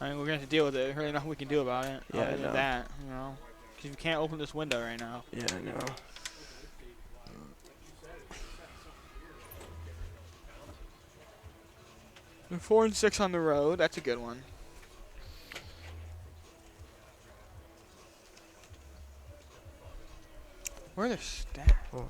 I mean, we're going to have to deal with it. There's really nothing we can do about it Yeah, other I than know. that, you know. Because we can't open this window right now. Yeah, I know. We're 4-6 on the road. That's a good one. Where are their stats? Oh.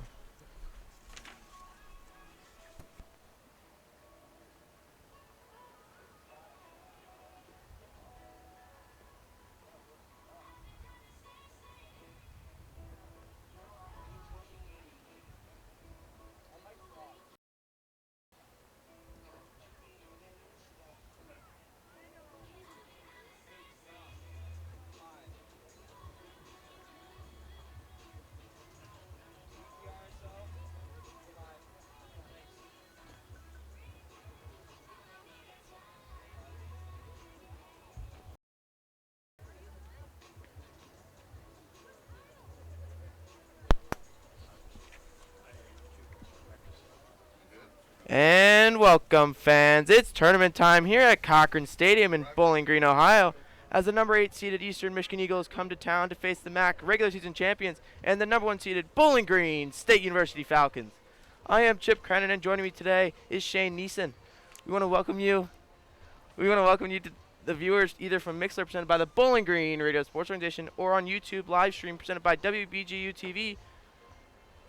And welcome, fans. It's tournament time here at Cochran Stadium in Bowling Green, Ohio, as the number 8 seeded Eastern Michigan Eagles come to town to face the MAC regular season champions and the number 1 seeded Bowling Green State University Falcons. I am Chip Crennan, and joining me today is Shane Neeson. We want to welcome you. To the viewers either from Mixler presented by the Bowling Green Radio Sports Organization or on YouTube live stream presented by WBGU-TV.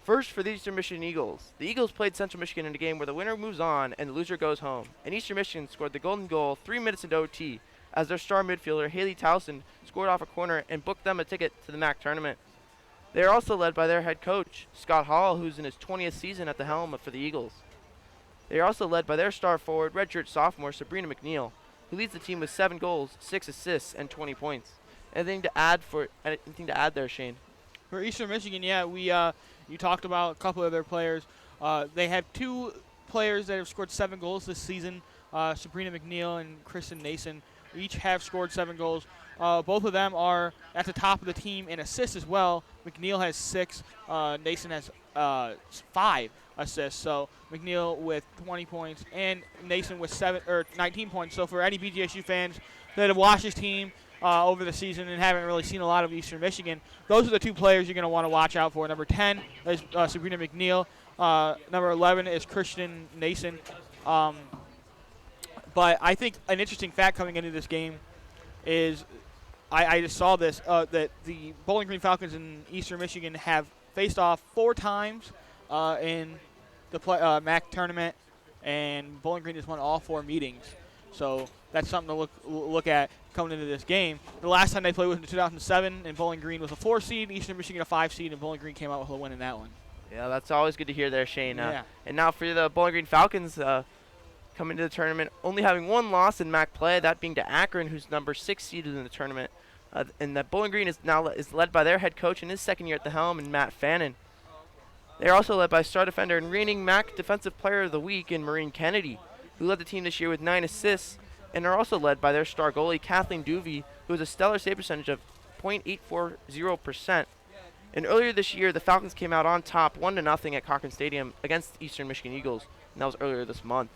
First, for the Eastern Michigan Eagles. The Eagles played Central Michigan in a game where the winner moves on and the loser goes home. And Eastern Michigan scored the golden goal 3 minutes into OT as their star midfielder, Haley Towson, scored off a corner and booked them a ticket to the MAC tournament. They are also led by their head coach, Scott Hall, who's in his 20th season at the helm for the Eagles. They are also led by their star forward, redshirt sophomore, Sabrina McNeil, who leads the team with 7 goals, 6 assists, and 20 points. Anything to add there, Shane? For Eastern Michigan, yeah, you talked about a couple of their players. They have 2 players that have scored 7 goals this season. Sabrina McNeil and Kristen Nason each have scored 7 goals. Both of them are at the top of the team in assists as well. McNeil has 6. Nason has 5 assists. So McNeil with 20 points and Nason with 19 points. So for any BGSU fans that have watched his team over the season and haven't really seen a lot of Eastern Michigan, those are the 2 players you're going to want to watch out for. Number 10 is Sabrina McNeil. Number 11 is Christian Nason. But I think an interesting fact coming into this game is I just saw this, that the Bowling Green Falcons in Eastern Michigan have faced off 4 times in the MAC tournament, and Bowling Green has won all 4 meetings. So that's something to look at coming into this game. The last time they played was in 2007, and Bowling Green was a 4 seed, Eastern Michigan a 5 seed, and Bowling Green came out with a win in that one. Yeah, that's always good to hear there, Shane. Yeah. And now for the Bowling Green Falcons coming to the tournament, only having 1 loss in MAC play, that being to Akron, who's number 6 seeded in the tournament. And that Bowling Green is led by their head coach in his 2nd year at the helm, and Matt Fannin. They're also led by star defender and reigning MAC Defensive Player of the Week in Maureen Kennedy, who led the team this year with 9 assists, and are also led by their star goalie, Kathleen Duvey, who has a stellar save percentage of .840%. And earlier this year, the Falcons came out on top 1-0 at Cochran Stadium against the Eastern Michigan Eagles, and that was earlier this month.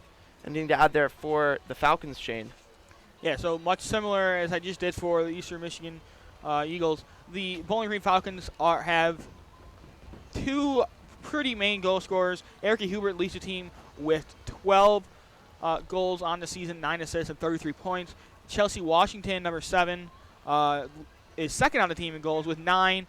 Anything to add there for the Falcons, Shane? Yeah, so much similar as I just did for the Eastern Michigan Eagles. The Bowling Green Falcons have 2 pretty main goal scorers. Erica Hubert leads the team with 12 goals on the season, 9 assists, and 33 points. Chelsea Washington, number 7, is second on the team in goals with 9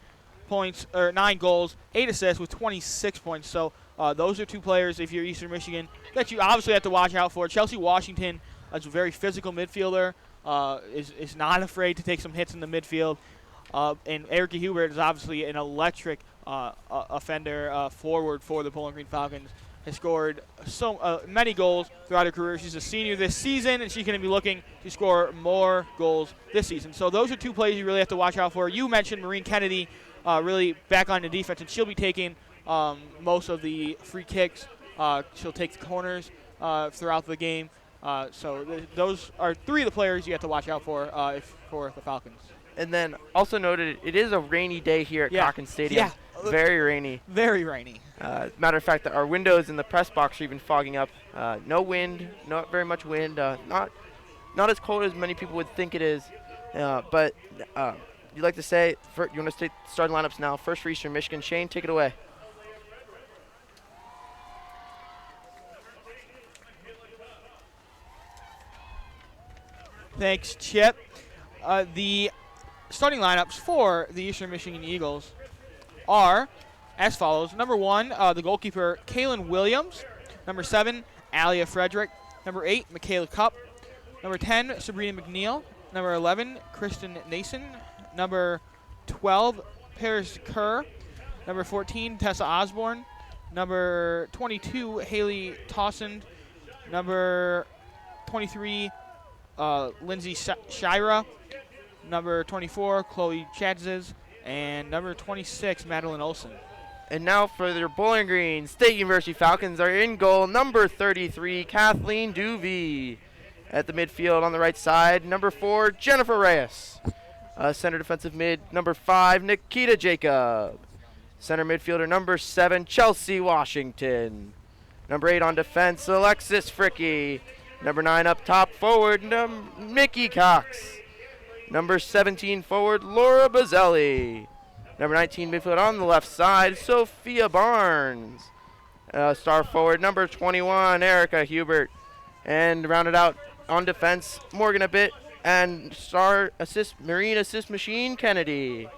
goals, 8 assists with 26 points. So those are 2 players, if you're Eastern Michigan, that you obviously have to watch out for. Chelsea Washington is a very physical midfielder, is not afraid to take some hits in the midfield. And Erica Hubert is obviously an electric offender forward for the Bowling Green Falcons. Has scored so many goals throughout her career. She's a senior this season, and she's going to be looking to score more goals this season. So those are 2 players you really have to watch out for. You mentioned Maureen Kennedy really back on the defense, and she'll be taking most of the free kicks. She'll take the corners throughout the game. Those are 3 of the players you have to watch out for for the Falcons. And then also noted, it is a rainy day here at Cochran Stadium. Yeah. Very rainy. Very rainy. Matter of fact, our windows in the press box are even fogging up. No wind, not very much wind. Not not as cold as many people would think it is. But you'd like to say, you want to state starting lineups now. First for Eastern Michigan. Shane, take it away. Thanks, Chip. The starting lineups for the Eastern Michigan Eagles are as follows. Number 1, the goalkeeper, Kaylin Williams. Number 7, Alia Frederick. Number 8, Michaela Cup. Number 10, Sabrina McNeil. Number 11, Kristen Nason. Number 12, Paris Kerr. Number 14, Tessa Osborne. Number 22, Haley Towson. Number 23, Lindsay Shira. Number 24, Chloe Chadzes. And number 26, Madeline Olson. And now for their Bowling Green State University Falcons are in goal. Number 33, Kathleen Duvey. At the midfield on the right side, number 4, Jennifer Reyes. Center defensive mid, number 5, Nikita Jacob. Center midfielder, number 7, Chelsea Washington. Number 8 on defense, Alexis Fricky. Number 9 up top forward, Mickey Cox. Number 17 forward, Laura Bazzelli. Number 19 midfield on the left side, Sophia Barnes. Star forward, number 21, Erica Hubert. And rounded out on defense, Morgan Abbott. And star assist, marine assist machine, Kennedy.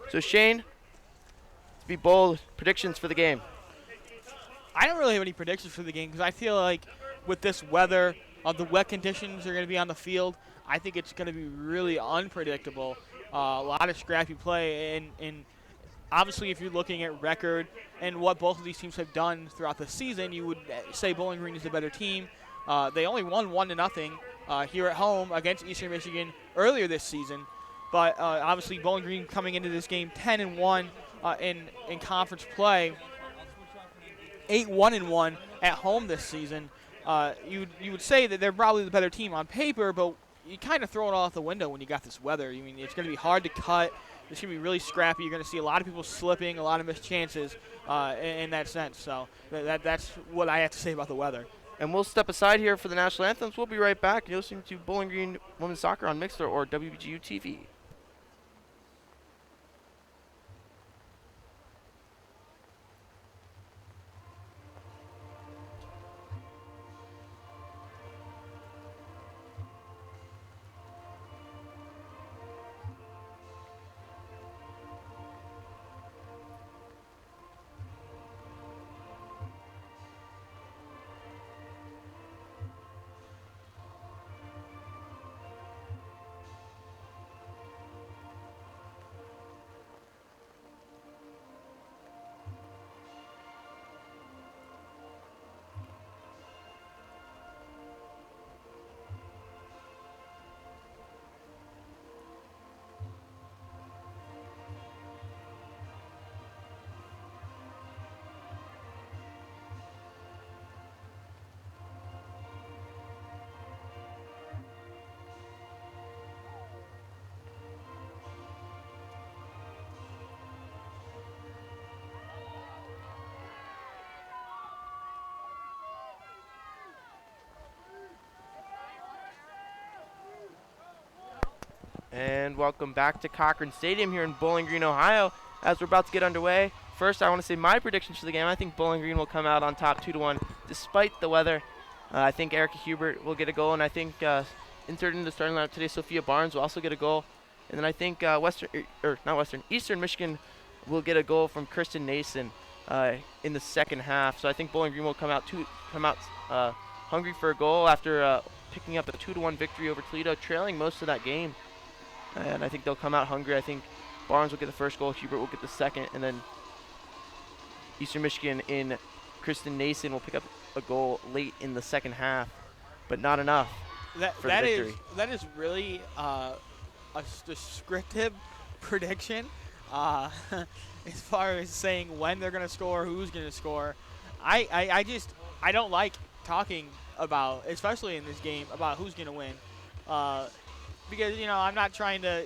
So Shane, let's be bold. Predictions for the game. I don't really have any predictions for the game because I feel like with this weather, the wet conditions are going to be on the field. I think it's going to be really unpredictable. A lot of scrappy play, and obviously if you're looking at record and what both of these teams have done throughout the season, you would say Bowling Green is the better team. They only won 1-0 here at home against Eastern Michigan earlier this season, but obviously Bowling Green coming into this game 10-1 in conference play, 8-1-1 at home this season. You would say that they're probably the better team on paper, but you kind of throw it all out the window when you got this weather. I mean, it's going to be hard to cut. It's going to be really scrappy. You're going to see a lot of people slipping, a lot of missed chances in that sense. So that's what I have to say about the weather. And we'll step aside here for the national anthems. We'll be right back. You're listening to Bowling Green Women's Soccer on Mixler or WBGU TV. And welcome back to Cochran Stadium here in Bowling Green, Ohio. As we're about to get underway, first I want to say my predictions for the game. I think Bowling Green will come out on top 2-1 despite the weather. I think Erica Hubert will get a goal, and I think inserted in the starting lineup today, Sophia Barnes will also get a goal. And then I think Eastern Michigan will get a goal from Kristen Nason in the second half. So I think Bowling Green will come out hungry for a goal after picking up a 2-1 victory over Toledo, trailing most of that game. And I think they'll come out hungry. I think Barnes will get the first goal, Hubert will get the second, and then Eastern Michigan in Kristen Nason will pick up a goal late in the second half, but not enough for the victory. That is really a descriptive prediction as far as saying when they're going to score, who's going to score. I don't like talking about, especially in this game, about who's going to win. Because, I'm not trying to,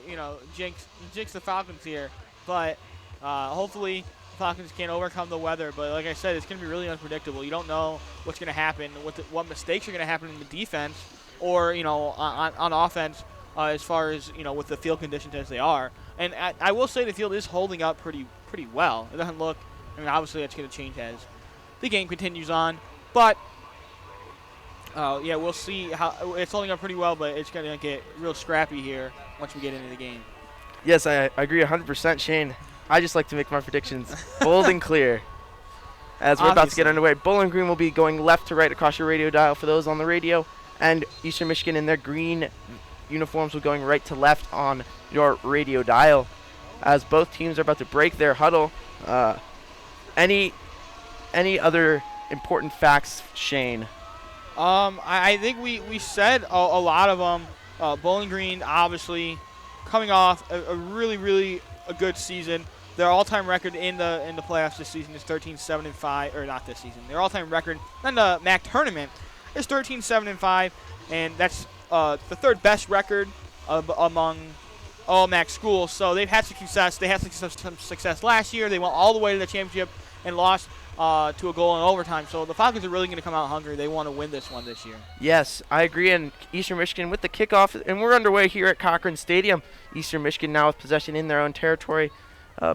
jinx the Falcons here. But hopefully the Falcons can overcome the weather. But like I said, it's going to be really unpredictable. You don't know what's going to happen, what mistakes are going to happen in the defense. or on offense as far as with the field conditions as they are. And I will say the field is holding up pretty well. It doesn't look. I mean, obviously that's going to change as the game continues on, but yeah, we'll see how it's holding up pretty well. But it's going to get real scrappy here once we get into the game. Yes, I agree 100%, Shane. I just like to make my predictions bold and clear. As we're about to get underway, Bowling Green will be going left to right across your radio dial for those on the radio, and Eastern Michigan in their green uniforms will be going right to left on your radio dial. As both teams are about to break their huddle, any other important facts, Shane? I think we said a lot of them. Bowling Green obviously coming off a really good season. Their all-time record in the playoffs this season is 13-7-5, or not this season. Their all-time record in the MAC tournament is 13-7-5, and that's the third best record among all MAC schools. So they've had success. They had some success last year. They went all the way to the championship and lost to a goal in overtime. So the Falcons are really going to come out hungry. They want to win this one this year. Yes, I agree. And Eastern Michigan with the kickoff, and we're underway here at Cochran Stadium. Eastern Michigan now with possession in their own territory.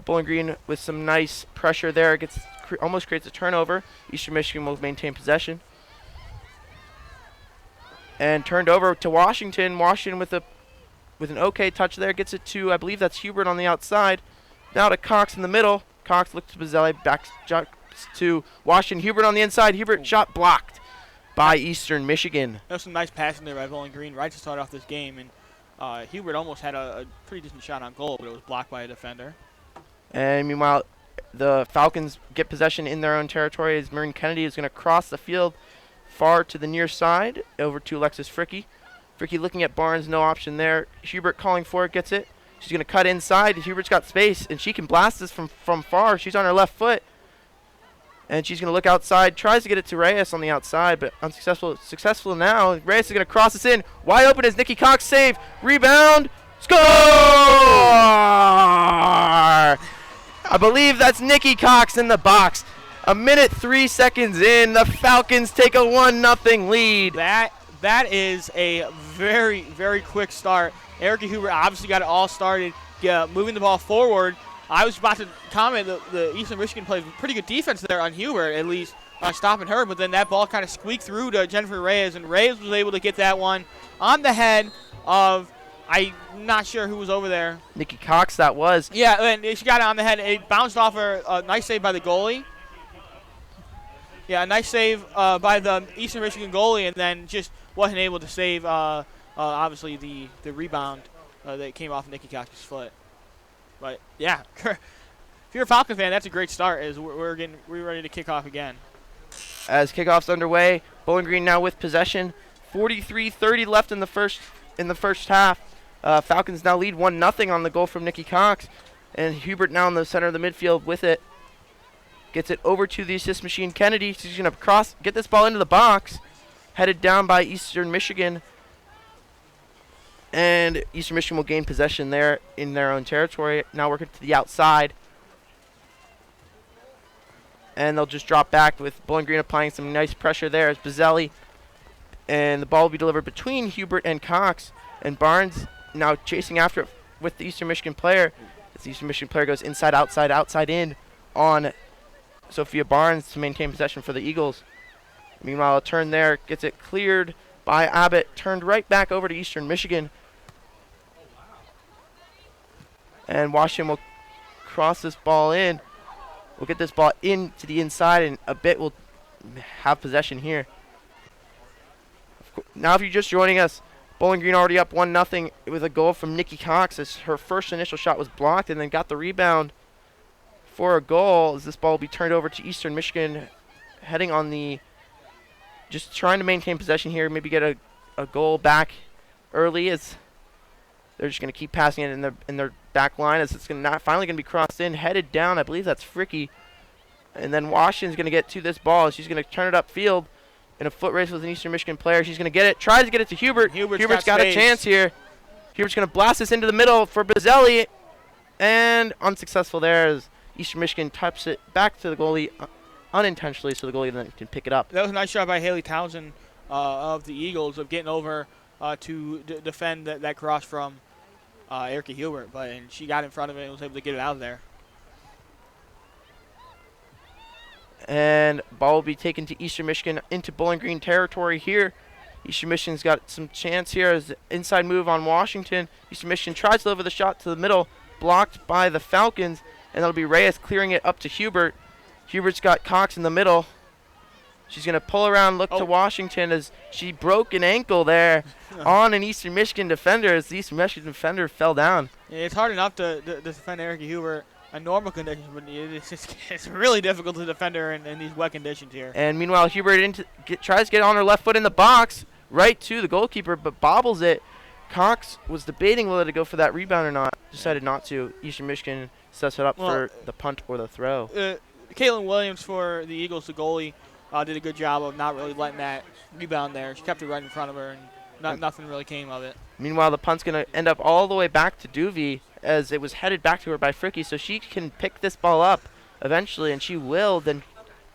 Bowling Green with some nice pressure there almost creates a turnover. Eastern Michigan will maintain possession. And turned over to Washington. Washington with an okay touch there. Gets it to, I believe that's Hubert on the outside. Now to Cox in the middle. Cox looks to Bazzelli, back to Washington. Hubert on the inside. Hubert shot blocked by Eastern Michigan. That was some nice passing there by Bowling Green right to start off this game. And Hubert almost had a pretty decent shot on goal, but it was blocked by a defender. And meanwhile, the Falcons get possession in their own territory as Maureen Kennedy is going to cross the field far to the near side over to Alexis Fricky. Fricky looking at Barnes, no option there. Hubert calling for it, gets it. She's going to cut inside. Hubert's got space, and she can blast this from far. She's on her left foot. And she's going to look outside, tries to get it to Reyes on the outside, but unsuccessful. Successful now. Reyes is going to cross this in. Wide open as Nikki Cox save. Rebound. Score! I believe that's Nikki Cox in the box. A minute 3 seconds in, the Falcons take a 1-0 lead. That is a very quick start. Erica Hubert obviously got it all started, moving the ball forward. I was about to comment that the Eastern Michigan played pretty good defense there on Hubert, at least stopping her, but then that ball kind of squeaked through to Jennifer Reyes, and Reyes was able to get that one on the head of, I'm not sure who was over there. Nikki Cox, that was. Yeah, and she got it on the head. It bounced off her. A nice save by the goalie. Yeah, a nice save by the Eastern Michigan goalie, and then just wasn't able to save, obviously, the rebound that came off Nikki Cox's foot. But, yeah, if you're a Falcon fan, that's a great start as we're ready to kick off again. As kickoff's underway, Bowling Green now with possession. 43-30 left in the first half. Falcons now lead 1-0 on the goal from Nikki Cox. And Hubert now in the center of the midfield with it. Gets it over to the assist machine, Kennedy. She's going to get this ball into the box. Headed down by Eastern Michigan. And Eastern Michigan will gain possession there in their own territory. Now working to the outside. And they'll just drop back with Bowling Green applying some nice pressure there as Bazzelli. And the ball will be delivered between Hubert and Cox. And Barnes now chasing after it with the Eastern Michigan player. As the Eastern Michigan player goes inside, outside in on Sophia Barnes to maintain possession for the Eagles. Meanwhile, a turn there, gets it cleared by Abbott. Turned right back over to Eastern Michigan. And Washington will cross this ball in. We'll get this ball into the inside, and a bit will have possession here. Now, if you're just joining us, Bowling Green already up 1-0 with a goal from Nikki Cox as her first initial shot was blocked and then got the rebound for a goal as this ball will be turned over to Eastern Michigan, heading on the, just trying to maintain possession here, maybe get a goal back early as they're just going to keep passing it in their back line as it's finally going to be crossed in, headed down. I believe that's Fricky. And then Washington's going to get to this ball. She's going to turn it upfield in a foot race with an Eastern Michigan player. She's going to get it, tries to get it to Hubert. Hubert's got a chance here. Hubert's going to blast this into the middle for Bazzelli. And unsuccessful there as Eastern Michigan taps it back to the goalie unintentionally so the goalie then can pick it up. That was a nice shot by Haley Townsend of the Eagles of getting over to defend that cross from Erica Hubert, and she got in front of it and was able to get it out of there. And ball will be taken to Eastern Michigan into Bowling Green territory here. Eastern Michigan's got some chance here as the inside move on Washington. Eastern Michigan tries to deliver the shot to the middle, blocked by the Falcons, and that'll be Reyes clearing it up to Hubert. Hubert's got Cox in the middle. She's going to pull around, look to Washington as she broke an ankle there on an Eastern Michigan defender as the Eastern Michigan defender fell down. Yeah, it's hard enough to defend Erica Hubert in normal conditions, but it's really difficult to defend her in these wet conditions here. And meanwhile, Hubert tries to get on her left foot in the box, right to the goalkeeper, but bobbles it. Cox was debating whether to go for that rebound or not. Decided not to. Eastern Michigan sets it up for the punt or the throw. Caitlin Williams for the Eagles, the goalie, did a good job of not really letting that rebound there. She kept it right in front of her, and nothing really came of it. Meanwhile, the punt's going to end up all the way back to Duvey as it was headed back to her by Fricky, so she can pick this ball up eventually, and she will, then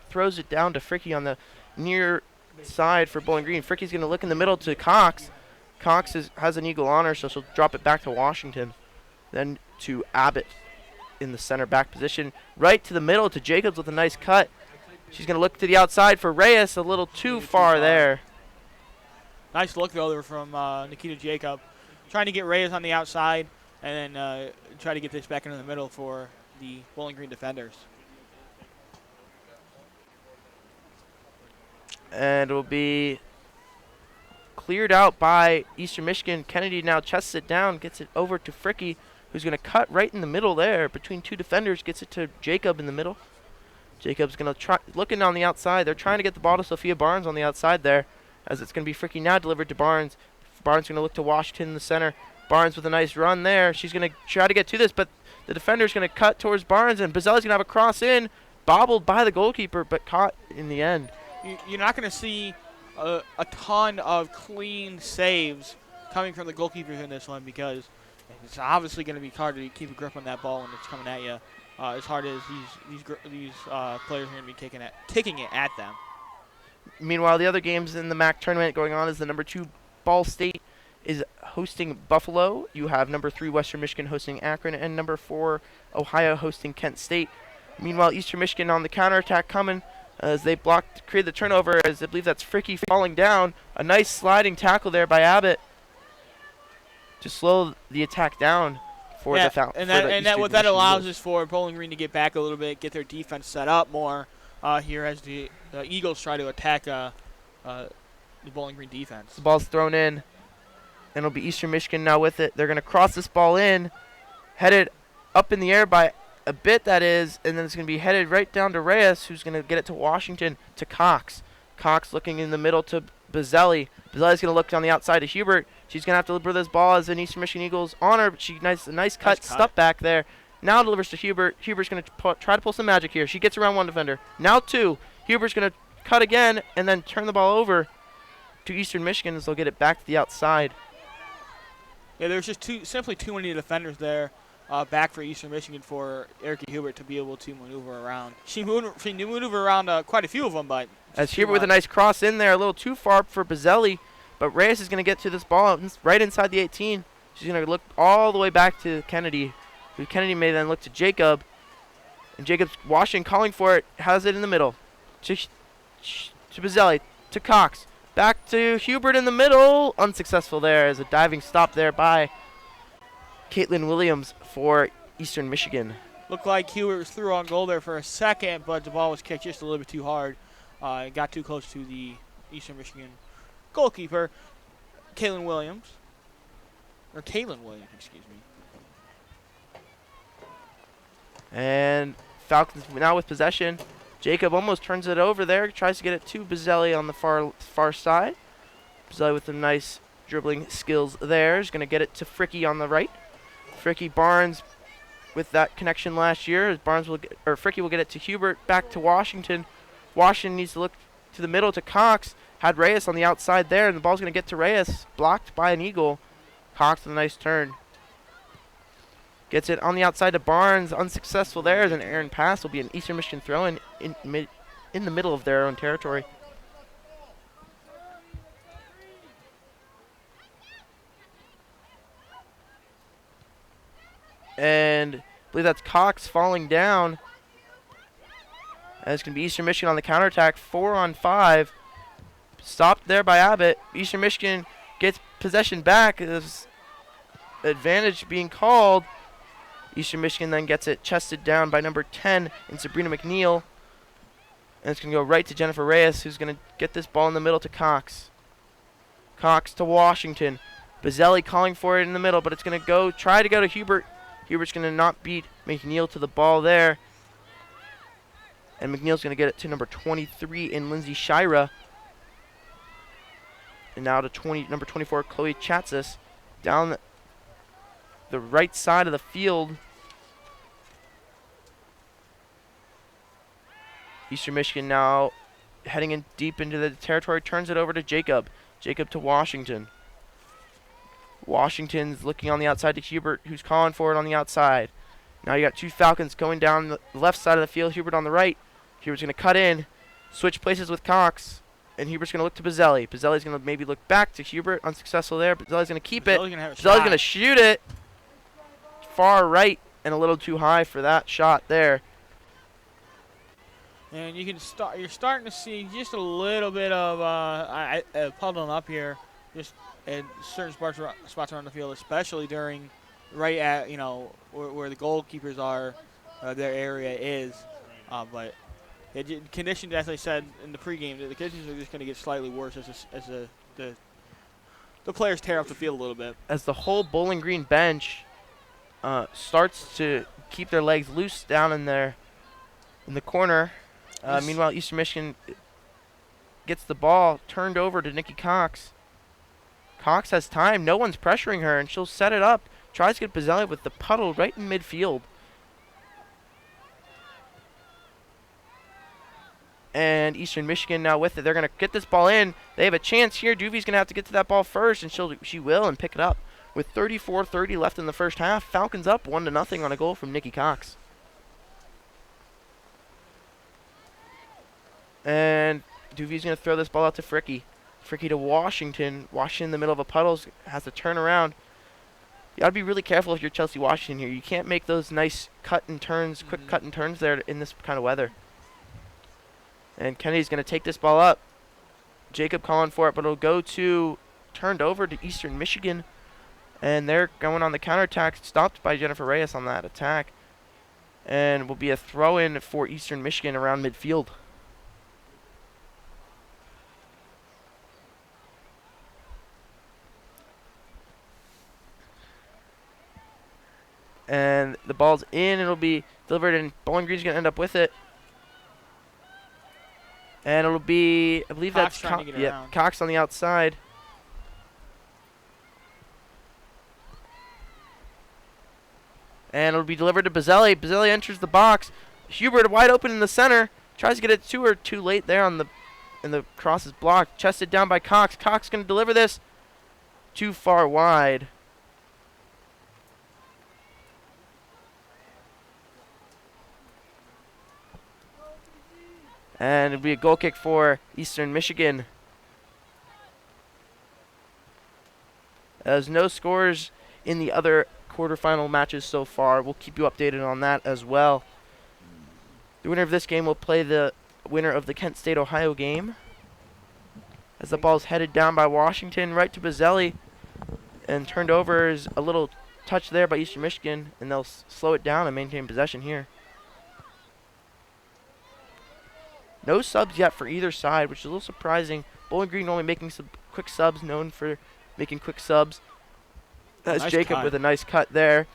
throws it down to Fricky on the near side for Bowling Green. Fricky's going to look in the middle to Cox. Cox has an Eagle on her, so she'll drop it back to Washington. Then to Abbott in the center back position. Right to the middle to Jacobs with a nice cut. She's going to look to the outside for Reyes, a little too far there. Nice look, though, from Nikita Jacob. Trying to get Reyes on the outside and then try to get this back into the middle for the Bowling Green defenders. And it will be cleared out by Eastern Michigan. Kennedy now chests it down, gets it over to Fricky, who's going to cut right in the middle there between two defenders, gets it to Jacob in the middle. Jacob's going to try looking on the outside. They're trying to get the ball to Sophia Barnes on the outside there, as it's going to be Fricky now delivered to Barnes. Barnes going to look to Washington in the center. Barnes with a nice run there. She's going to try to get to this, but the defender's going to cut towards Barnes, and Bazzelli's going to have a cross in, bobbled by the goalkeeper, but caught in the end. You're not going to see a ton of clean saves coming from the goalkeepers in this one because it's obviously going to be hard to keep a grip on that ball when it's coming at you. As hard as these players are going to be kicking it at them. Meanwhile, the other games in the MAC tournament going on is the number 2 Ball State is hosting Buffalo. You have number 3 Western Michigan hosting Akron, and number 4 Ohio hosting Kent State. Meanwhile, Eastern Michigan on the counterattack coming as they create the turnover, as I believe that's Fricky falling down. A nice sliding tackle there by Abbott to slow the attack down for the Falcons. And what that allows is for Bowling Green to get back a little bit, get their defense set up more here as the Eagles try to attack the Bowling Green defense. The ball's thrown in, and it'll be Eastern Michigan now with it. They're going to cross this ball in, headed up in the air by a bit, that is, and then it's going to be headed right down to Reyes, who's going to get it to Washington, to Cox. Cox looking in the middle to Bazzelli. Bazzelli's going to look down the outside to Hubert. She's going to have to deliver this ball as an Eastern Michigan Eagles on her, but a nice cut, stuff back there. Now delivers to Hubert. Hubert's going to try to pull some magic here. She gets around one defender. Now 2. Hubert's going to cut again and then turn the ball over to Eastern Michigan as they'll get it back to the outside. Yeah, there's just simply too many defenders there back for Eastern Michigan for Erica Hubert to be able to maneuver around. She maneuvered around quite a few of them, but as Hubert with a nice cross in there, a little too far for Bazzelli, but Reyes is going to get to this ball right inside the 18. She's going to look all the way back to Kennedy, who Kennedy may then look to Jacob, and Jacob's Washington calling for it, has it in the middle to Bazzelli, to Cox, back to Hubert in the middle, unsuccessful there as a diving stop there by Caitlin Williams for Eastern Michigan. Looked like Hubert was through on goal there for a second, but the ball was kicked just a little bit too hard. It got too close to the Eastern Michigan goalkeeper, Caitlin Williams, excuse me. And Falcons now with possession. Jacob almost turns it over there, tries to get it to Bazzelli on the far side. Bazzelli with some nice dribbling skills there is going to get it to Fricky on the right. Fricky Barnes with that connection last year, as Fricky will get it to Hubert, back to Washington. Washington needs to look to the middle to Cox. Had Reyes on the outside there, and the ball's going to get to Reyes, blocked by an Eagle. Cox with a nice turn. Gets it on the outside to Barnes, unsuccessful there. Then Aaron pass will be an Eastern Michigan throw in the middle of their own territory. And I believe that's Cox falling down. And it's going to be Eastern Michigan on the counterattack. 4-on-5. Stopped there by Abbott. Eastern Michigan gets possession back. There's advantage being called. Eastern Michigan then gets it chested down by number 10 in Sabrina McNeil. And it's going to go right to Jennifer Reyes, who's going to get this ball in the middle to Cox. Cox to Washington. Bazzelli calling for it in the middle, but it's going to try to go to Hubert. Hubert's going to not beat McNeil to the ball there. And McNeil's going to get it to number 23 in Lindsay Shira. And now to number 24, Chloe Chatsis. Down the right side of the field. Eastern Michigan now heading in deep into the territory, turns it over to Jacob. Jacob to Washington. Washington's looking on the outside to Hubert, who's calling for it on the outside. Now you got two Falcons going down the left side of the field, Hubert on the right. Hubert's going to cut in, switch places with Cox, and Hubert's going to look to Bazzelli. Bazzelli's going to maybe look back to Hubert, unsuccessful there. Bazzelli's going to keep it. Bazzelli's going to shoot it. Far right and a little too high for that shot there. And you can you're starting to see just a little bit of puddling up here, just in certain spots around the field, especially during right at where the goalkeepers are, their area is. But conditions, as I said in the pregame, the conditions are just going to get slightly worse as the players tear up the field a little bit. As the whole Bowling Green bench starts to keep their legs loose down in the corner. Meanwhile, Eastern Michigan gets the ball turned over to Nikki Cox. Cox has time. No one's pressuring her, and she'll set it up. Tries to get Bazzelli with the puddle right in midfield. And Eastern Michigan now with it. They're going to get this ball in. They have a chance here. Duvey's going to have to get to that ball first, and she will and pick it up. With 34:30 left in the first half, Falcons up 1-0 on a goal from Nikki Cox. And Duvey's going to throw this ball out to Fricky. Fricky to Washington. Washington in the middle of a puddle has to turn around. You got to be really careful if you're Chelsea Washington here. You can't make those nice cut and turns, quick cut and turns there in this kind of weather. And Kennedy's going to take this ball up. Jacob calling for it, but it'll go turned over to Eastern Michigan. And they're going on the counterattack, stopped by Jennifer Reyes on that attack. And will be a throw-in for Eastern Michigan around midfield. And the ball's in. It'll be delivered, and Bowling Green's going to end up with it. And it'll be, I believe Cox that's Cox on the outside. And it'll be delivered to Bazzelli. Bazzelli enters the box. Hubert wide open in the center. Tries to get it to her. Too late there and the cross is blocked. Chested down by Cox. Cox going to deliver this. Too far wide. And it'll be a goal kick for Eastern Michigan. There's no scores in the other quarterfinal matches so far. We'll keep you updated on that as well. The winner of this game will play the winner of the Kent State-Ohio game. As the ball's headed down by Washington, right to Bazzelli. And turned over is a little touch there by Eastern Michigan, and they'll slow it down and maintain possession here. No subs yet for either side, which is a little surprising. Bowling Green only making some quick subs, known for making quick subs. That's nice Jacob cut. With a nice cut there.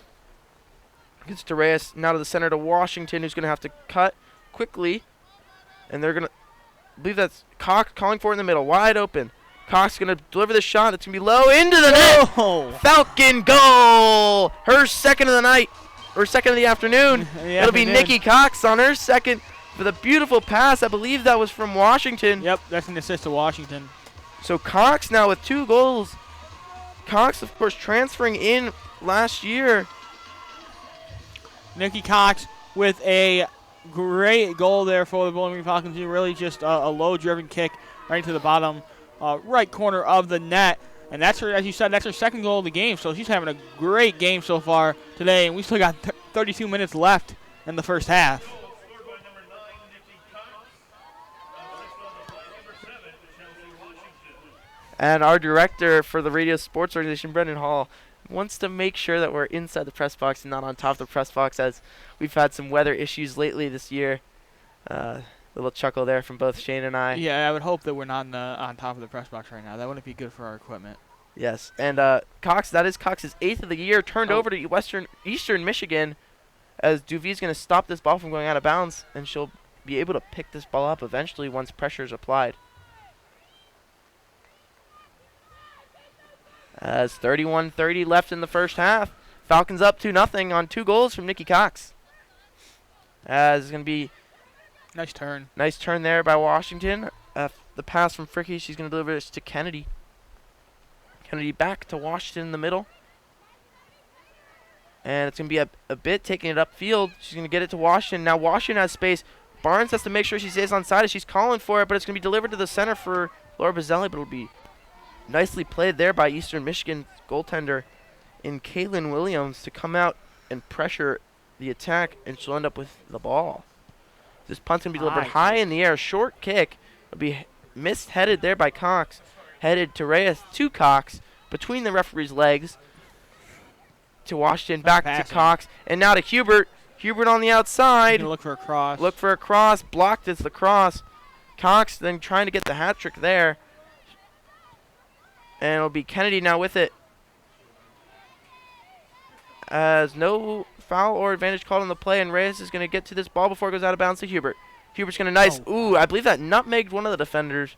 Gets to Reyes, now to the center to Washington, who's going to have to cut quickly. And they're going to, I believe that's Cox calling for it in the middle, wide open. Cox going to deliver the shot. It's going to be low into the net. Falcon goal! Her second of the night, or second of the afternoon. It'll be Nikki Cox on her second. For the beautiful pass, I believe that was from Washington. Yep, that's an assist to Washington. So Cox now with 2 goals. Cox, of course, transferring in last year. Nikki Cox with a great goal there for the Bowling Green Falcons. Really just a low-driven kick right to the bottom right corner of the net. And that's her, as you said, that's her second goal of the game. So she's having a great game so far today. And we still got 32 minutes left in the first half. And our director for the radio sports organization, Brendan Hall, wants to make sure that we're inside the press box and not on top of the press box, as we've had some weather issues lately this year. Little chuckle there from both Shane and I. Yeah, I would hope that we're not on top of the press box right now. That wouldn't be good for our equipment. Yes, and Cox, that is Cox's 8th of the year, turned over to Eastern Michigan, as Duvie's going to stop this ball from going out of bounds, and she'll be able to pick this ball up eventually once pressure is applied. As 31-30 left in the first half. Falcons up 2-0 on 2 goals from Nikki Cox. As it's going to be nice turn. Nice turn there by Washington. The pass from Fricky, she's going to deliver this to Kennedy. Kennedy back to Washington in the middle. And it's going to be a bit taking it upfield. She's going to get it to Washington. Now Washington has space. Barnes has to make sure she stays on side as she's calling for it, but it's going to be delivered to the center for Laura Bazzelli, but it'll be nicely played there by Eastern Michigan goaltender in Kaylin Williams to come out and pressure the attack, and she'll end up with the ball. This punt's going to be delivered high in the air. Short kick. It'll be misheaded there by Cox. Headed to Reyes to Cox between the referee's legs. To Washington, back to Cox, and now to Hubert. Hubert on the outside. Look for a cross. Look for a cross. Blocked as the cross. Cox then trying to get the hat trick there. And it'll be Kennedy now with it. As no foul or advantage called on the play, and Reyes is going to get to this ball before it goes out of bounds to Hubert. Hubert's going to ooh, I believe that nutmegged one of the defenders.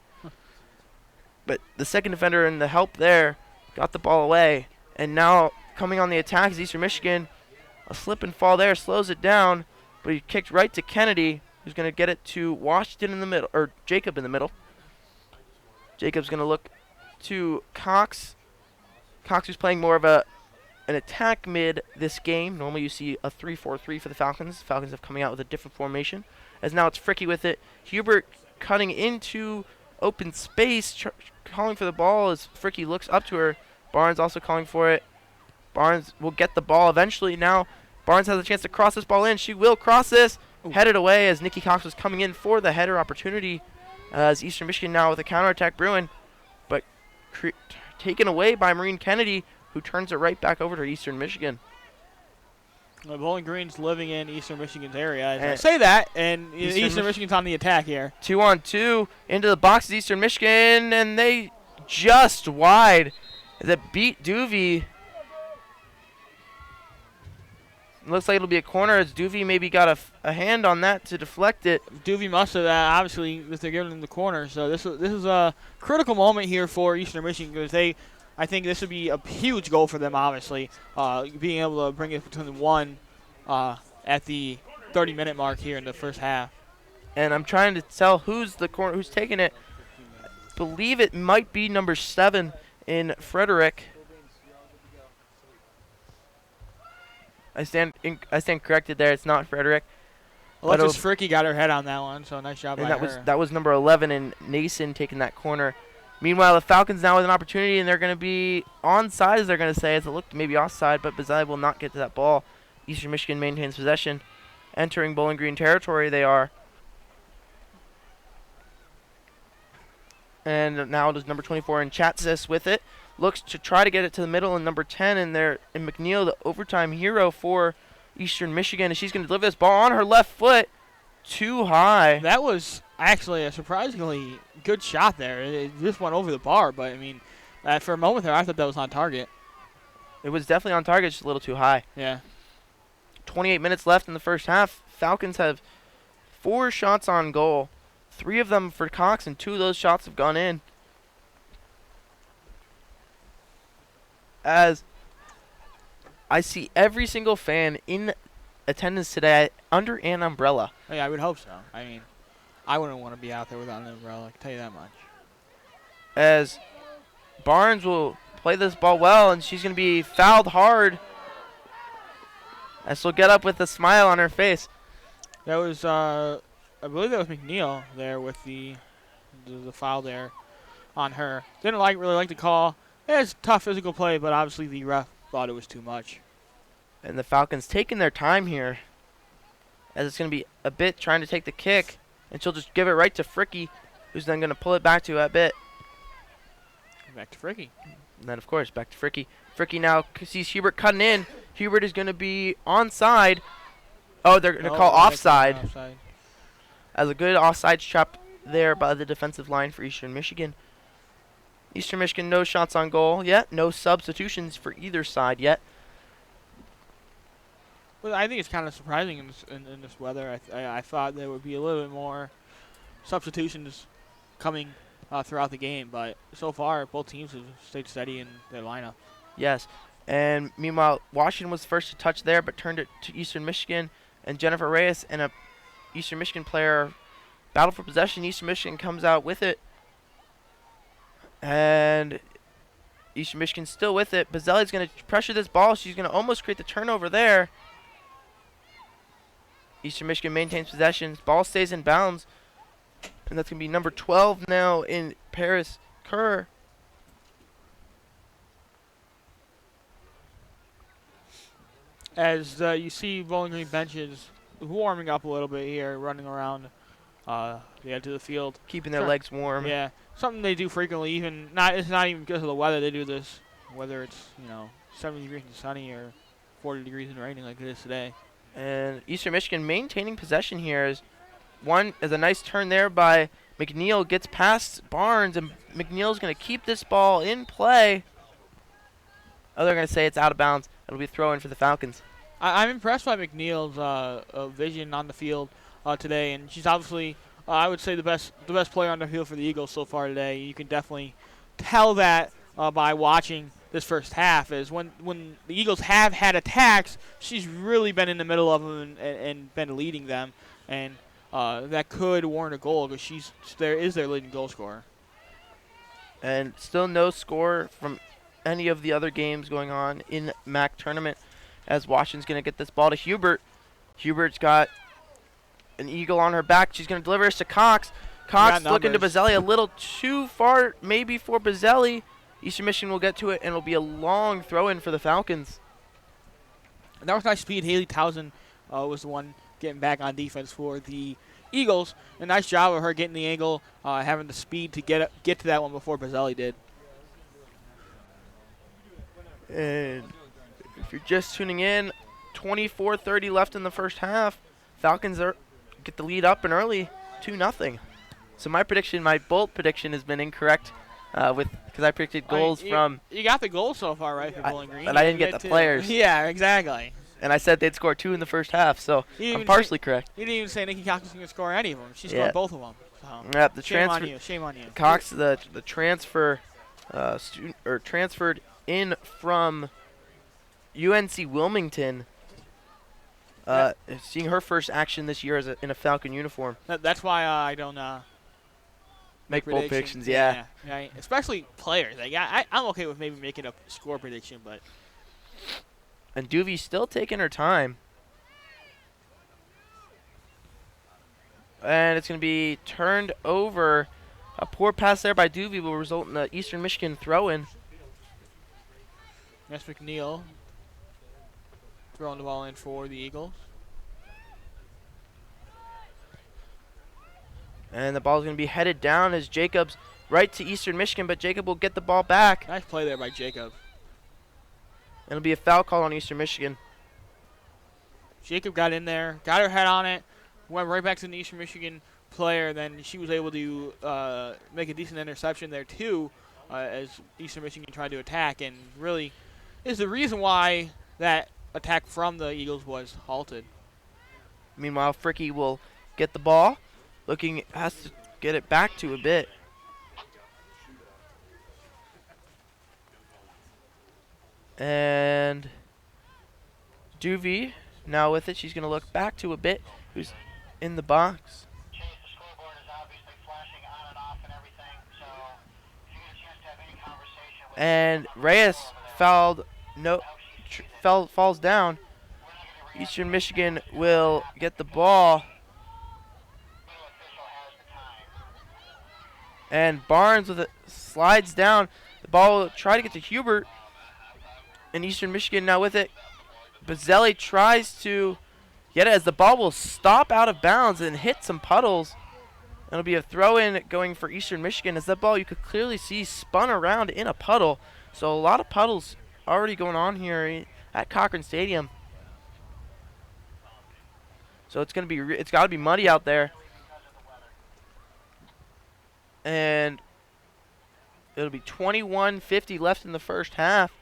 But the second defender in the help there got the ball away. And now coming on the attack is Eastern Michigan. A slip and fall there slows it down, but he kicked right to Kennedy, who's going to get it to Washington in the middle, or Jacob in the middle. Jacob's going to look to Cox. Cox who's playing more of an attack mid this game. Normally you see a 3-4-3 for the Falcons. Falcons have coming out with a different formation. As now it's Fricky with it. Hubert cutting into open space, calling for the ball as Fricky looks up to her. Barnes also calling for it. Barnes will get the ball eventually. Now Barnes has a chance to cross this ball in. She will cross this. Ooh. Headed away as Nikki Cox was coming in for the header opportunity. As Eastern Michigan now with a counterattack brewing. But taken away by Maureen Kennedy, who turns it right back over to Eastern Michigan. Well, Bowling Green's living in Eastern Michigan's area. I say that, and Eastern Michigan's on the attack here. 2-on-2 into the box is Eastern Michigan, and they just wide. That beat Duvie. Looks like it'll be a corner as Duvie maybe got a hand on that to deflect it. Duvie must have, obviously, they're giving him the corner. So this is a critical moment here for Eastern Michigan because I think this would be a huge goal for them, obviously, being able to bring it between one at the 30-minute mark here in the first half. And I'm trying to tell who's taking it. Believe it might be number 7 in Frederick. I stand corrected there. It's not Frederick. Alexis Fricky got her head on that one, so nice job by her. That was number 11 in Nason taking that corner. Meanwhile, the Falcons now with an opportunity, and they're going to be onside, as they're going to say, as it looked maybe offside, but Bazzelli will not get to that ball. Eastern Michigan maintains possession. Entering Bowling Green territory, they are. And now does number 24 in Chatsis with it. Looks to try to get it to the middle, and number 10 in there, in McNeil, the overtime hero for Eastern Michigan. And she's going to deliver this ball on her left foot. Too high. That was actually a surprisingly good shot there. It just went over the bar, but, I mean, for a moment there, I thought that was on target. It was definitely on target, just a little too high. Yeah. 28 minutes left in the first half. Falcons have 4 shots on goal. 3 of them for Cox, and 2 of those shots have gone in. As I see every single fan in attendance today under an umbrella. Yeah, I would hope so. I mean, I wouldn't want to be out there without an umbrella, I can tell you that much. As Barnes will play this ball well, and she's going to be fouled hard. As she'll get up with a smile on her face. That was, I believe that was McNeil there with the foul there on her. Didn't really like the call. It's tough physical play, but obviously the ref thought it was too much. And the Falcons taking their time here, as it's going to be a bit trying to take the kick, and she'll just give it right to Fricky, who's then going to pull it back to a bit. Back to Fricky. And then, of course, back to Fricky. Fricky now sees Hubert cutting in. Hubert is going to be onside. Oh, they're going to call offside. As a good offside trap there by the defensive line for Eastern Michigan. Eastern Michigan, no shots on goal yet. No substitutions for either side yet. Well, I think it's kind of surprising in this weather. I thought there would be a little bit more substitutions coming throughout the game, but so far both teams have stayed steady in their lineup. Yes, and meanwhile Washington was first to touch there, but turned it to Eastern Michigan, and Jennifer Reyes and a Eastern Michigan player battle for possession. Eastern Michigan comes out with it, and Eastern Michigan still with it. Bazzelli's going to pressure this ball. She's going to almost create the turnover there. Eastern Michigan maintains possession. Ball stays in bounds. And that's going to be number 12 now in Paris Kerr. As you see Bowling Green benches warming up a little bit here, running around the edge of the field. Keeping their legs warm. Yeah, something they do frequently. It's not even because of the weather they do this. Whether it's 70 degrees and sunny or 40 degrees and raining like it is today. And Eastern Michigan maintaining possession here is a nice turn there by McNeil. Gets past Barnes, and McNeil's going to keep this ball in play. Oh, they're going to say it's out of bounds. It'll be a throw in for the Falcons. I'm impressed by McNeil's vision on the field today, and she's obviously, I would say, the best player on the field for the Eagles so far today. You can definitely tell that by watching this first half. Is when the Eagles have had attacks, she's really been in the middle of them and been leading them, and that could warrant a goal because their leading goal scorer. And still no score from any of the other games going on in MAC tournament, as Washington's going to get this ball to Hubert. Hubert's got an Eagle on her back. She's going to deliver this to Cox. Cox looking to Bazzelli a little too far maybe for Bazzelli. Eastern Michigan will get to it, and it'll be a long throw-in for the Falcons. And that was nice speed. Haley Towson was the one getting back on defense for the Eagles. A nice job of her getting the angle, having the speed to get to that one before Bazzelli did. And if you're just tuning in, 24:30 left in the first half. Falcons get the lead up and early, 2-0. So my bold prediction has been incorrect because I predicted goals from. You got the goals so far right for Bowling Green, but I didn't get the players. Yeah, exactly. And I said they'd score 2 in the first half, so I'm partially correct. You didn't even say Nikki Cox was going to score any of them. She scored both of them. So. Yep, the Shame transfer. on you. Shame on you. Cox, the transfer transferred in from UNC Wilmington. Seeing her first action this year in a Falcon uniform. That's why I don't make bold predictions. Yeah, especially players. Like I'm okay with maybe making a score prediction, but. And Duvey's still taking her time. And it's going to be turned over. A poor pass there by Duvey will result in an Eastern Michigan throw-in. That's McNeil throwing the ball in for the Eagles. And the ball is going to be headed down as Jacobs right to Eastern Michigan, but Jacob will get the ball back. Nice play there by Jacob. It'll be a foul call on Eastern Michigan. Jacob got in there, got her head on it, went right back to the Eastern Michigan player. Then she was able to make a decent interception there too, as Eastern Michigan tried to attack, and really is the reason why that attack from the Eagles was halted. Meanwhile, Fricky will get the ball, has to get it back to a bit. And Duvey now with it. She's going to look back to a bit. Who's in the box? And Reyes falls down. Eastern Michigan will get the ball. And Barnes with it slides down. The ball will try to get to Hubert. And Eastern Michigan now with it. Bazzelli tries to get it as the ball will stop out of bounds and hit some puddles. It'll be a throw-in going for Eastern Michigan as that ball you could clearly see spun around in a puddle. So a lot of puddles already going on here at Cochran Stadium. So it's got to be muddy out there. And it'll be 21:50 left in the first half.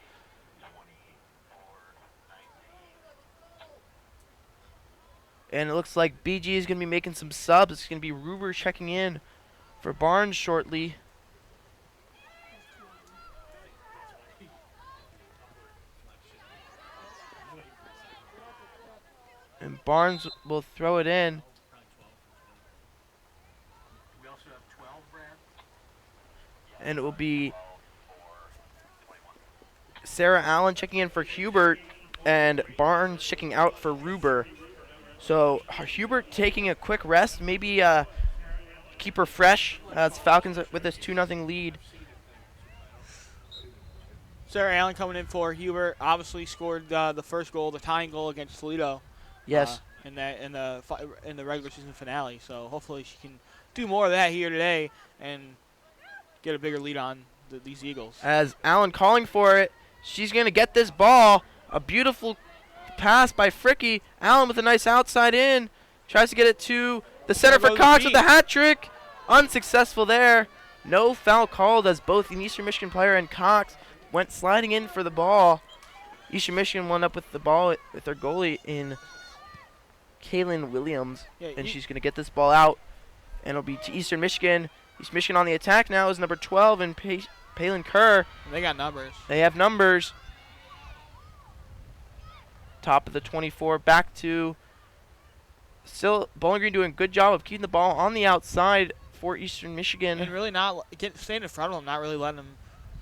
And it looks like BG is going to be making some subs. It's going to be Ruber checking in for Barnes shortly. And Barnes will throw it in. And it will be Sarah Allen checking in for Hubert and Barnes checking out for Ruber. So Hubert taking a quick rest, maybe keep her fresh as Falcons with this 2-0 lead. Sarah Allen coming in for Hubert. Obviously scored the first goal, the tying goal against Toledo. Yes. In the regular season finale. So hopefully she can do more of that here today and get a bigger lead on these Eagles. As Allen calling for it, she's going to get this ball. A beautiful pass by Fricky. Allen with a nice outside in. Tries to get it to the center for Cox with the hat trick. Unsuccessful there. No foul called as both an Eastern Michigan player and Cox went sliding in for the ball. Eastern Michigan won up with the ball with their goalie in Kaylin Williams. Yeah, and she's going to get this ball out. And it'll be to Eastern Michigan. Eastern Michigan on the attack now is number 12 and Palin Kerr. They got numbers. They have numbers. Top of the 24. Back to still Bowling Green doing a good job of keeping the ball on the outside for Eastern Michigan. And really not staying in front of them, not really letting them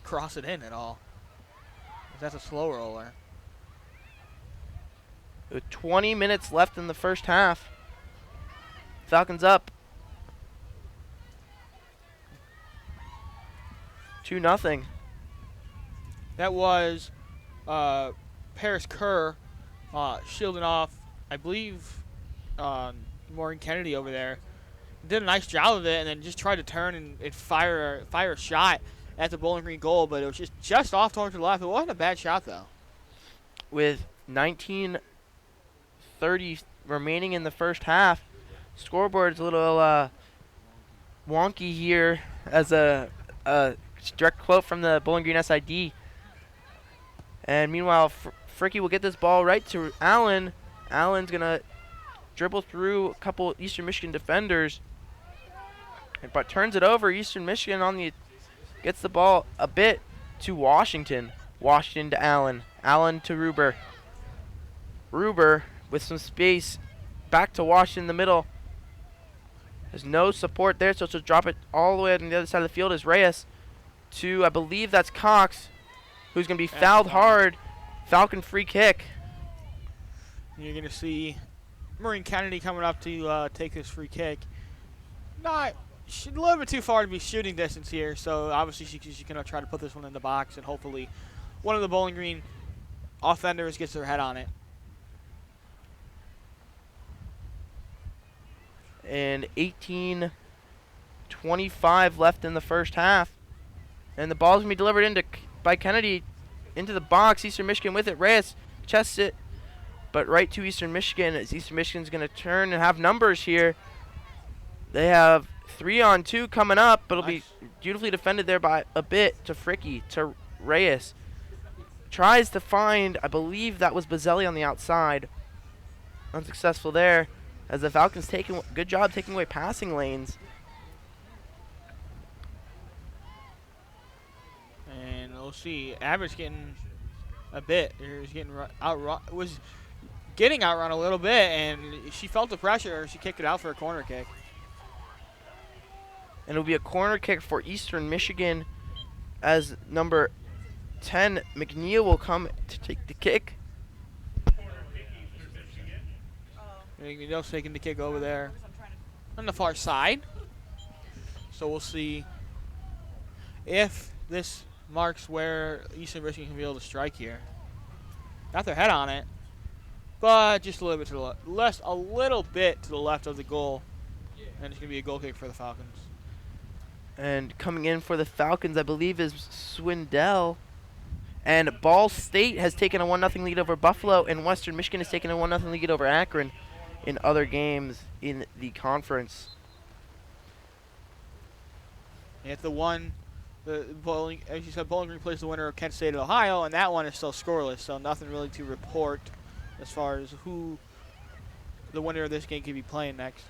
cross it in at all. That's a slow roller. With 20 minutes left in the first half. Falcons up 2-0. That was Paris Kerr shielding off, I believe, Maureen Kennedy over there. Did a nice job of it, and then just tried to turn and fire a shot at the Bowling Green goal, but it was just off towards the left. It wasn't a bad shot, though. With 19:30 remaining in the first half, scoreboard's a little wonky here as a direct quote from the Bowling Green SID. And meanwhile, Fricky will get this ball right to Allen. Allen's going to dribble through a couple Eastern Michigan defenders, but turns it over. Eastern Michigan gets the ball a bit to Washington. Washington to Allen. Allen to Ruber. Ruber with some space back to Washington in the middle. There's no support there, so she'll drop it all the way on the other side of the field as Reyes to, I believe that's Cox, who's going to be fouled hard. Falcon free kick. You're going to see Maureen Kennedy coming up to take this free kick. She's a little bit too far to be shooting distance here, so obviously she's going to try to put this one in the box, and hopefully one of the Bowling Green offenders gets their head on it. And 18:25 left in the first half. And the ball's going to be delivered by Kennedy into the box. Eastern Michigan with it. Reyes chests it, but right to Eastern Michigan, as Eastern Michigan's going to turn and have numbers here. They have 3-on-2 coming up, but it'll be beautifully defended there by a bit to Fricky, to Reyes. Tries to find, I believe that was Bazzelli on the outside. Unsuccessful there, as the Falcons good job taking away passing lanes. And we'll see. Average getting a bit. Was getting outrun a little bit, and she felt the pressure. She kicked it out for a corner kick. And it'll be a corner kick for Eastern Michigan, as number 10 McNeil will come to take the kick. McNeil's taking the kick over there on the far side. So we'll see if this marks where Eastern Michigan can be able to strike here. Got their head on it, but just a little bit to the left, a little bit to the left of the goal, and it's gonna be a goal kick for the Falcons. And coming in for the Falcons, I believe, is Swindell. And Ball State has taken a 1-0 lead over Buffalo, and Western Michigan has taken a 1-0 lead over Akron in other games in the conference. And as you said, Bowling Green plays the winner of Kent State at Ohio, and that one is still scoreless, so nothing really to report as far as who the winner of this game could be playing next.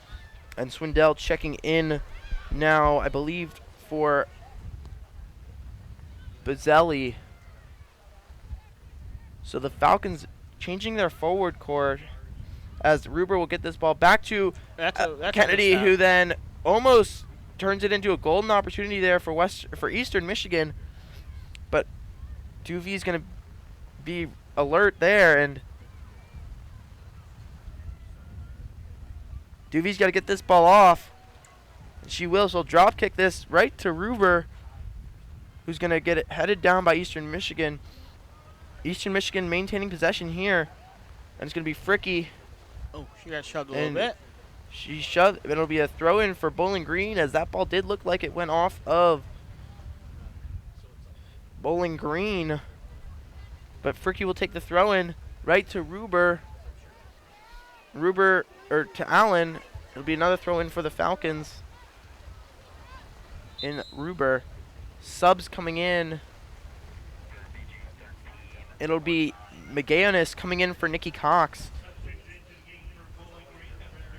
And Swindell checking in now, I believe, for Bazzelli. So the Falcons changing their forward core as Ruber will get this ball back to Kennedy, who then almost turns it into a golden opportunity there for Eastern Michigan. But Duvey's going to be alert there, and Duvey's got to get this ball off. She will, so drop kick this right to Ruber, who's going to get it headed down by Eastern Michigan. Eastern Michigan maintaining possession here, and it's going to be Fricky. Oh, she got shoved a little bit. She shoved. It'll be a throw-in for Bowling Green, as that ball did look like it went off of Bowling Green. But Fricky will take the throw-in right to Ruber. To Allen. It'll be another throw-in for the Falcons. In Ruber. Subs coming in. It'll be McGayonis coming in for Nikki Cox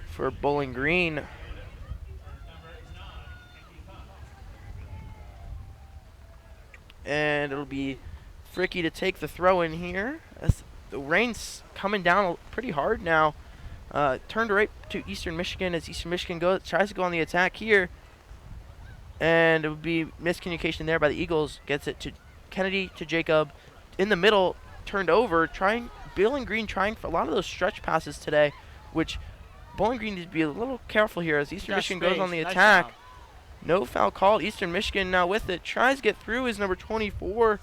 for Bowling Green. And it'll be Fricky to take the throw in here. As the rain's coming down pretty hard now. Turned right to Eastern Michigan as Eastern Michigan tries to go on the attack here. And it would be miscommunication there by the Eagles. Gets it to Kennedy, to Jacob. In the middle, turned over, Bowling Green trying for a lot of those stretch passes today, which Bowling Green needs to be a little careful here as Eastern Michigan goes on the attack. No foul called. Eastern Michigan now with it. Tries to get through his number 24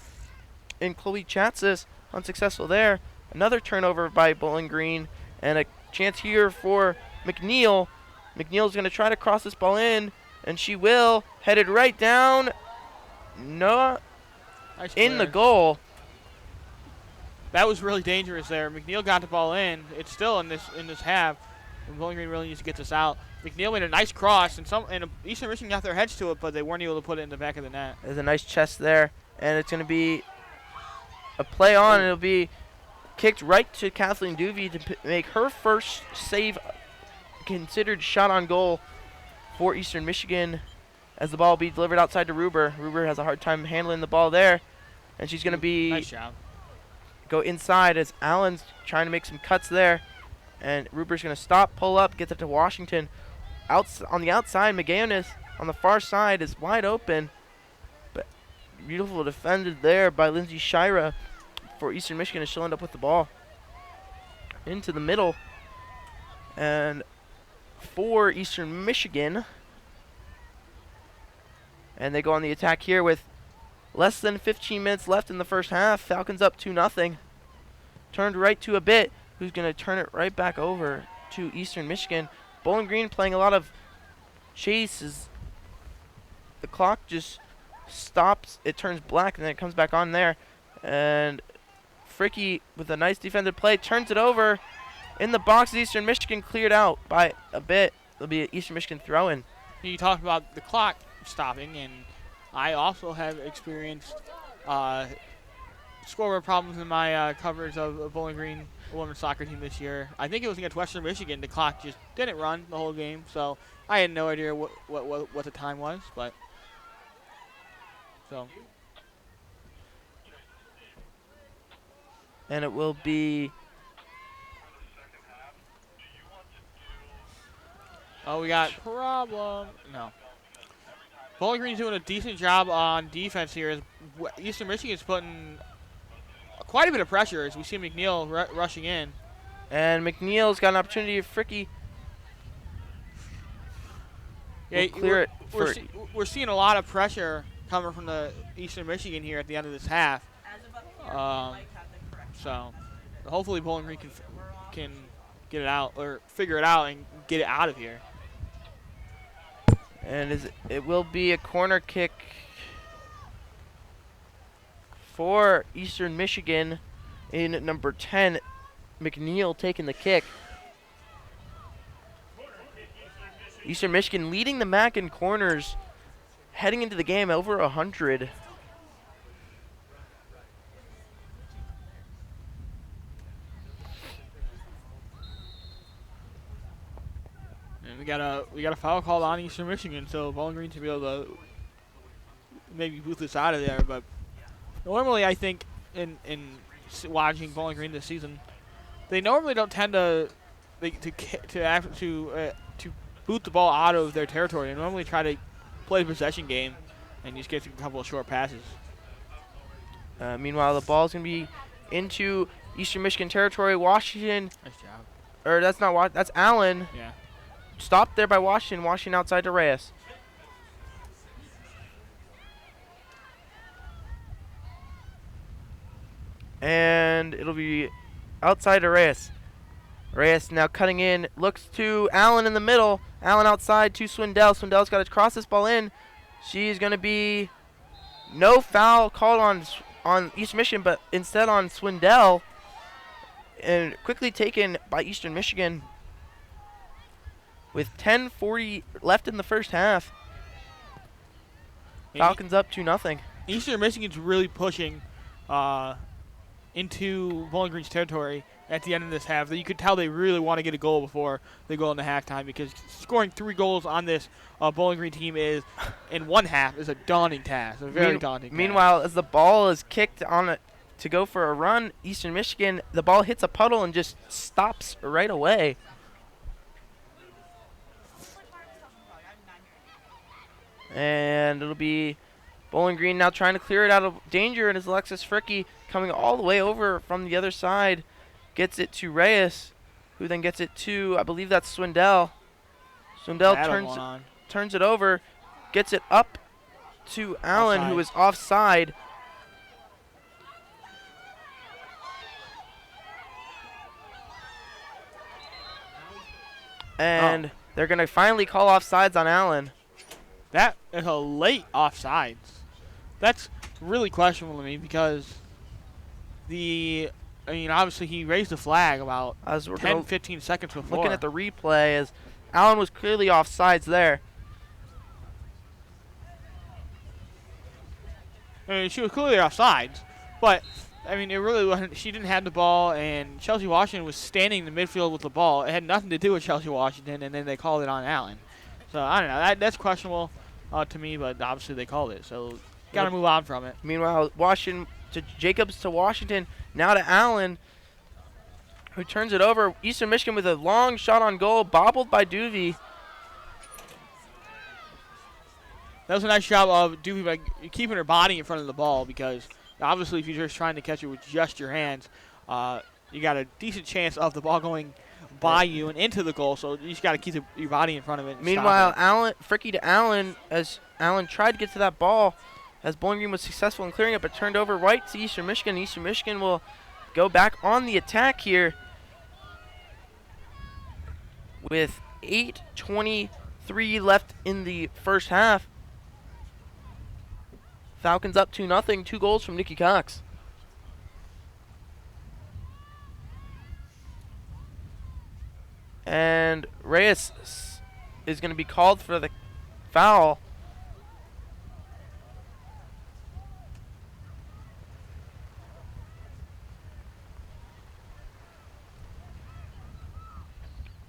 in Chloe Chatsis. Unsuccessful there. Another turnover by Bowling Green, and a chance here for McNeil. McNeil's going to try to cross this ball in, and she will. Headed right down. No, nice in the goal. That was really dangerous there. McNeil got the ball in. It's still in this half. And Bowling Green really needs to get this out. McNeil made a nice cross, and Eastern Michigan got their heads to it, but they weren't able to put it in the back of the net. There's a nice chest there, and it's going to be a play on, and it'll be kicked right to Kathleen Duvey to make her first save considered shot on goal for Eastern Michigan, as the ball will be delivered outside to Ruber. Ruber has a hard time handling the ball there, and she's going to be nice job. Go inside as Allen's trying to make some cuts there, and Ruber's going to stop, pull up, gets it to Washington. On the outside, McGayonis on the far side is wide open, but beautiful defended there by Lindsay Shira for Eastern Michigan, as she'll end up with the ball into the middle. And for Eastern Michigan, and they go on the attack here with less than 15 minutes left in the first half. Falcons up 2-0. Turned right to a bit, who's going to turn it right back over to Eastern Michigan. Bowling Green playing a lot of chases. The clock just stops. It turns black, and then it comes back on there. And Fricky, with a nice defended play, turns it over. In the box, Eastern Michigan cleared out by a bit. It'll be an Eastern Michigan throw-in. You talked about the clock stopping, and I also have experienced scoreboard problems in my coverage of Bowling Green women's soccer team this year. I think it was against Western Michigan. The clock just didn't run the whole game, so I had no idea what the time was. But so, and it will be. Oh, we got problem. No. Bowling Green's doing a decent job on defense here. As Eastern Michigan's putting quite a bit of pressure as we see McNeil rushing in. And McNeil's got an opportunity. Fricky. Yeah, We'll clear it. We're seeing a lot of pressure coming from the Eastern Michigan here at the end of this half. So hopefully Bowling Green can get it out or figure it out and get it out of here. And it will be a corner kick for Eastern Michigan in number 10, McNeil taking the kick. Eastern Michigan leading the MAC in corners heading into the game over 100. And we got a foul called on Eastern Michigan, so Bowling Green to be able to maybe boot this out of there. But normally, I think in watching Bowling Green this season, they normally don't tend to boot the ball out of their territory. They normally try to play a possession game and just get a couple of short passes. Meanwhile, the ball's going to be into Eastern Michigan territory. Washington. Nice job. Or that's not that's Allen. Yeah. Stopped there by Washington. Washington outside to Reyes. And it'll be outside to Reyes. Reyes now cutting in. Looks to Allen in the middle. Allen outside to Swindell. Swindell's got to cross this ball in. She's going to be no foul called on Eastern Michigan, but instead on Swindell. And quickly taken by Eastern Michigan. With 10:40 left in the first half. Falcons up 2-0. Eastern Michigan's really pushing into Bowling Green's territory at the end of this half. You could tell they really want to get a goal before they go into halftime, because scoring 3 goals on this Bowling Green team is in one half is a daunting task, a very daunting task. Meanwhile, as the ball is kicked on it to go for a run, Eastern Michigan, the ball hits a puddle and just stops right away. And it'll be Bowling Green now trying to clear it out of danger, and it's Alexis Fricky coming all the way over from the other side. Gets it to Reyes, who then gets it to, I believe that's Swindell. Swindell turns it over, gets it up to Allen, Offside. who is offside. And they're going to finally call offsides on Allen. That is a late offsides. That's really questionable to me, because obviously he raised the flag about 10, 15 seconds before. Looking at the replay, as Allen was clearly offsides there. I mean, she was clearly offsides, but I mean, it really wasn't. She didn't have the ball, and Chelsea Washington was standing in the midfield with the ball. It had nothing to do with Chelsea Washington, and then they called it on Allen. So I don't know. That's questionable to me, but obviously they called it, so got to move on from it. Meanwhile, Washington to Jacobs to Washington, now to Allen, who turns it over. Eastern Michigan with a long shot on goal, bobbled by Duvey. That was a nice job of Duvey by keeping her body in front of the ball, because obviously if you're just trying to catch it with just your hands, you got a decent chance of the ball going by you and into the goal, so you just got to keep your body in front of it. And meanwhile, Allen, Fricky to Allen, as Allen tried to get to that ball, as Bowling Green was successful in clearing it, but turned over right to Eastern Michigan. Eastern Michigan will go back on the attack here with 8:23 left in the first half. Falcons up 2-0, 2 goals from Nikki Cox. And Reyes is going to be called for the foul.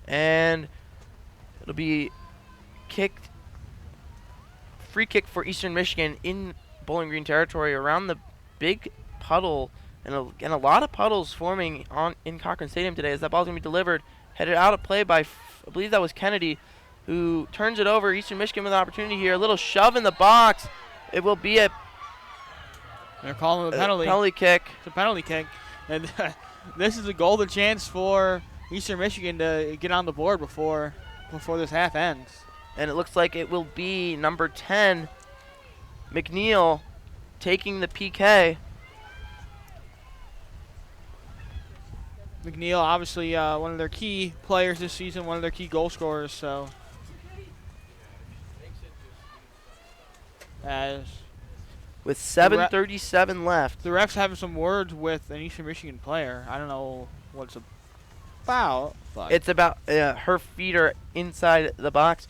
And it'll be kicked, free kick for Eastern Michigan in Bowling Green territory around the big puddle, and a lot of puddles forming in Cochran Stadium today, as that ball's going to be delivered, headed out of play by, I believe that was Kennedy, who turns it over. Eastern Michigan with an opportunity here. A little shove in the box. It will be they're calling a penalty. Penalty kick. It's a penalty kick. And this is a golden chance for Eastern Michigan to get on the board before this half ends. And it looks like it will be number 10, McNeil taking the PK. McNeil, obviously one of their key players this season, one of their key goal scorers. So, as with 7:37 left. The refs having some words with an Eastern Michigan player. I don't know what it's about. But It's about her feet are inside the box.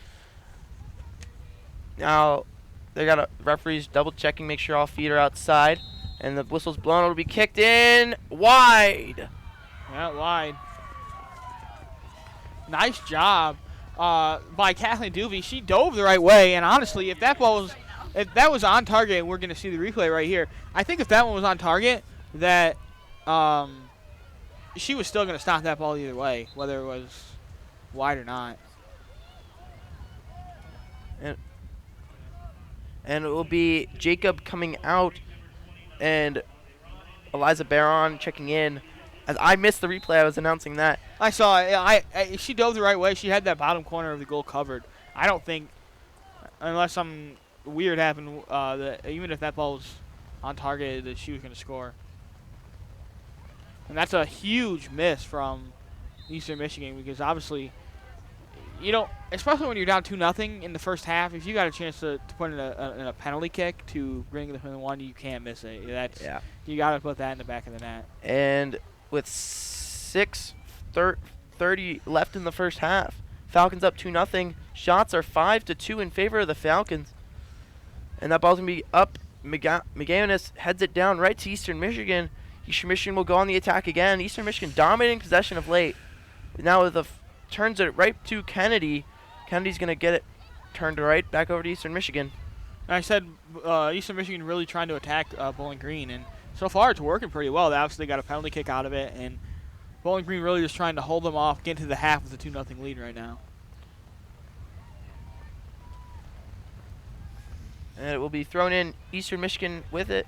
Now, they got referees double checking, make sure all feet are outside. And the whistle's blown. It'll be kicked in wide. Yeah, wide. Nice job by Kathleen Duvey. She dove the right way. And honestly, if that was on target, and we're going to see the replay right here, I think if that one was on target, that she was still going to stop that ball either way, whether it was wide or not. And it will be Jacob coming out and Eliza Barron checking in. As I missed the replay, I was announcing that. I saw it. She dove the right way. She had that bottom corner of the goal covered. I don't think, unless something weird happened, that even if that ball was on target, that she was going to score. And that's a huge miss from Eastern Michigan because obviously, especially when you're down 2-0 in the first half, if you got a chance to put in a penalty kick to bring it within one, you can't miss it. You got to put that in the back of the net. And with 6:30 left in the first half, Falcons up 2-0. Shots are 5-2 in favor of the Falcons. And that ball's going to be up. McGavinis heads it down right to Eastern Michigan. Eastern Michigan will go on the attack again. Eastern Michigan dominating possession of late. Now turns it right to Kennedy. Kennedy's going to get it turned right back over to Eastern Michigan. And I said Eastern Michigan really trying to attack Bowling Green, and so far it's working pretty well. They obviously got a penalty kick out of it, and Bowling Green really just trying to hold them off, get into the half with a 2-0 lead right now. And it will be thrown in. Eastern Michigan with it.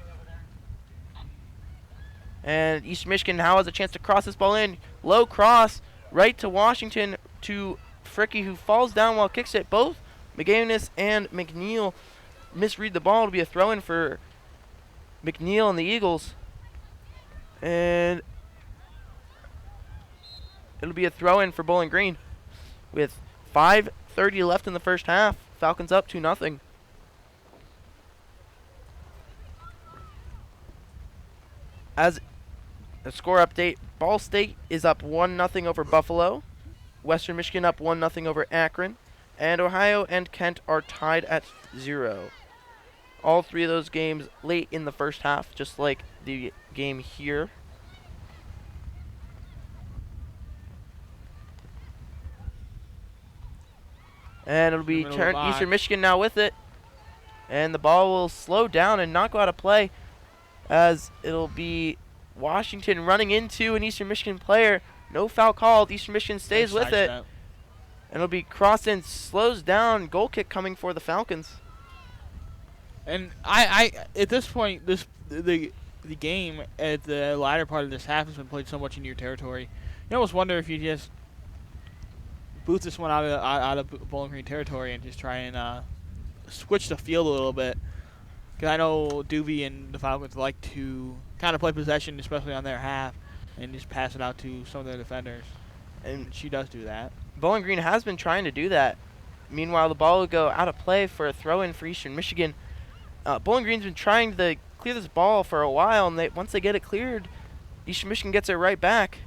And Eastern Michigan now has a chance to cross this ball in. Low cross right to Washington to Fricky, who falls down while kicks it. Both McGavinis and McNeil misread the ball. It'll be a throw-in for McNeil and the Eagles. And it'll be a throw-in for Bowling Green. With 5:30 left in the first half, Falcons up 2-0. As a score update, Ball State is up 1-0 over Buffalo. Western Michigan up 1-0 over Akron. And Ohio and Kent are tied at 0. All three of those games late in the first half, just like the game here. And it'll be Eastern Michigan now with it. And the ball will slow down and not go out of play, as it'll be Washington running into an Eastern Michigan player. No foul called. Eastern Michigan stays with it. And it'll be crossed in, slows down. Goal kick coming for the Falcons. And I at this point, the game at the latter part of this half has been played so much in your territory. You almost wonder if you just boot this one out of Bowling Green territory and just try and switch the field a little bit. Because I know Duvey and the Falcons like to kind of play possession, especially on their half, and just pass it out to some of their defenders. And she does do that. Bowling Green has been trying to do that. Meanwhile, the ball will go out of play for a throw-in for Eastern Michigan. Bowling Green's been trying to clear this ball for a while, and once they get it cleared, Eastern Michigan gets it right back.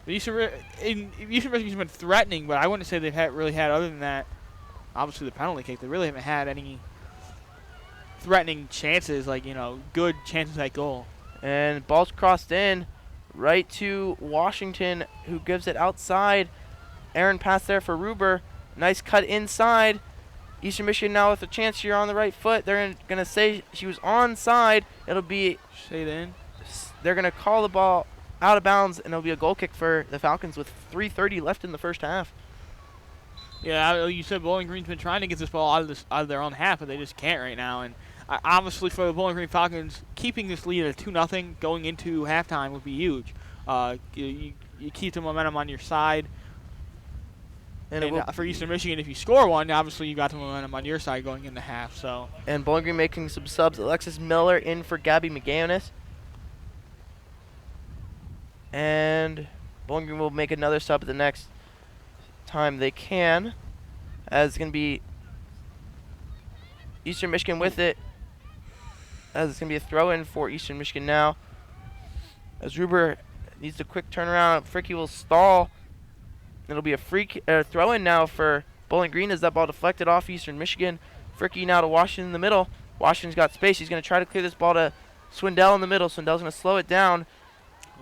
Eastern Michigan's been threatening, but I wouldn't say they've really had, other than that, obviously the penalty kick, they really haven't had any threatening chances, like, good chances at goal. And ball's crossed in right to Washington, who gives it outside. Aaron pass there for Ruber. Nice cut inside. Eastern Michigan now with a chance here on the right foot. They're going to say she was onside. It'll be... Stayed in. They're going to call the ball out of bounds, and it'll be a goal kick for the Falcons with 3:30 left in the first half. Yeah, you said Bowling Green's been trying to get this ball out of their own half, but they just can't right now. And obviously for the Bowling Green Falcons, keeping this lead at 2-0 going into halftime would be huge. You keep the momentum on your side. And it And will for Eastern Michigan, if you score one, obviously you got the momentum on your side going into half. So. And Bowling Green making some subs. Alexis Miller in for Gabby McGannis. And Bowling Green will make another sub the next time they can. As it's going to be Eastern Michigan with it. As it's going to be a throw-in for Eastern Michigan now. As Ruber needs a quick turnaround, Fricky will stall. It'll be a free throw-in now for Bowling Green as that ball deflected off Eastern Michigan. Fricky now to Washington in the middle. Washington's got space. He's going to try to clear this ball to Swindell in the middle. Swindell's going to slow it down.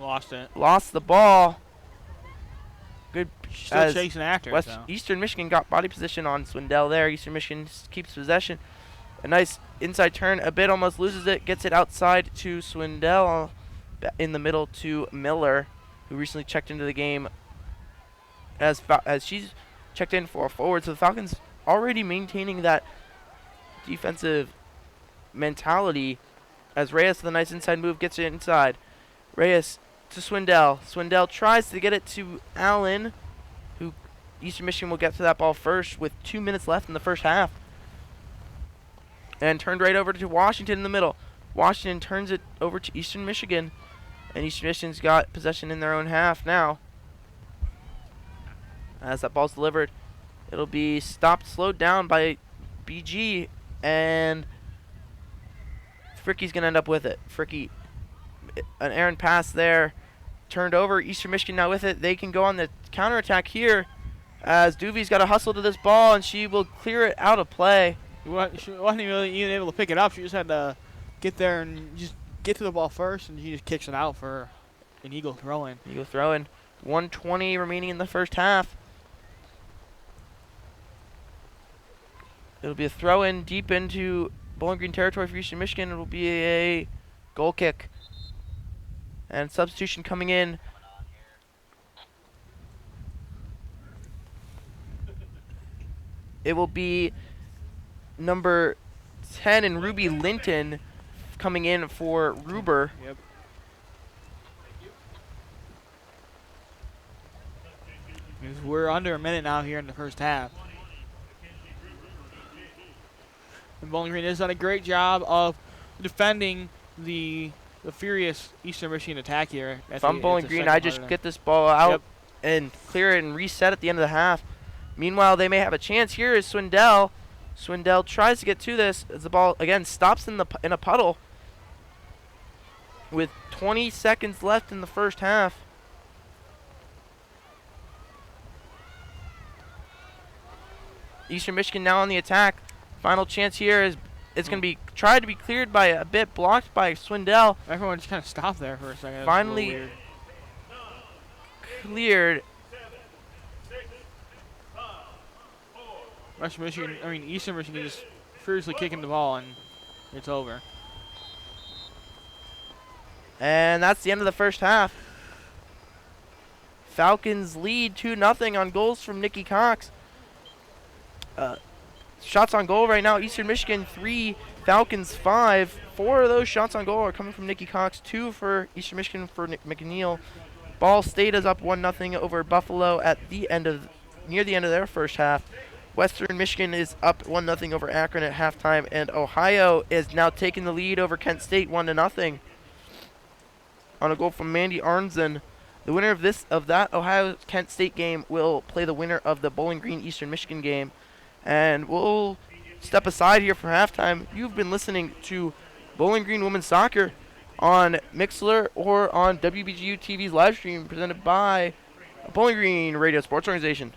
Lost it. Lost the ball. Good. Still chasing after it, so. Eastern Michigan got body position on Swindell there. Eastern Michigan keeps possession. A nice inside turn. A bit almost loses it. Gets it outside to Swindell. In the middle to Miller, who recently checked into the game as she's checked in for a forward. So the Falcons already maintaining that defensive mentality as Reyes with a nice inside move gets it inside. Reyes to Swindell. Swindell tries to get it to Allen, who Eastern Michigan will get to that ball first with 2 minutes left in the first half. And turned right over to Washington in the middle. Washington turns it over to Eastern Michigan. And Eastern Michigan's got possession in their own half now. As that ball's delivered, it'll be slowed down by BG, and Fricky's going to end up with it. Fricky, an errant pass there, turned over. Eastern Michigan now with it. They can go on the counterattack here as Duvey's got to hustle to this ball, and she will clear it out of play. She wasn't really even able to pick it up. She just had to get there and just get to the ball first, and she just kicks it out for an Eagle throw-in. Eagle throw-in. 1:20 remaining in the first half. It'll be a throw-in deep into Bowling Green territory for Eastern Michigan. It'll be a goal kick. And substitution coming in. It will be number 10 and Ruby Linton coming in for Ruber. Yep. We're under a minute now here in the first half. And Bowling Green has done a great job of defending the furious Eastern Michigan attack here. If I'm Bowling Green, I just get this ball out and clear it and reset at the end of the half. Meanwhile, they may have a chance. Here is Swindell. Swindell tries to get to this as the ball again stops in a puddle with 20 seconds left in the first half. Eastern Michigan now on the attack. Final chance here is it's going to be tried to be cleared by a bit, blocked by Swindell. Everyone just kind of stopped there for a second. Finally cleared. Eastern Michigan is furiously kicking the ball, and it's over. And that's the end of the first half. Falcons lead 2-0 on goals from Nikki Cox. Shots on goal right now, Eastern Michigan 3, Falcons 5. 4 of those shots on goal are coming from Nikki Cox, 2 for Eastern Michigan for Nick McNeil. Ball State is up 1-0 over Buffalo at near the end of their first half. Western Michigan is up 1-0 over Akron at halftime, and Ohio is now taking the lead over Kent State 1-0 on a goal from Mandy Arnzen. The winner of that Ohio-Kent State game will play the winner of the Bowling Green Eastern Michigan game. And we'll step aside here for halftime. You've been listening to Bowling Green Women's Soccer on Mixlr or on WBGU TV's live stream presented by Bowling Green Radio Sports Organization.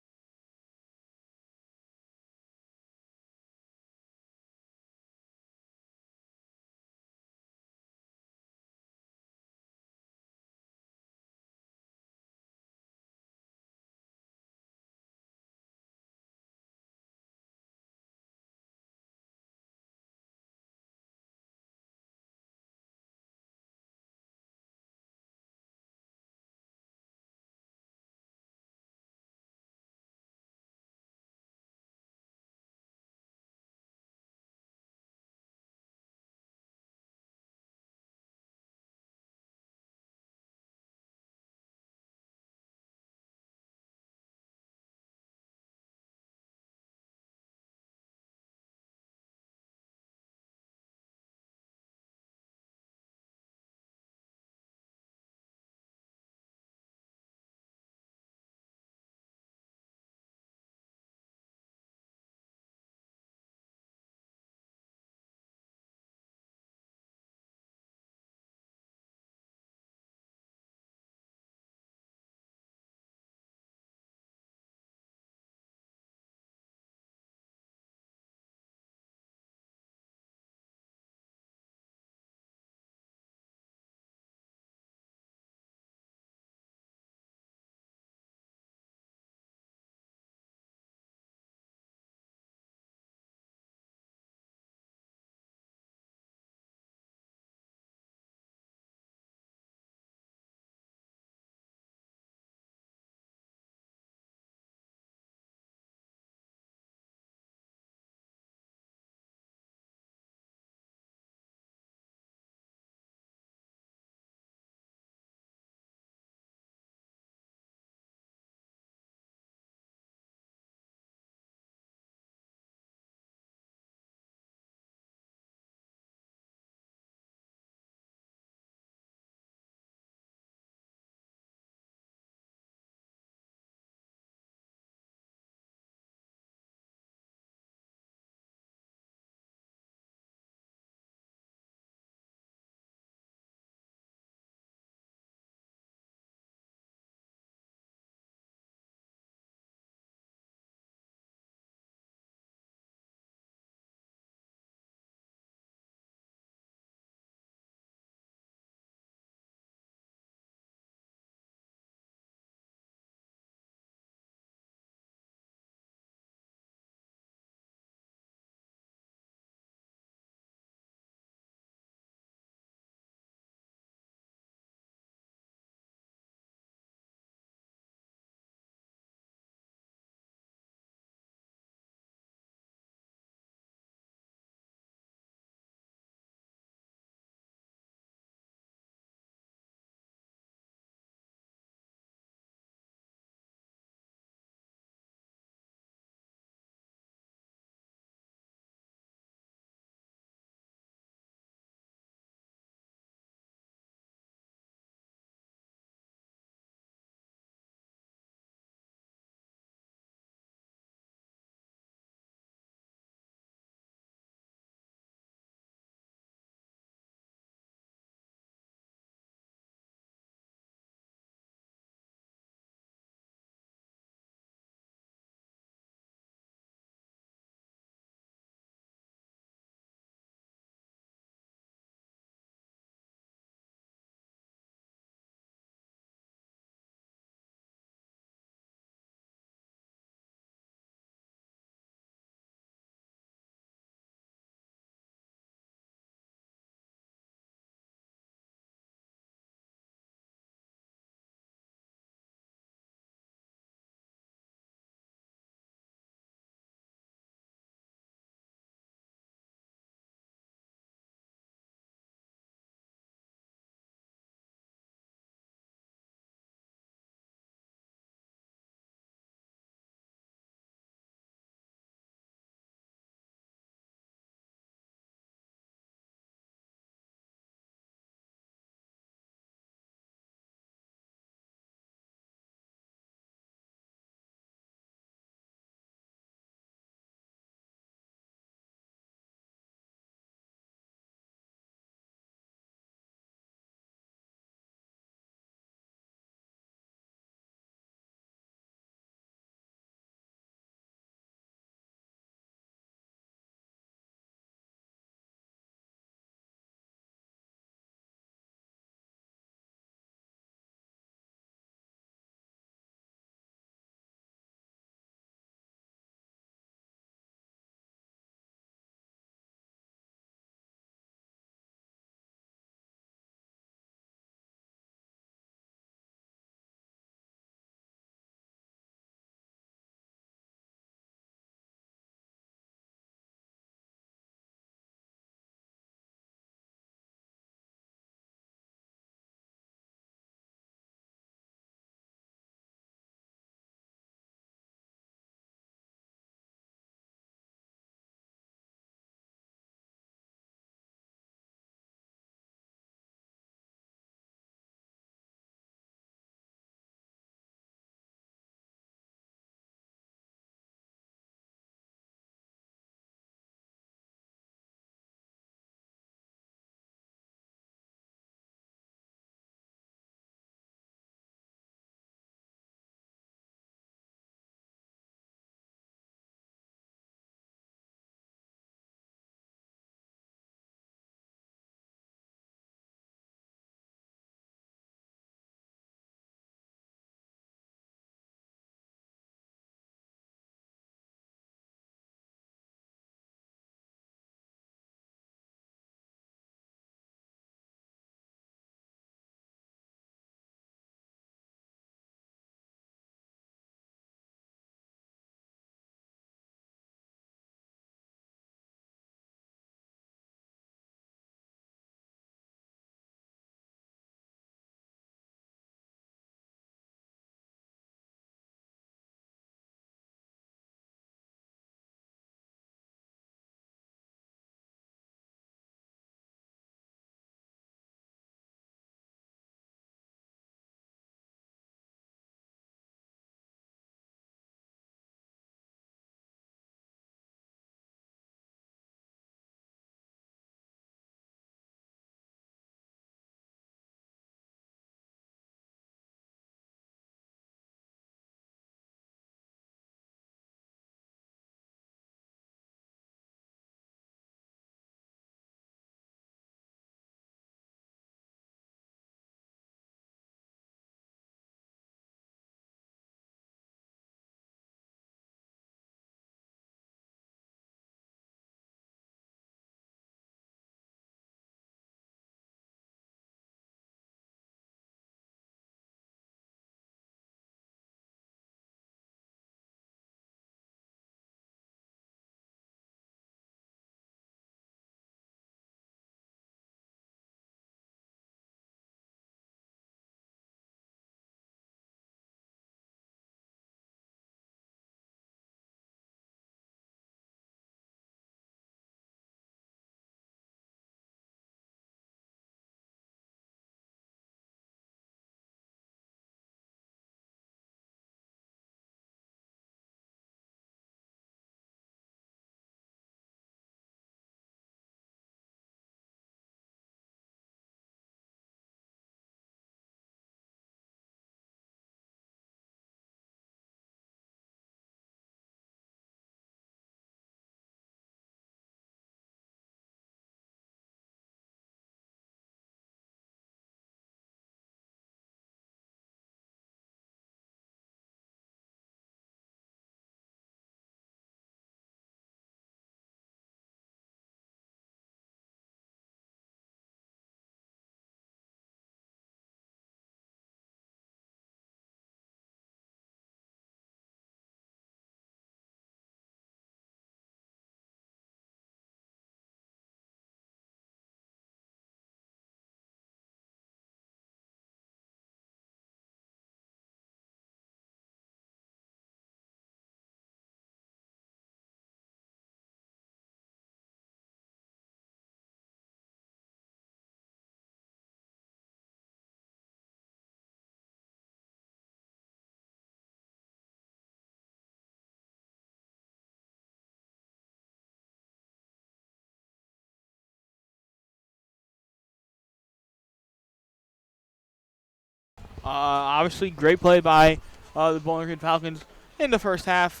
Obviously, great play by the Bowling Green Falcons in the first half.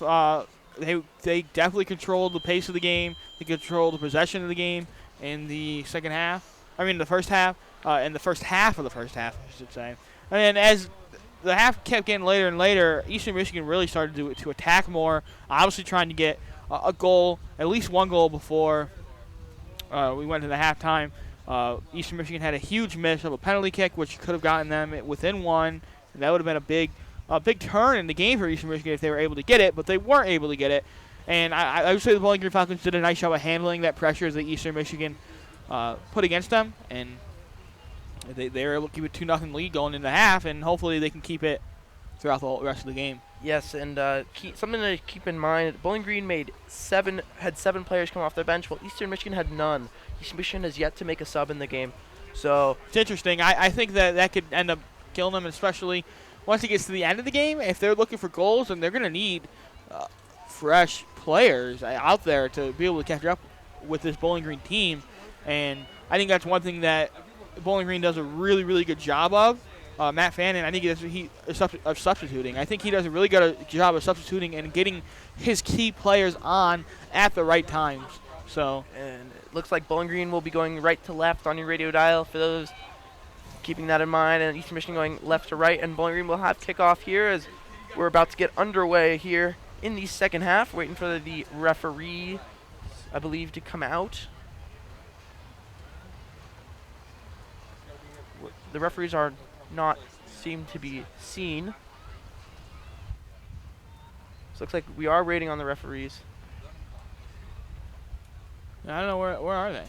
They definitely controlled the pace of the game. They controlled the possession of the game in the second half. I mean, the first half. In the first half of the first half, I should say. And as the half kept getting later and later, Eastern Michigan really started to attack more. Obviously, trying to get a goal, at least one goal before we went to the halftime. Eastern Michigan had a huge miss of a penalty kick, which could have gotten them within one. And that would have been a big turn in the game for Eastern Michigan if they were able to get it, but they weren't able to get it. And I would say the Bowling Green Falcons did a nice job of handling that pressure that Eastern Michigan put against them, and they were able to keep a 2-0 lead going into half, and hopefully they can keep it throughout the whole rest of the game. Yes, and something to keep in mind, Bowling Green had 7 players come off their bench, while Eastern Michigan had none. Eastern Michigan has yet to make a sub in the game. So it's interesting. I think that could end up killing them, especially once it gets to the end of the game. If they're looking for goals, then they're going to need fresh players out there to be able to catch up with this Bowling Green team. And I think that's one thing that Bowling Green does a really, really good job of. Matt Fannin, I think he does of substituting. I think he does a really good job of substituting and getting his key players on at the right times. So, and it looks like Bowling Green will be going right to left on your radio dial for those keeping that in mind, and Eastern Michigan going left to right, and Bowling Green will have kickoff here as we're about to get underway here in the second half, waiting for the referee, I believe, to come out. The referees are not seem to be seen. So it looks like we are waiting on the referees. I don't know where are they?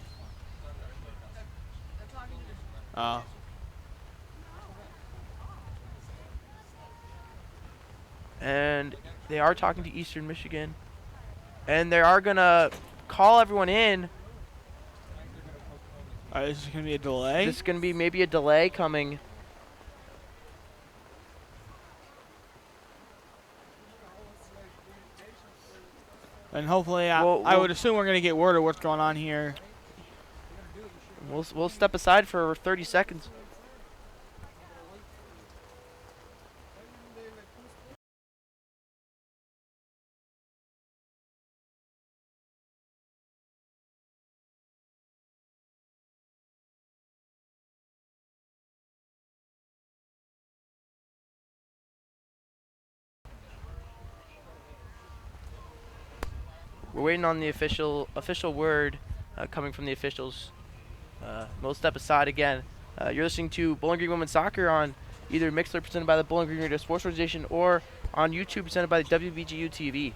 And they are talking to Eastern Michigan, and they are gonna call everyone in. Is this gonna be a delay? This is gonna be maybe a delay coming. And hopefully, I would assume we're going to get word of what's going on here. We'll step aside for 30 seconds. We're waiting on the official word coming from the officials. We'll step aside again. You're listening to Bowling Green Women's Soccer on either Mixler presented by the Bowling Green Radio Sports Organization or on YouTube presented by the WBGU TV.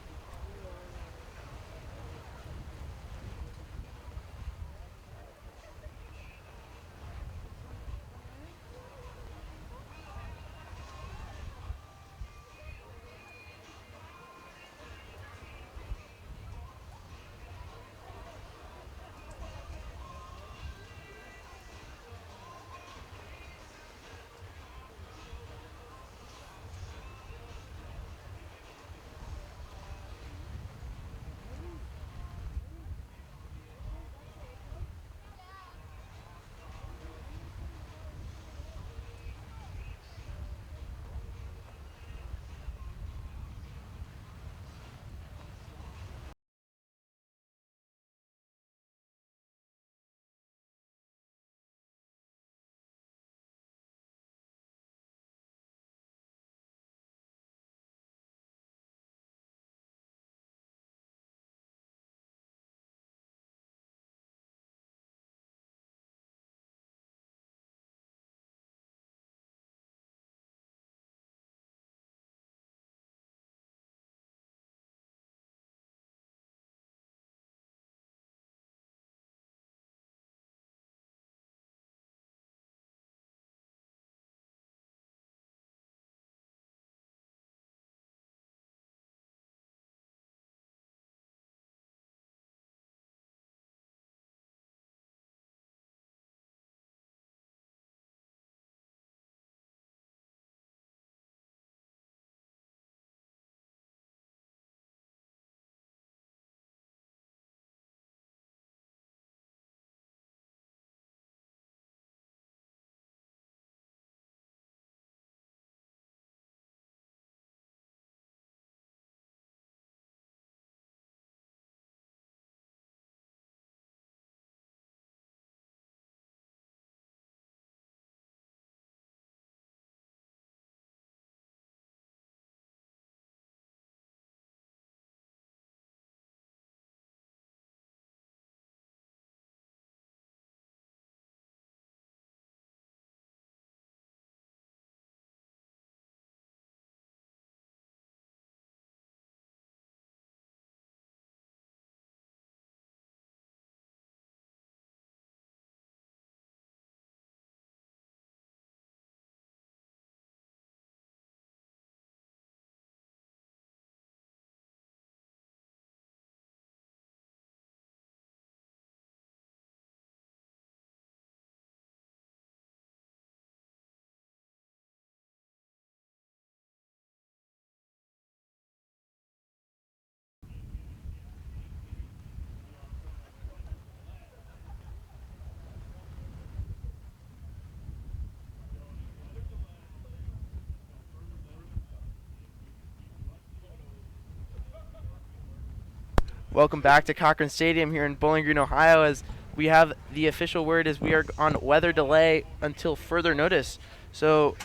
Welcome back to Cochran Stadium here in Bowling Green, Ohio, as we have the official word is we are on weather delay until further notice. So,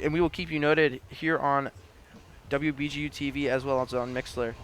and we will keep you noted here on WBGU TV as well as on Mixler.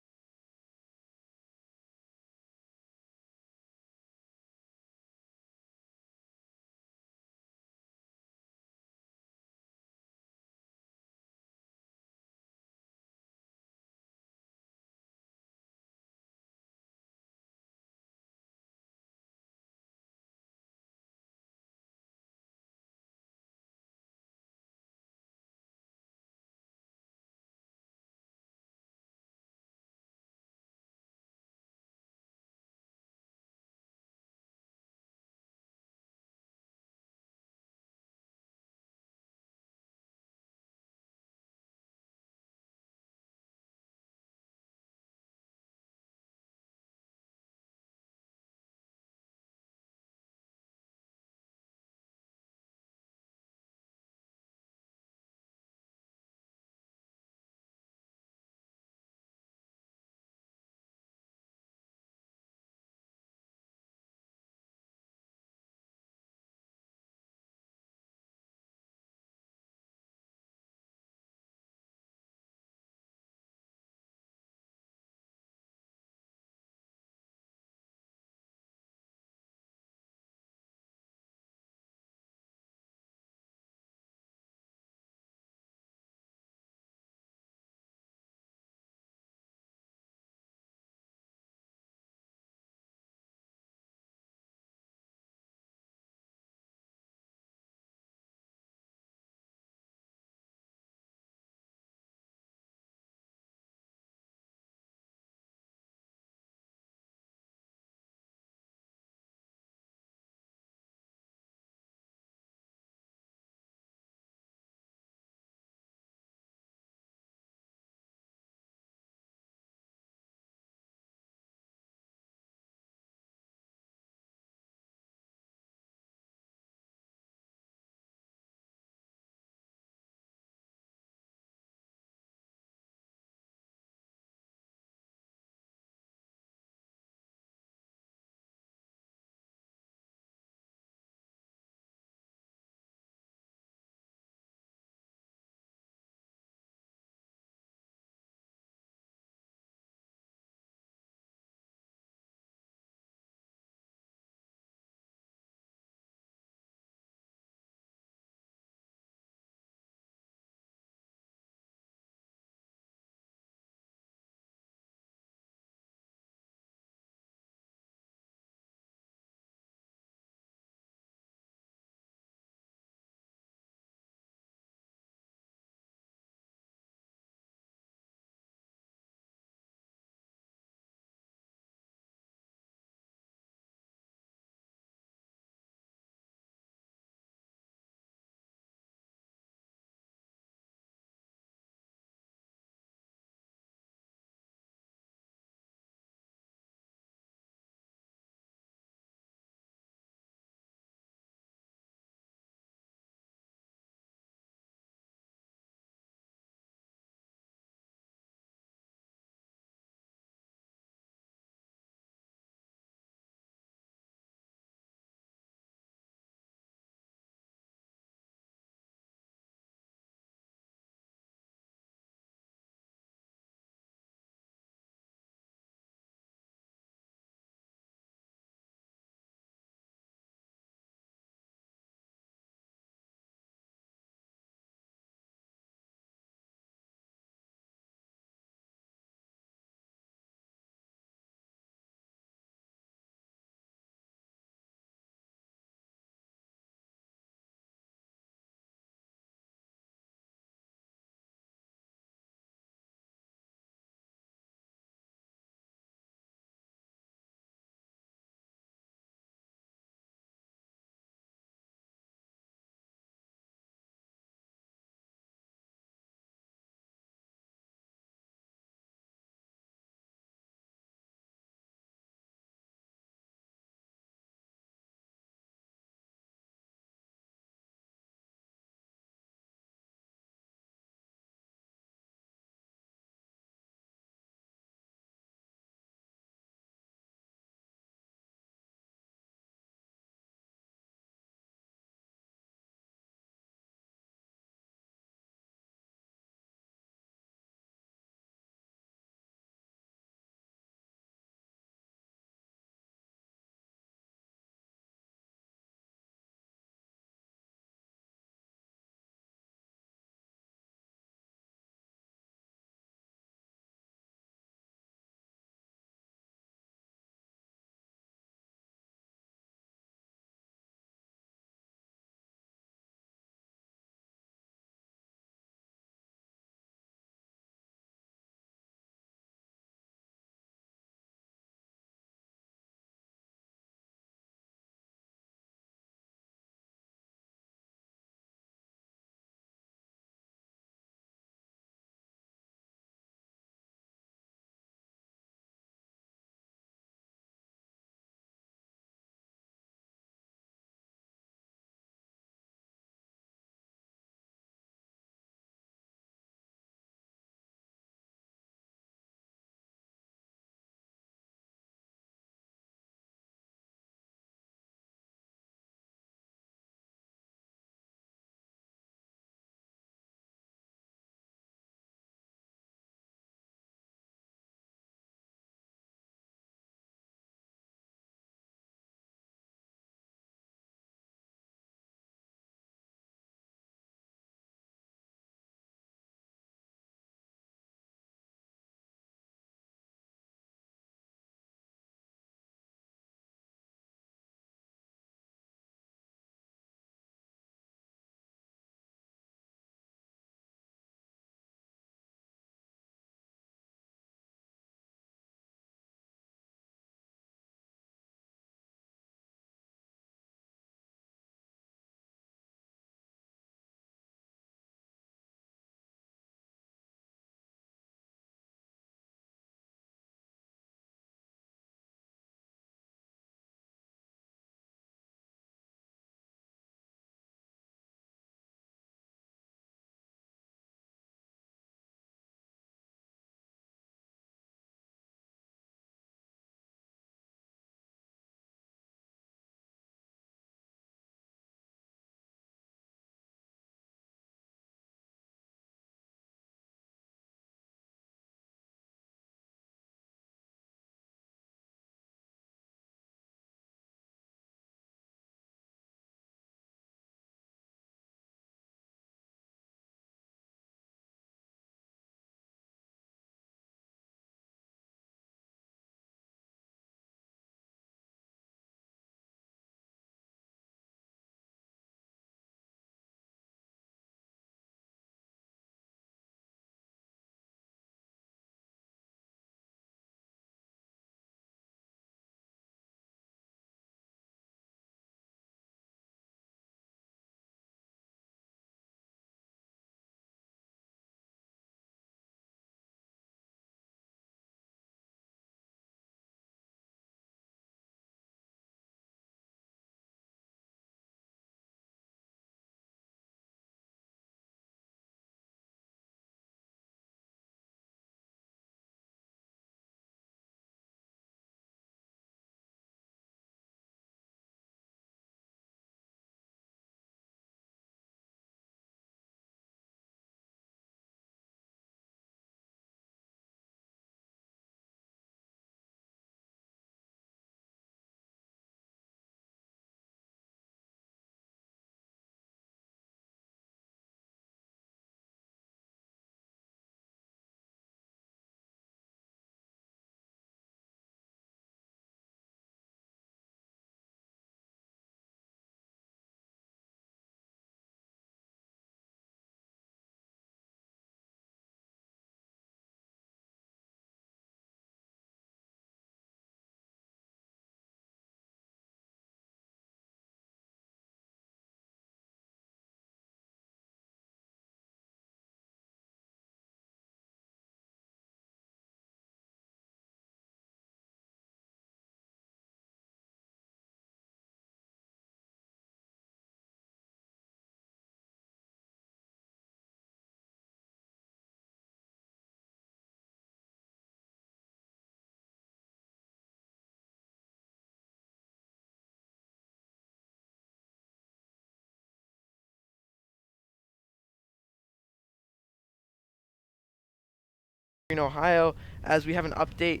in Ohio, as we have an update.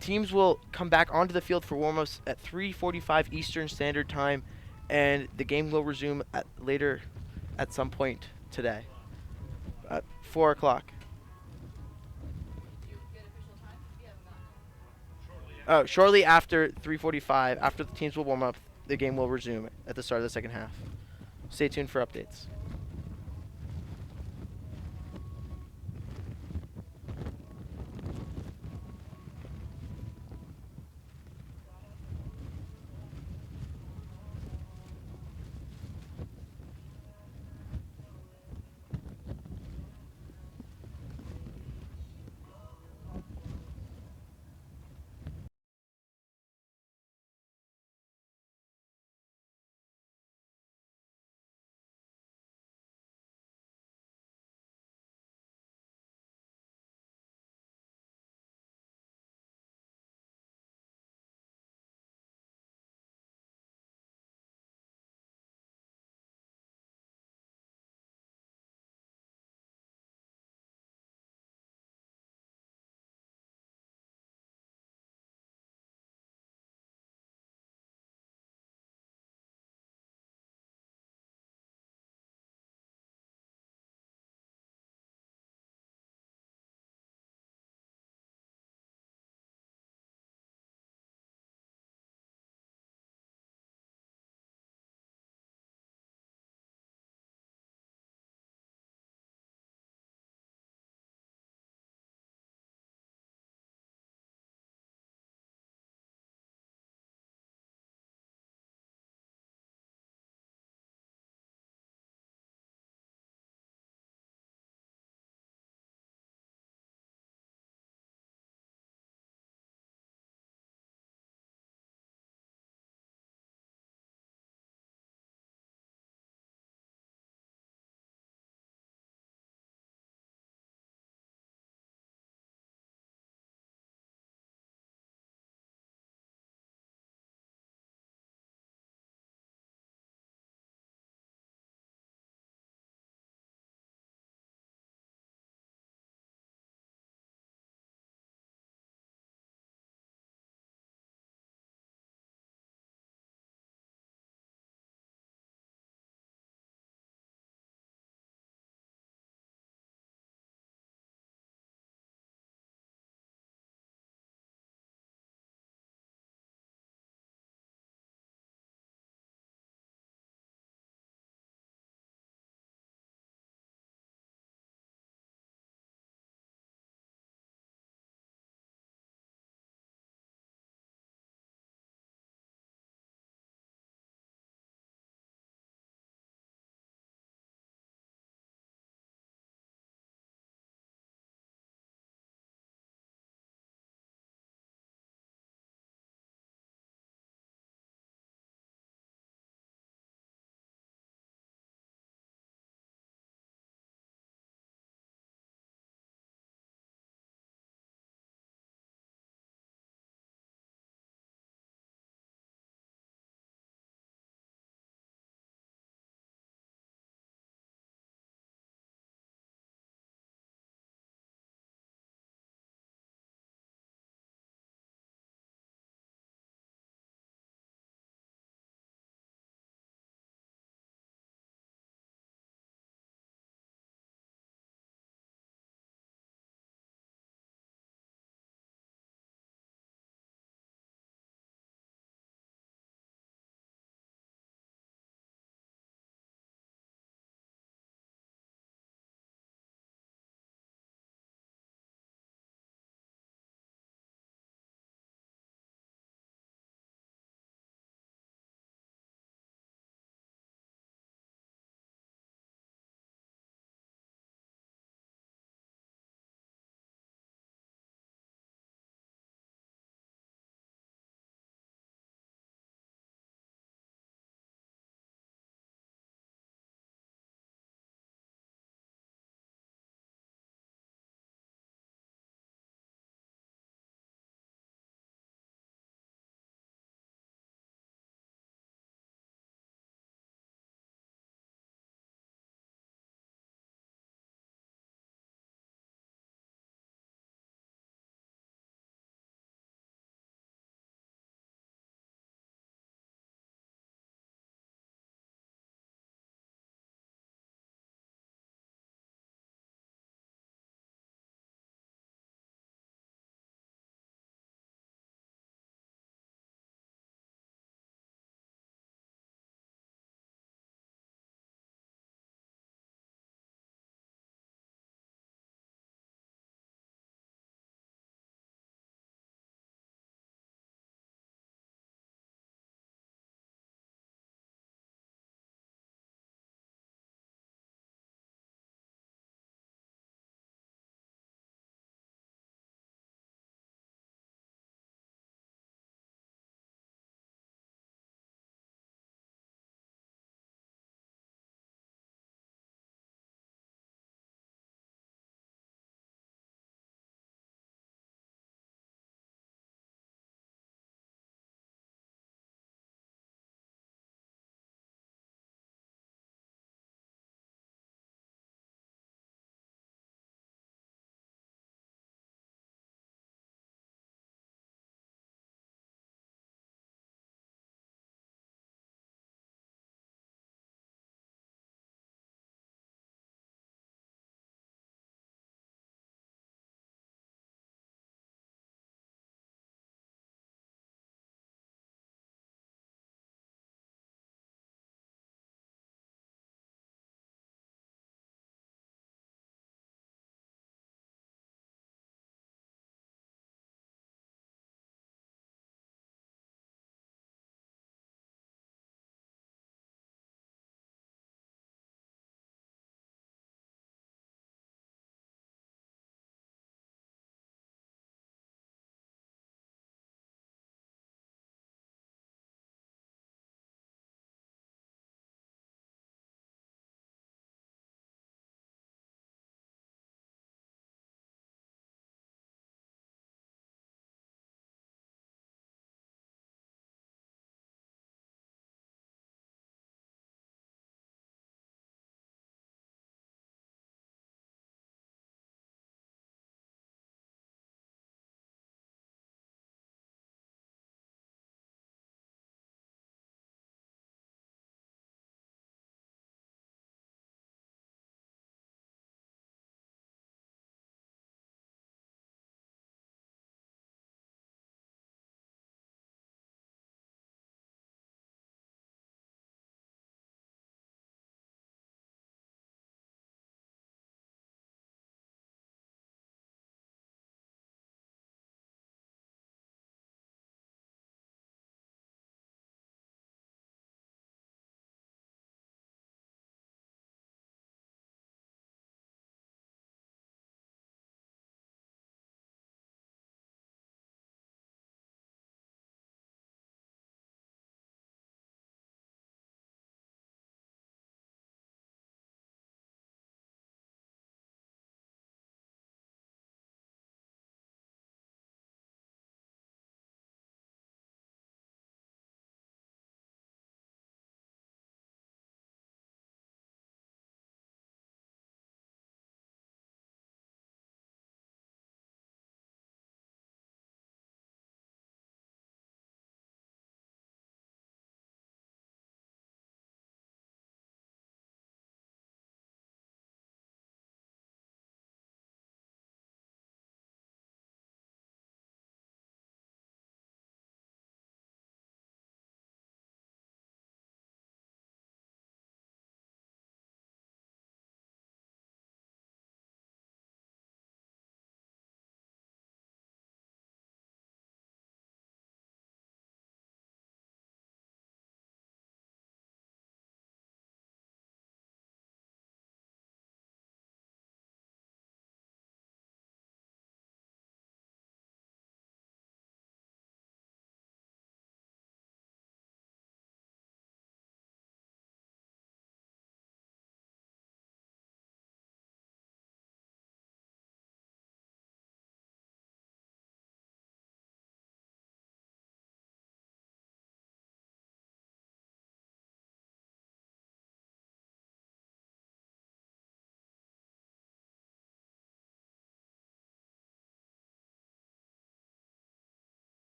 Teams will come back onto the field for warm-ups at 3:45 Eastern Standard Time, and the game will resume later at some point today at 4 o'clock. Oh, shortly after 3:45, after the teams will warm up, the game will resume at the start of the second half. Stay tuned for updates.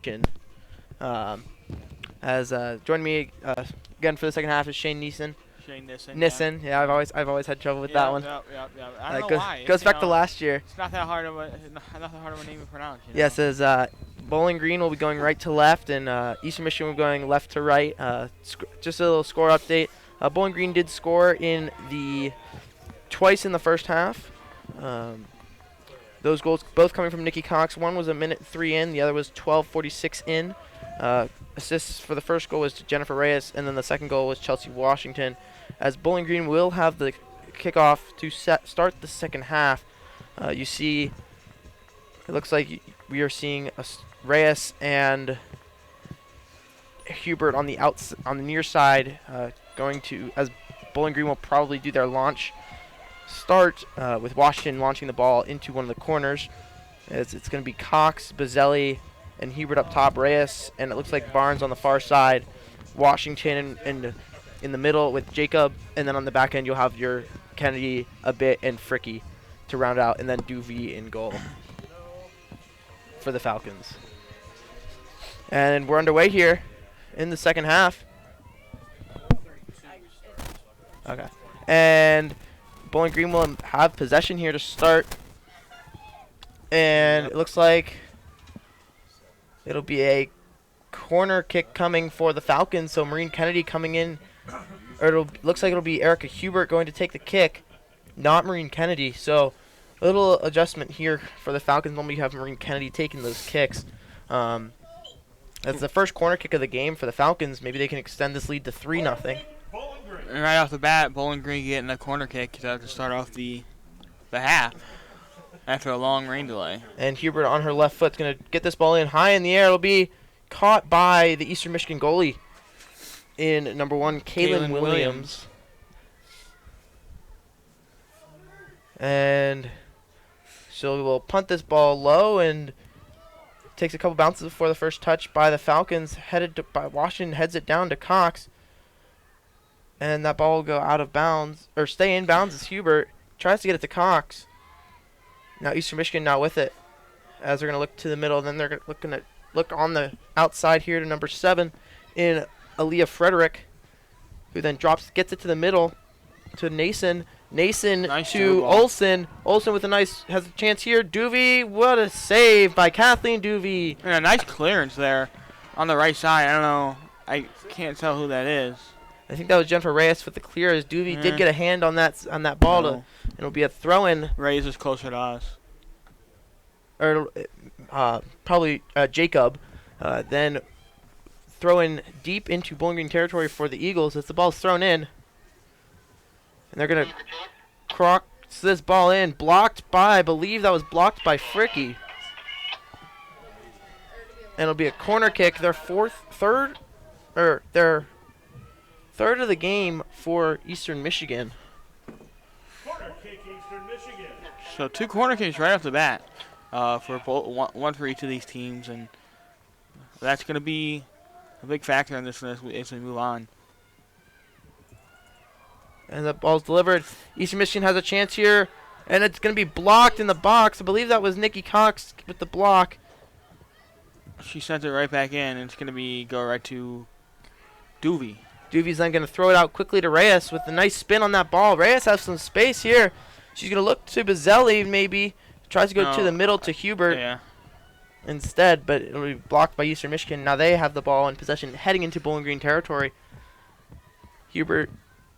Michigan. As joining me again for the second half is Shane Nissen. Shane Nissen. Nissen, yeah, I've always had trouble with that one. Yeah. I don't know why. Goes back to last year. It's not that hard of a name to pronounce. Yes, as Bowling Green will be going right to left, and Eastern Michigan will be going left to right. Just a little score update. Bowling Green did score twice in the first half. Those goals both coming from Nikki Cox. One was 1:03 in, the other was 12:46 in. Assists for the first goal was to Jennifer Reyes, and then the second goal was Chelsea Washington. As Bowling Green will have the kickoff to start the second half. You see, it looks like we are seeing Reyes and Hubert on the near side, going to, as Bowling Green will probably do their launch start with Washington launching the ball into one of the corners. It's going to be Cox, Bazzelli, and Hubert up top, Reyes, and it looks like Barnes on the far side, Washington in the middle with Jacob, and then on the back end you'll have your Kennedy, a bit, and Fricky to round out, and then Duvey in goal for the Falcons. And we're underway here in the second half. Okay. And Bowling Green will have possession here to start. And it looks like it'll be a corner kick coming for the Falcons. So Maureen Kennedy coming in. Or looks like it'll be Erica Hubert going to take the kick, not Maureen Kennedy. So a little adjustment here for the Falcons. Normally you have Maureen Kennedy taking those kicks. That's the first corner kick of the game for the Falcons. Maybe they can extend this lead to 3-0. And right off the bat, Bowling Green getting a corner kick to start off the half after a long rain delay. And Hubert on her left foot is going to get this ball in high in the air. It'll be caught by the Eastern Michigan goalie in number 1, Kaylin Williams. And so we'll punt this ball low, and takes a couple bounces before the first touch by the Falcons. By Washington, heads it down to Cox. And that ball will go out of bounds, or stay in bounds as Hubert tries to get it to Cox. Now Eastern Michigan now with it, as they're going to look to the middle. Then they're looking to look on the outside here to number 7 in Aaliyah Frederick, who then gets it to the middle to Nason. Nason nice to Olsen. Olsen with has a chance here. Duvey, what a save by Kathleen Duvey. And a nice clearance there on the right side. I don't know. I can't tell who that is. I think that was Jennifer Reyes with the clear, as Duvey did get a hand on that ball. And it'll be a throw-in. Reyes is closer to us. Or probably Jacob. Then throw in deep into Bowling Green territory for the Eagles as the ball's thrown in. And they're going to cross this ball in. I believe that was blocked by Fricky. And it'll be a corner kick. Their third of the game for Eastern Michigan. Corner kick, Eastern Michigan. So 2 corner kicks right off the bat for one for each of these teams, and that's going to be a big factor in this as we move on. And the ball's delivered. Eastern Michigan has a chance here, and it's going to be blocked in the box. I believe that was Nikki Cox with the block. She sent it right back in, and it's going to go right to Duvey. Duvey's then going to throw it out quickly to Reyes with a nice spin on that ball. Reyes has some space here. She's going to look to Bazzelli maybe. Tries to go to the middle to Hubert instead, but it'll be blocked by Eastern Michigan. Now they have the ball in possession heading into Bowling Green territory. Hubert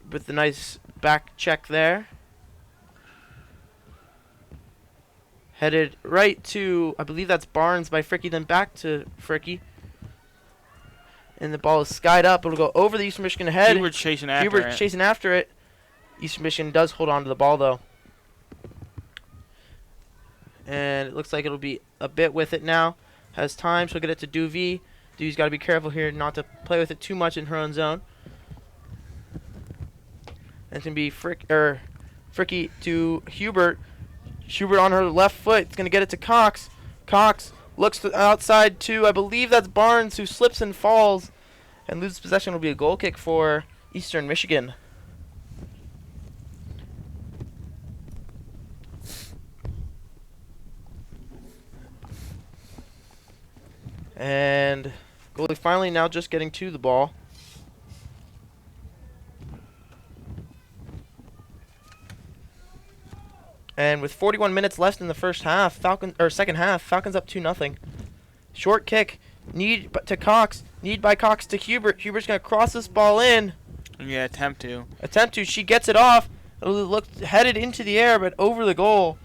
with the nice back check there. Headed right to, I believe that's Barnes by Fricky, then back to Fricky. And the ball is skied up. It'll go over the Eastern Michigan head. Hubert's chasing after it. Eastern Michigan does hold on to the ball, though. And it looks like it'll be a bit with it now. Has time, so we'll get it to Duvey. Duvey's got to be careful here not to play with it too much in her own zone. And it's going to be Fricky to Hubert. Hubert on her left foot. It's going to get it to Cox. Cox looks to the outside to, I believe that's Barnes, who slips and falls and loses possession. Will be a goal kick for Eastern Michigan. And goalie finally now just getting to the ball. And with 41 minutes left in the second half, Falcons up 2-0. Short kick, to Cox, by Cox to Hubert. Hubert's gonna cross this ball in. Yeah, attempt to. She gets it off. It looked headed into the air, but over the goal.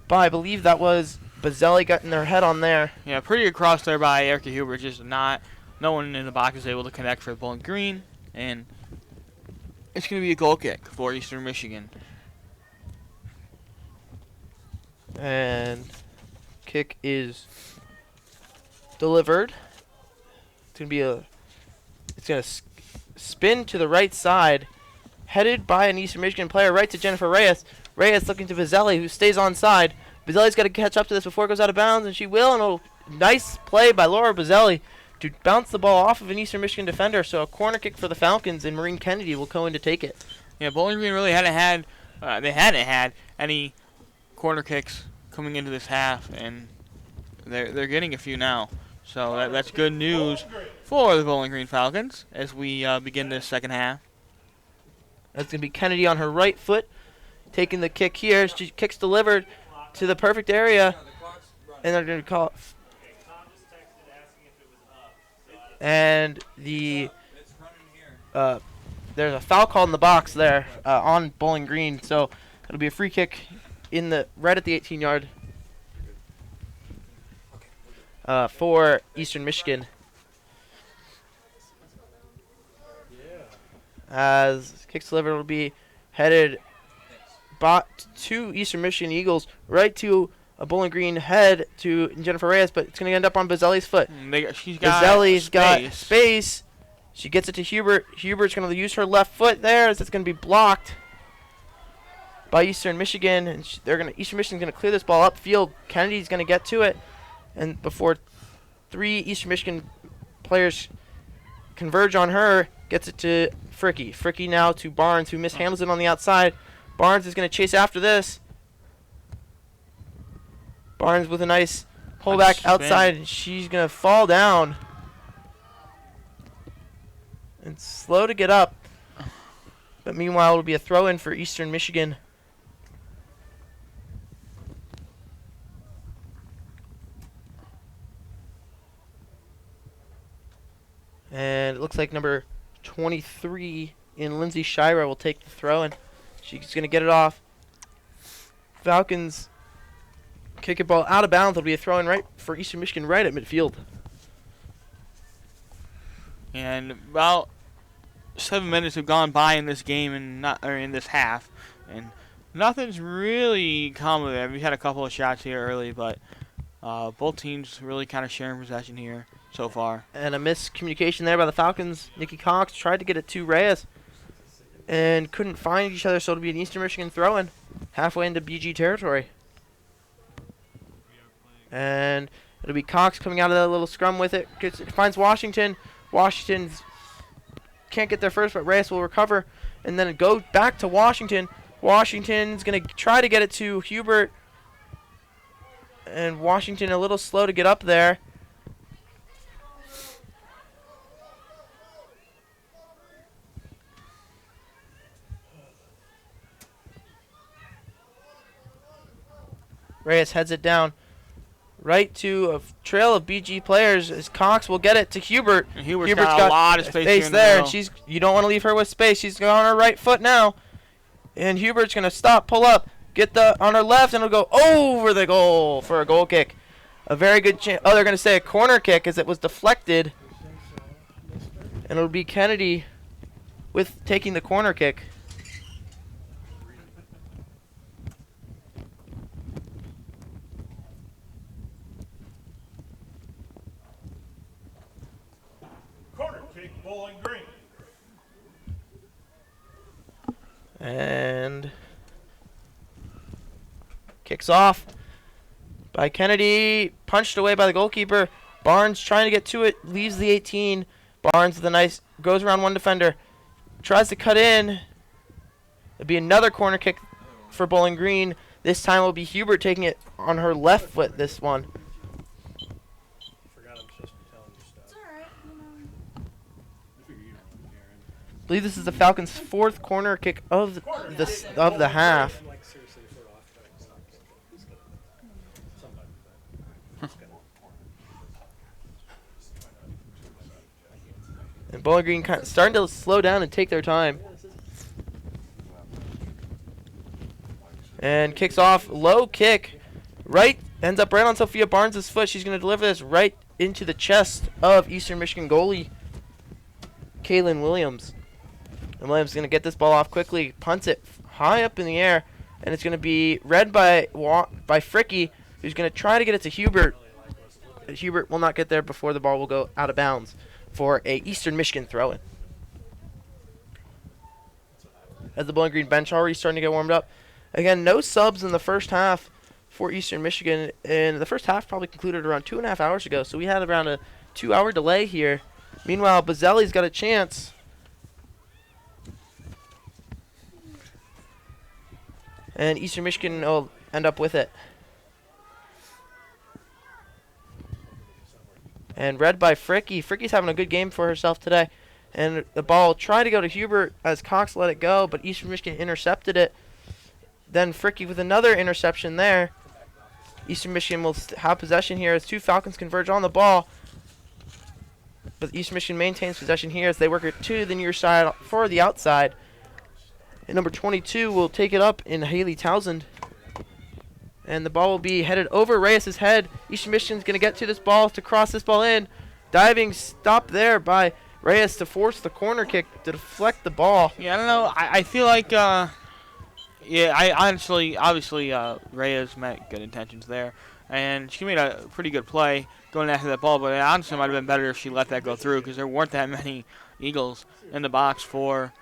But I believe that was Bazzelli getting their head on there. Yeah, pretty good cross there by Erica Hubert. Just no one in the box is able to connect for Bowling Green, and it's going to be a goal kick for Eastern Michigan. And kick is delivered. It's gonna spin to the right side, headed by an Eastern Michigan player right to Jennifer Reyes. Reyes looking to Bazzelli, who stays onside. Bazzelli's got to catch up to this before it goes out of bounds, and she will. And a nice play by Laura Bazzelli to bounce the ball off of an Eastern Michigan defender. So a corner kick for the Falcons, and Maureen Kennedy will go in to take it. Yeah, Bowling Green really hadn't had any corner kicks coming into this half, and they're getting a few now. So that's good news for the Bowling Green Falcons as we begin this second half. That's going to be Kennedy on her right foot, taking the kick here. She kicks delivered to the perfect area, and they're going to call it. And there's a foul call in the box there on Bowling Green, so it'll be a free kick right at the 18-yard for Eastern Michigan. As kicks delivered will be headed to Eastern Michigan Eagles, right to a Bowling Green head to Jennifer Reyes, but it's going to end up on Bazzelli's foot. Bazzelli's got space. She gets it to Hubert. Hubert's going to use her left foot there, as it's going to be blocked by Eastern Michigan, and Eastern Michigan's going to clear this ball upfield. Kennedy's going to get to it, and before three Eastern Michigan players converge on her, gets it to Fricky. Fricky now to Barnes, who mishandles it on the outside. Barnes is going to chase after this. Barnes with a nice pullback outside, and she's going to fall down. And slow to get up. But meanwhile, it'll be a throw-in for Eastern Michigan. And it looks like number 23 in Lindsay Shira will take the throw-in. She's going to get it off. Falcons kick a ball out of bounds. It'll be a throw-in right for Eastern Michigan right at midfield. And about 7 minutes have gone by in this game in this half, and nothing's really come of it. We had a couple of shots here early, but both teams really kind of sharing possession here so far. And a miscommunication there by the Falcons. Nikki Cox tried to get it to Reyes and couldn't find each other, so it'll be an Eastern Michigan throw-in halfway into BG territory. And it'll be Cox coming out of that little scrum with it. Finds Washington. Washington can't get there first, but Reyes will recover. And then it goes back to Washington. Washington's going to try to get it to Hubert. And Washington a little slow to get up there. Reyes heads it down right to a trail of BG players as Cox will get it to Hubert. And Hubert's got a lot of space there, and you don't want to leave her with space. She's on her right foot now, and Hubert's gonna stop, pull up, get on her left, and it'll go over the goal for a goal kick. A very good chance. Oh, they're gonna say a corner kick as it was deflected, and it'll be Kennedy with taking the corner kick. Bowling Green. And kicks off by Kennedy, punched away by the goalkeeper. Barnes trying to get to it, leaves the 18. Barnes with a nice, goes around one defender, tries to cut in. It'll be another corner kick for Bowling Green. This time it will be Hubert taking it on her left foot, this one. Forgot I'm just believe this is the Falcons' 4th corner kick of the half. And Bowling Green kind of starting to slow down and take their time. And kicks off, low kick, ends up right on Sophia Barnes' foot. She's going to deliver this right into the chest of Eastern Michigan goalie Kaylin Williams. And Williams is going to get this ball off quickly, punts it high up in the air, and it's going to be read by Fricky, who's going to try to get it to Hubert. Hubert will not get there before the ball will go out of bounds for a Eastern Michigan throw-in. As the Bowling Green bench already starting to get warmed up. Again, no subs in the first half for Eastern Michigan, and the first half probably concluded around 2.5 hours ago, so we had around a 2-hour delay here. Meanwhile, Bazzelli's got a chance. And Eastern Michigan will end up with it. And read by Fricky. Fricky's having a good game for herself today. And the ball tried to go to Hubert as Cox let it go, but Eastern Michigan intercepted it. Then Fricky with another interception there. Eastern Michigan will have possession here as 2 Falcons converge on the ball. But Eastern Michigan maintains possession here as they work it to the near side for the outside. And number 22 will take it up in Haley Townsend. And the ball will be headed over Reyes' head. Eastern Michigan's going to get to this ball to cross this ball in. Diving stop there by Reyes to force the corner kick to deflect the ball. Yeah, I don't know. I feel like, obviously, Reyes met good intentions there. And she made a pretty good play going after that ball. But it honestly might have been better if she let that go through because there weren't that many Eagles in the box for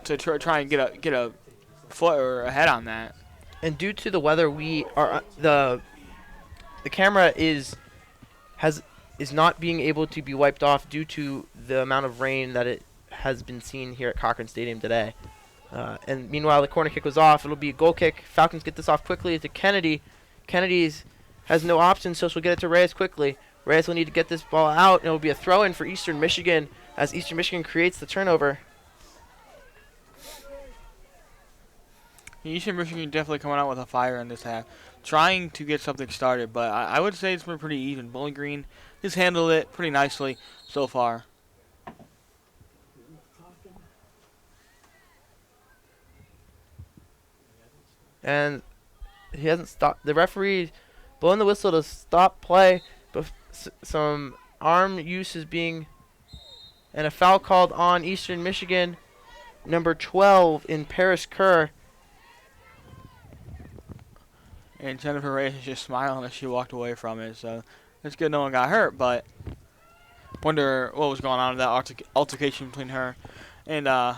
to try and get a foot or a head on that. And due to the weather, we are the camera is not being able to be wiped off due to the amount of rain that it has been seen here at Cochran Stadium today. And meanwhile, the corner kick was off. It'll be a goal kick. Falcons get this off quickly to Kennedy. Kennedy's has no option, so she'll get it to Reyes quickly. Reyes will need to get this ball out, and it will be a throw-in for Eastern Michigan as Eastern Michigan creates the turnover. Eastern Michigan definitely coming out with a fire in this half, trying to get something started, but I would say it's been pretty even. Bowling Green has handled it pretty nicely so far. And he hasn't stopped. The referee blowing the whistle to stop play, but some arm use is being, and a foul called on Eastern Michigan, number 12 in Paris Kerr. And Jennifer Reyes is just smiling as she walked away from it. So it's good no one got hurt, but wonder what was going on in that altercation between her and the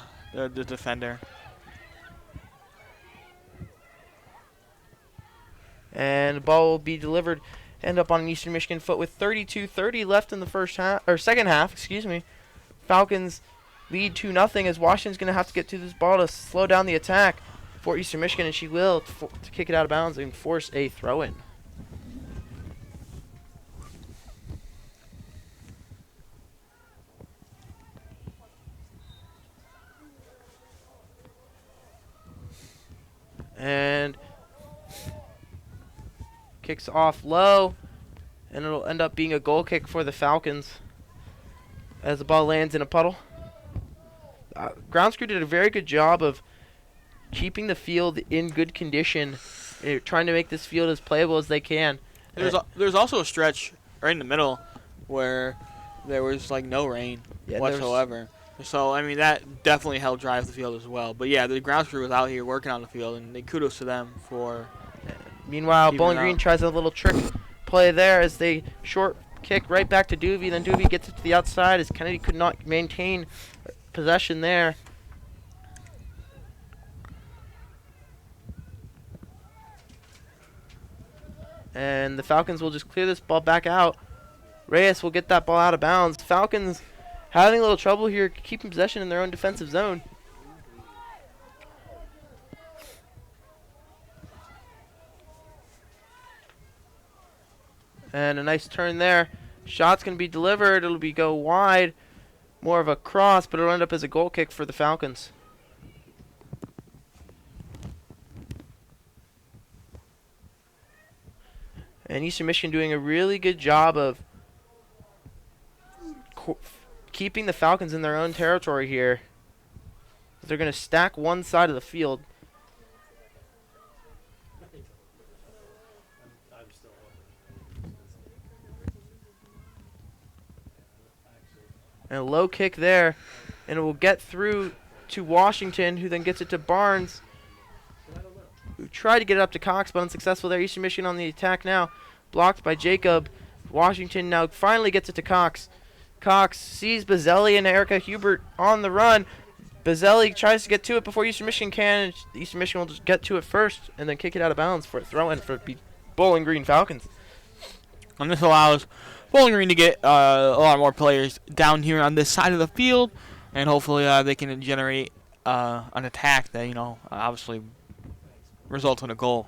defender. And the ball will be delivered, end up on an Eastern Michigan foot with 32:30 left in the second half, excuse me. Falcons lead 2-0 as Washington's going to have to get to this ball to slow down the attack for Eastern Michigan, and she will to kick it out of bounds and force a throw-in. And kicks off low, and it'll end up being a goal kick for the Falcons as the ball lands in a puddle. Ground crew did a very good job of keeping the field in good condition, trying to make this field as playable as they can. There's also a stretch right in the middle where there was like no rain whatsoever. So I mean that definitely helped drive the field as well. But yeah, the ground crew was out here working on the field, and kudos to them for. Meanwhile, Bowling Green tries a little trick play there as they short kick right back to Doovie. Then Doovie gets it to the outside as Kennedy could not maintain possession there. And the Falcons will just clear this ball back out. Reyes will get that ball out of bounds. Falcons having a little trouble here keeping possession in their own defensive zone. And a nice turn there. Shot's going to be delivered. It'll go wide. more of a cross, but it'll end up as a goal kick for the Falcons. And Eastern Michigan doing a really good job of keeping the Falcons in their own territory here. They're going to stack one side of the field. And a low kick there, and it will get through to Washington, who then gets it to Barnes, who tried to get it up to Cox, but unsuccessful there. Eastern Michigan on the attack now, blocked by Jacob. Washington now finally gets it to Cox. Cox sees Bazzelli and Erica Hubert on the run. Bazzelli tries to get to it before Eastern Michigan can, and Eastern Michigan will just get to it first and then kick it out of bounds for a throw-in for Bowling Green Falcons. And this allows Bowling Green to get a lot more players down here on this side of the field, and hopefully they can generate an attack that, obviously results in a goal.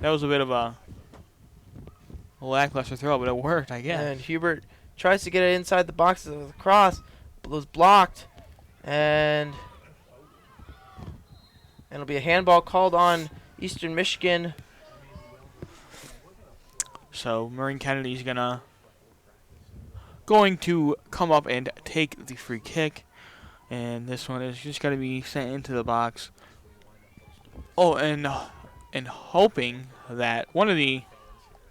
That was a bit of a lackluster throw, but it worked, I guess. And Hubert tries to get it inside the box of the cross, but was blocked, and it'll be a handball called on Eastern Michigan. So Maureen Kennedy's going to come up and take the free kick, and this one is just going to be sent into the box. Oh, and hoping that one of the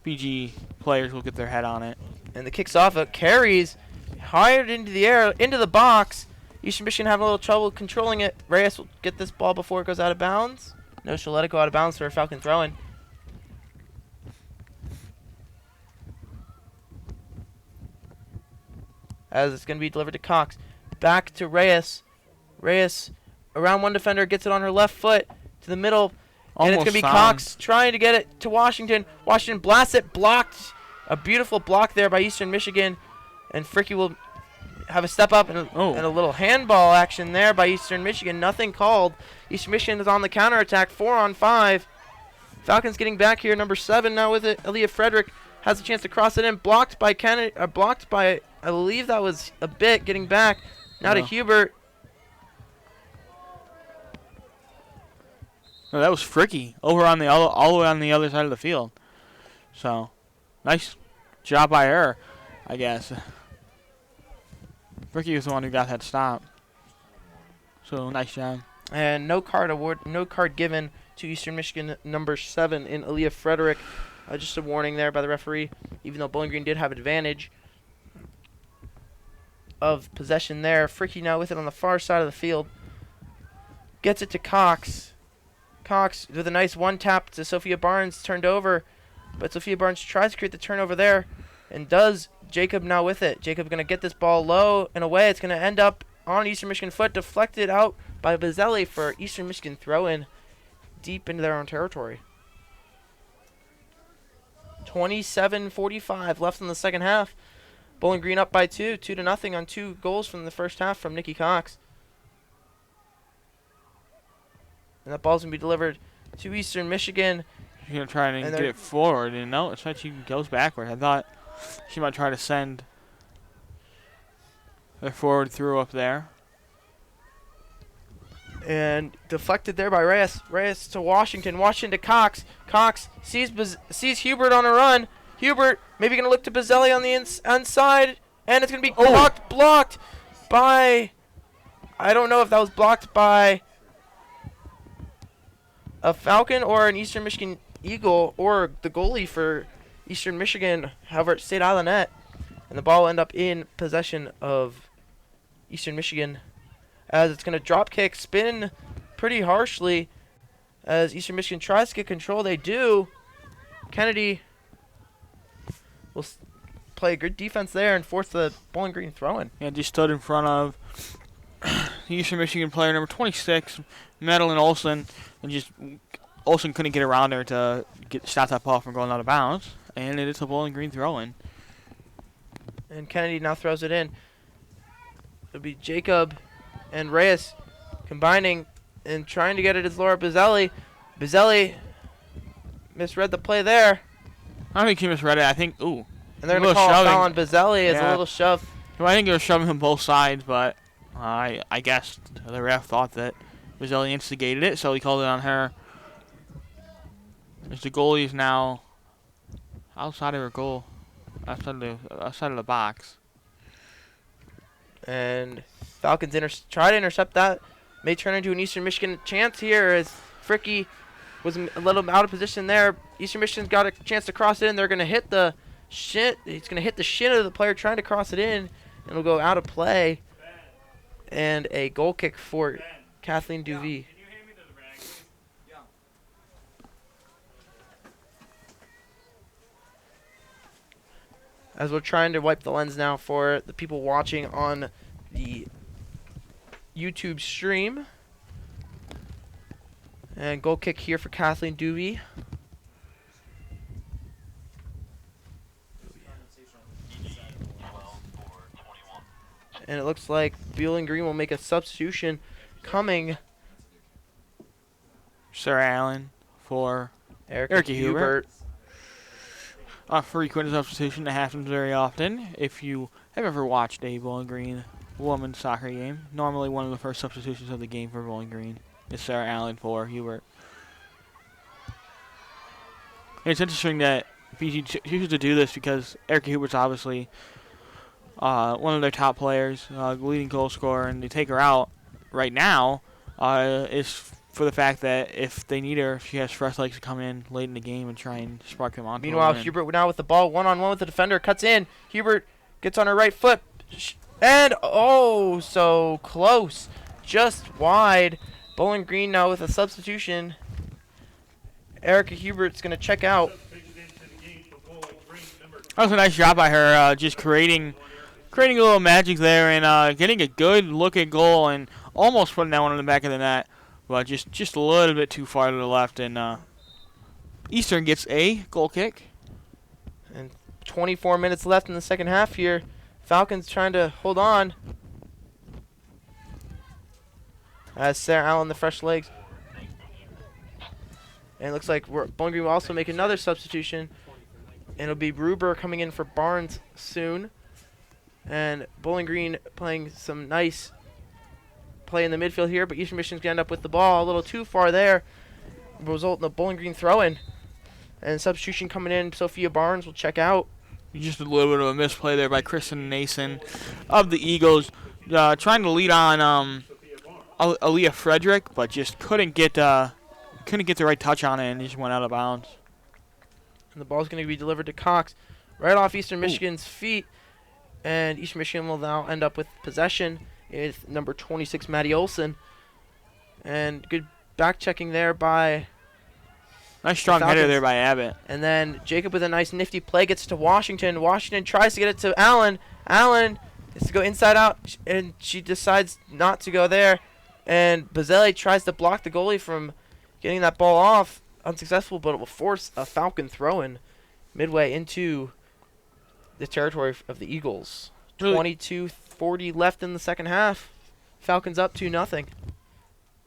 BG players will get their head on it. And the kick's off. It carries higher into the air, into the box. Eastern Michigan having a little trouble controlling it. Reyes will get this ball before it goes out of bounds. No, she'll let it go out of bounds for a Falcon throw-in. As it's going to be delivered to Cox. Back to Reyes. Reyes around one defender, gets it on her left foot to the middle. And it's going to be Cox trying to get it to Washington. Washington blasts it, blocked. A beautiful block there by Eastern Michigan. And Fricky will have a step up and a little handball action there by Eastern Michigan. Nothing called. Eastern Michigan is on the counterattack, 4-on-5. Falcons getting back here, number 7 now with it. Aaliyah Frederick has a chance to cross it in. Blocked by Kennedy, blocked by, I believe that was a bit, getting back. Now to Hubert. No, that was Fricky over on all the way on the other side of the field. So, nice job by her, I guess. Fricky was the one who got that stop. So, nice job. And no card given to Eastern Michigan number 7 in Aaliyah Frederick. Just a warning there by the referee, even though Bowling Green did have advantage of possession there. Fricky now with it on the far side of the field. Gets it to Cox. Cox with a nice one tap to Sophia Barnes, turned over, but Sophia Barnes tries to create the turnover there, and does. Jacob now with it. Jacob going to get this ball low and away. It's going to end up on Eastern Michigan foot, deflected out by Bazzelli for Eastern Michigan throw-in deep into their own territory. 27:45 left in the second half. Bowling Green up by 2-0 on 2 goals from the first half from Nikki Cox. And that ball's going to be delivered to Eastern Michigan. She's going to try and get it forward. And no, it's like she goes backward. I thought she might try to send the forward through up there. And deflected there by Reyes. Reyes to Washington. Washington to Cox. Cox sees Hubert on a run. Hubert maybe going to look to Bazzelli on the inside. And it's going to be blocked by... I don't know if that was blocked by a Falcon or an Eastern Michigan Eagle or the goalie for Eastern Michigan. However, it stayed out of the net. And the ball will end up in possession of Eastern Michigan, as it's going to drop kick, spin pretty harshly as Eastern Michigan tries to get control. They do. Kennedy will play a good defense there and force the Bowling Green throw-in. Yeah, just stood in front of the Eastern Michigan player number 26, Madeline Olson, and just Olson couldn't get around there to stop that ball from going out of bounds, and it is a Bowling Green throw-in. And Kennedy now throws it in. It'll be Jacob and Reyes combining and trying to get it as Laura Bazzelli. Bazzelli misread the play there. I don't think he misread it. I think, And they're A going to little call a shoving. foul on Bazzelli. It's a Yeah. little shove. Well, I think they were shoving him both sides, but I guess the ref thought that Rizzelli instigated it, so he called it on her. As the goalie is now outside of her goal, outside of the box. And Falcons try to intercept that. May turn into an Eastern Michigan chance here as Fricky was a little out of position there. Eastern Michigan's got a chance to cross it in. They're going to hit the shin. He's going to hit the shin of the player trying to cross it in. And it'll go out of play. And a goal kick for Kathleen Duvee. As we're trying to wipe the lens now for the people watching on the YouTube stream. And goal kick here for Kathleen Duvee. And it looks like Bowling Green will make a substitution coming. Sarah Allen for Erica Hubert. a frequent substitution that happens very often. If you have ever watched a Bowling Green women's soccer game, normally one of the first substitutions of the game for Bowling Green is Sarah Allen for Hubert. And it's interesting that BG chooses to do this because Erica Hubert's obviously one of their top players, leading goal scorer, and they take her out right now is for the fact that if they need her, she has fresh legs to come in late in the game and try and spark them on. Meanwhile, Hubert now with the ball, one-on-one with the defender, cuts in. Hubert gets on her right foot, and oh, so close, just wide. Bowling Green now with a substitution. Erica Hubert's going to check out. That was a nice job by her, just creating a little magic there and getting a good look at goal and almost putting that one in the back of the net, but just a little bit too far to the left. And Eastern gets a goal kick. And 24 minutes left in the second half here. Falcons trying to hold on. As Sarah Allen, the fresh legs. And it looks like Bowling Green will also make another substitution. And it'll be Ruber coming in for Barnes soon. And Bowling Green playing some nice play in the midfield here. But Eastern Michigan's going to end up with the ball a little too far there. Result in a Bowling Green throw-in. And substitution coming in, Sophia Barnes will check out. Just a little bit of a misplay there by Kristen Nason of the Eagles. Trying to lead on Aaliyah Frederick, but just couldn't get the right touch on it and just went out of bounds. And the ball's going to be delivered to Cox right off Eastern Michigan's feet. And Eastern Michigan will now end up with possession with number 26, Maddie Olson. And good back checking there by Nice strong header there by Abbott. And then Jacob with a nice nifty play gets to Washington. Washington tries to get it to Allen. Allen is to go inside out, and she decides not to go there. And Bazzelli tries to block the goalie from getting that ball off. Unsuccessful, but it will force a Falcon throw-in midway into the territory of the Eagles. Really? 22:40 left in the second half. Falcons up 2-0.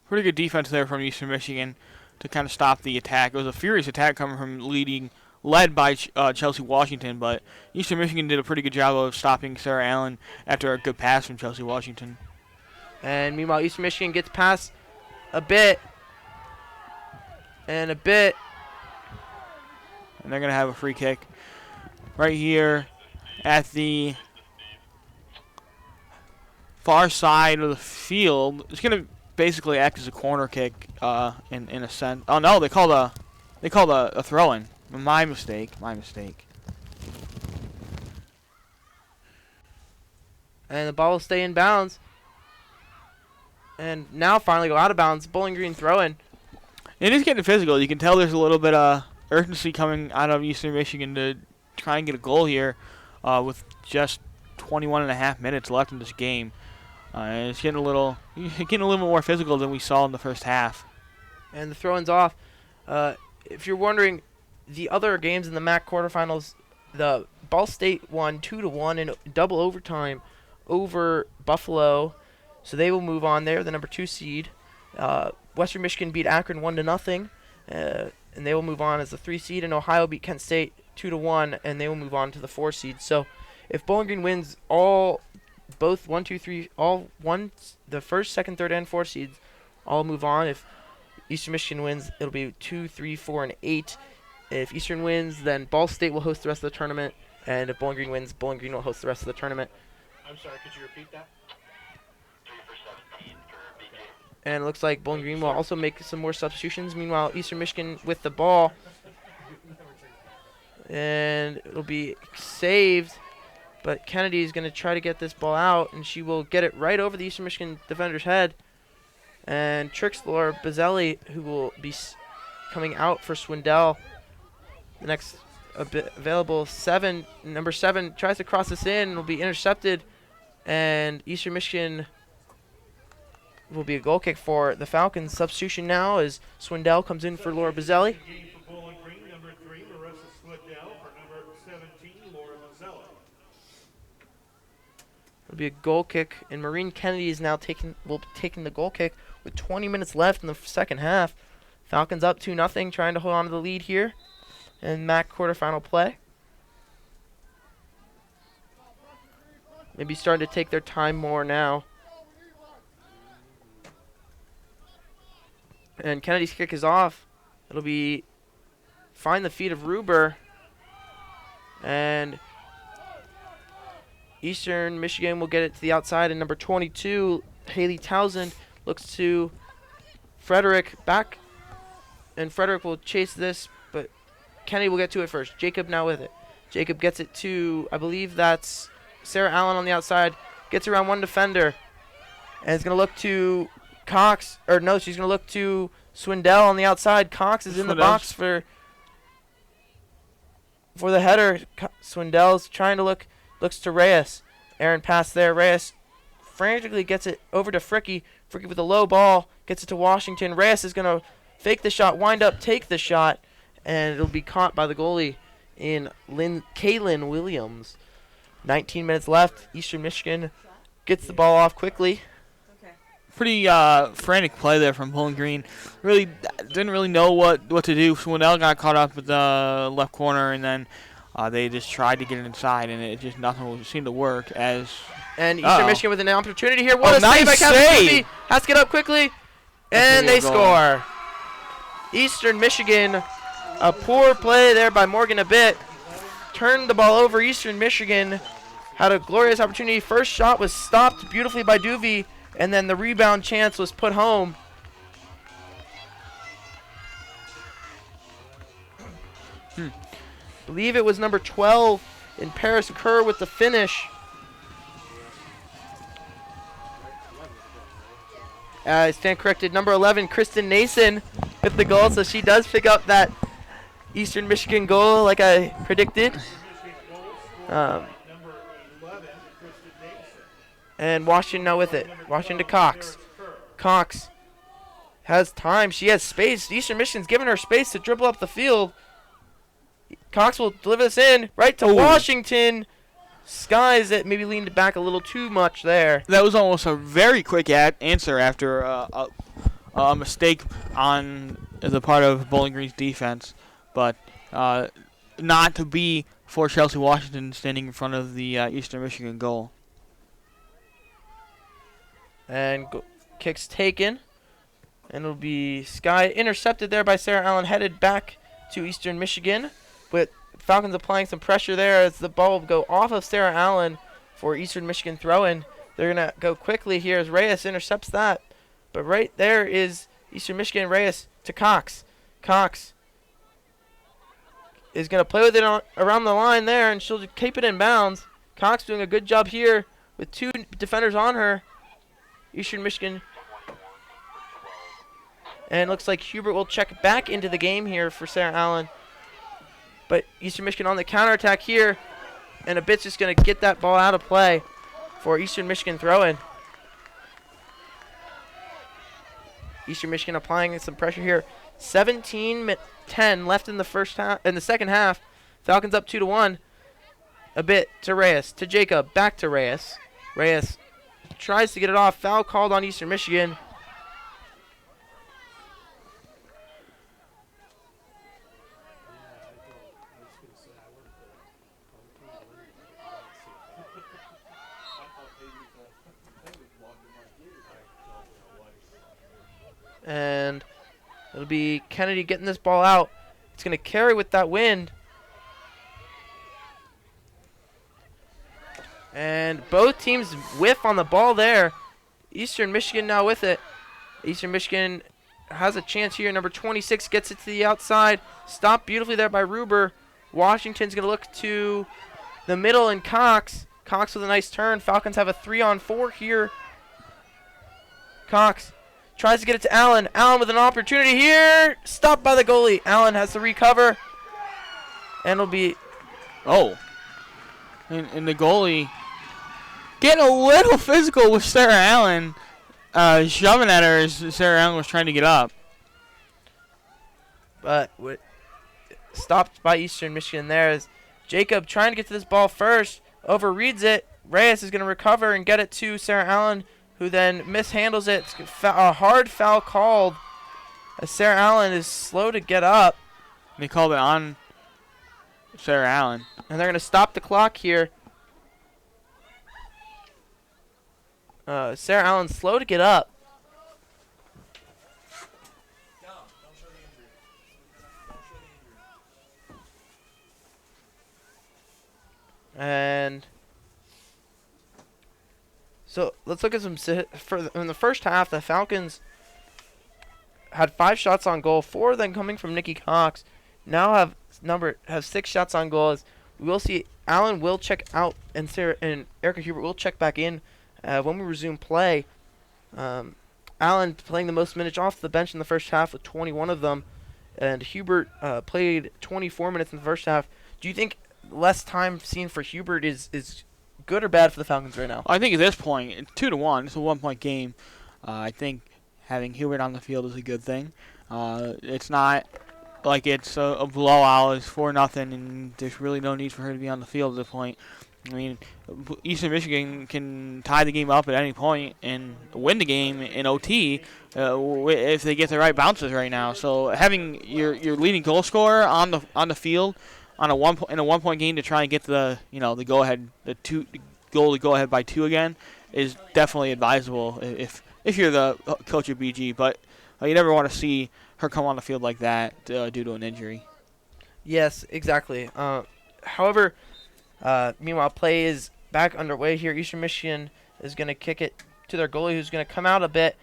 Pretty good defense there from Eastern Michigan to kind of stop the attack. It was a furious attack coming from led by Chelsea Washington, but Eastern Michigan did a pretty good job of stopping Sarah Allen after a good pass from Chelsea Washington. And meanwhile, Eastern Michigan gets past a bit. And a bit. And they're going to have a free kick right here at the far side of the field. It's going to basically act as a corner kick in a sense. Oh, no, they called a throw-in. My mistake. And the ball will stay in bounds. And now finally go out of bounds. Bowling Green throw-in. It is getting physical. You can tell there's a little bit of urgency coming out of Eastern Michigan to try and get a goal here with just 21 and a half minutes left in this game. It's getting a little more physical than we saw in the first half. And the throw-in's off. If you're wondering, the other games in the MAC quarterfinals, the Ball State won 2-1 in double overtime over Buffalo, so they will move on there, the number 2 seed. Western Michigan beat Akron 1-0, and they will move on as the 3 seed. And Ohio beat Kent State 2-1, and they will move on to the 4 seed. So if Bowling Green wins both 1, 2, 3, the first, second, third, and 4 seeds all move on. If Eastern Michigan wins, it'll be 2, 3, 4, and 8. If Eastern wins, then Ball State will host the rest of the tournament, and if Bowling Green wins, Bowling Green will host the rest of the tournament. I'm sorry, could you repeat that? And it looks like Bowling Green will also make some more substitutions. Meanwhile, Eastern Michigan with the ball. And it'll be saved. But Kennedy is going to try to get this ball out, and she will get it right over the Eastern Michigan defender's head. And tricks Laura Bazzelli, who will be coming out for Swindell. The next available number 7, tries to cross this in, will be intercepted. And Eastern Michigan will be a goal kick for the Falcons. Substitution now as Swindell comes in for Laura Bazzelli. For Bowling Green, number 3, Marissa Swindell. For number 17, Laura Mazzelli. It'll be a goal kick, and Maureen Kennedy is now taking the goal kick with 20 minutes left in the second half. Falcons up 2-0, trying to hold on to the lead here in MAC quarterfinal play. Maybe starting to take their time more now. And Kennedy's kick is off. It'll be find the feet of Ruber. And Eastern Michigan will get it to the outside. And number 22, Haley Townsend, looks to Frederick back. And Frederick will chase this, but Kennedy will get to it first. Jacob now with it. Jacob gets it to, I believe that's Sarah Allen on the outside. Gets around one defender. And is going to look to Cox, or no, she's going to look to Swindell on the outside. Cox is in the box for the header. Swindell's trying to looks to Reyes. Aaron pass there. Reyes frantically gets it over to Fricky. Fricky with a low ball gets it to Washington. Reyes is going to fake the shot, wind up, take the shot, and it'll be caught by the goalie in Kaylin Williams. 19 minutes left. Eastern Michigan gets the ball off quickly. Pretty frantic play there from Bowling Green. Really didn't really know what to do. Swindell got caught up with the left corner, and then they just tried to get it inside, and it just nothing seemed to work. And Eastern Michigan with an opportunity here. What a nice save by Captain save. Murphy. Has to get up quickly, and they score. Eastern Michigan, a poor play there by Morgan a bit. Turned the ball over. Eastern Michigan had a glorious opportunity. First shot was stopped beautifully by Duvey. And then the rebound chance was put home. Believe it was number 12 in Paris Kerr with the finish. I stand corrected. Number 11, Kristen Nason with the goal. So she does pick up that Eastern Michigan goal like I predicted. And Washington now with it. Washington to Cox. Cox has time. She has space. Eastern Michigan's giving her space to dribble up the field. Cox will deliver this in right to Washington. Skies it maybe leaned back a little too much there. That was almost a very quick answer after a mistake on the part of Bowling Green's defense. But not to be for Chelsea Washington standing in front of the Eastern Michigan goal. And kicks taken. And it'll be Sky intercepted there by Sarah Allen, headed back to Eastern Michigan. With Falcons applying some pressure there as the ball will go off of Sarah Allen for Eastern Michigan throw-in. They're going to go quickly here as Reyes intercepts that. But right there is Eastern Michigan. Reyes to Cox. Cox is going to play with it around the line there, and she'll keep it in bounds. Cox doing a good job here with 2 defenders on her. Eastern Michigan. And it looks like Hubert will check back into the game here for Sarah Allen. But Eastern Michigan on the counterattack here. And a bit's just going to get that ball out of play for Eastern Michigan throw-in. Eastern Michigan applying some pressure here. 17-10 left in the second half. Falcons up 2-1. A bit to Reyes, to Jacob, back to Reyes. Reyes tries to get it off. Foul called on Eastern Michigan. And it'll be Kennedy getting this ball out. It's going to carry with that wind. And both teams whiff on the ball there. Eastern Michigan now with it. Eastern Michigan has a chance here. Number 26 gets it to the outside. Stopped beautifully there by Ruber. Washington's going to look to the middle and Cox. Cox with a nice turn. Falcons have a 3-on-4 here. Cox tries to get it to Allen. Allen with an opportunity here. Stopped by the goalie. Allen has to recover. And it'll be... Oh. And the goalie getting a little physical with Sarah Allen. Shoving at her as Sarah Allen was trying to get up. But stopped by Eastern Michigan there as Jacob trying to get to this ball first. Overreads it. Reyes is going to recover and get it to Sarah Allen, who then mishandles it. It's a hard foul called as Sarah Allen is slow to get up. They called it on Sarah Allen. And they're going to stop the clock here. Sarah Allen's slow to get up. And so let's look at some in the first half. The Falcons had 5 shots on goal, 4 of them coming from Nikki Cox. Now have 6 shots on goal. As we will see, Allen will check out and Erica Hubert will check back in when we resume play. Allen playing the most minutes off the bench in the first half with 21 of them, and Hubert played 24 minutes in the first half. Do you think less time seen for Hubert is good or bad for the Falcons right now? I think at this point, it's 2-1. It's a 1-point game. I think having Hubert on the field is a good thing. It's not like it's a blowout. It's 4-0, and there's really no need for her to be on the field at this point. I mean, Eastern Michigan can tie the game up at any point and win the game in OT if they get the right bounces right now. So having your leading goal scorer on the field in a 1-point game to try and get the go ahead goal to go ahead by 2 again is definitely advisable if you're the coach of BG. But you never want to see her come on the field like that due to an injury. Yes, exactly. However, meanwhile, play is back underway here. Eastern Michigan is going to kick it to their goalie, who's going to come out a bit,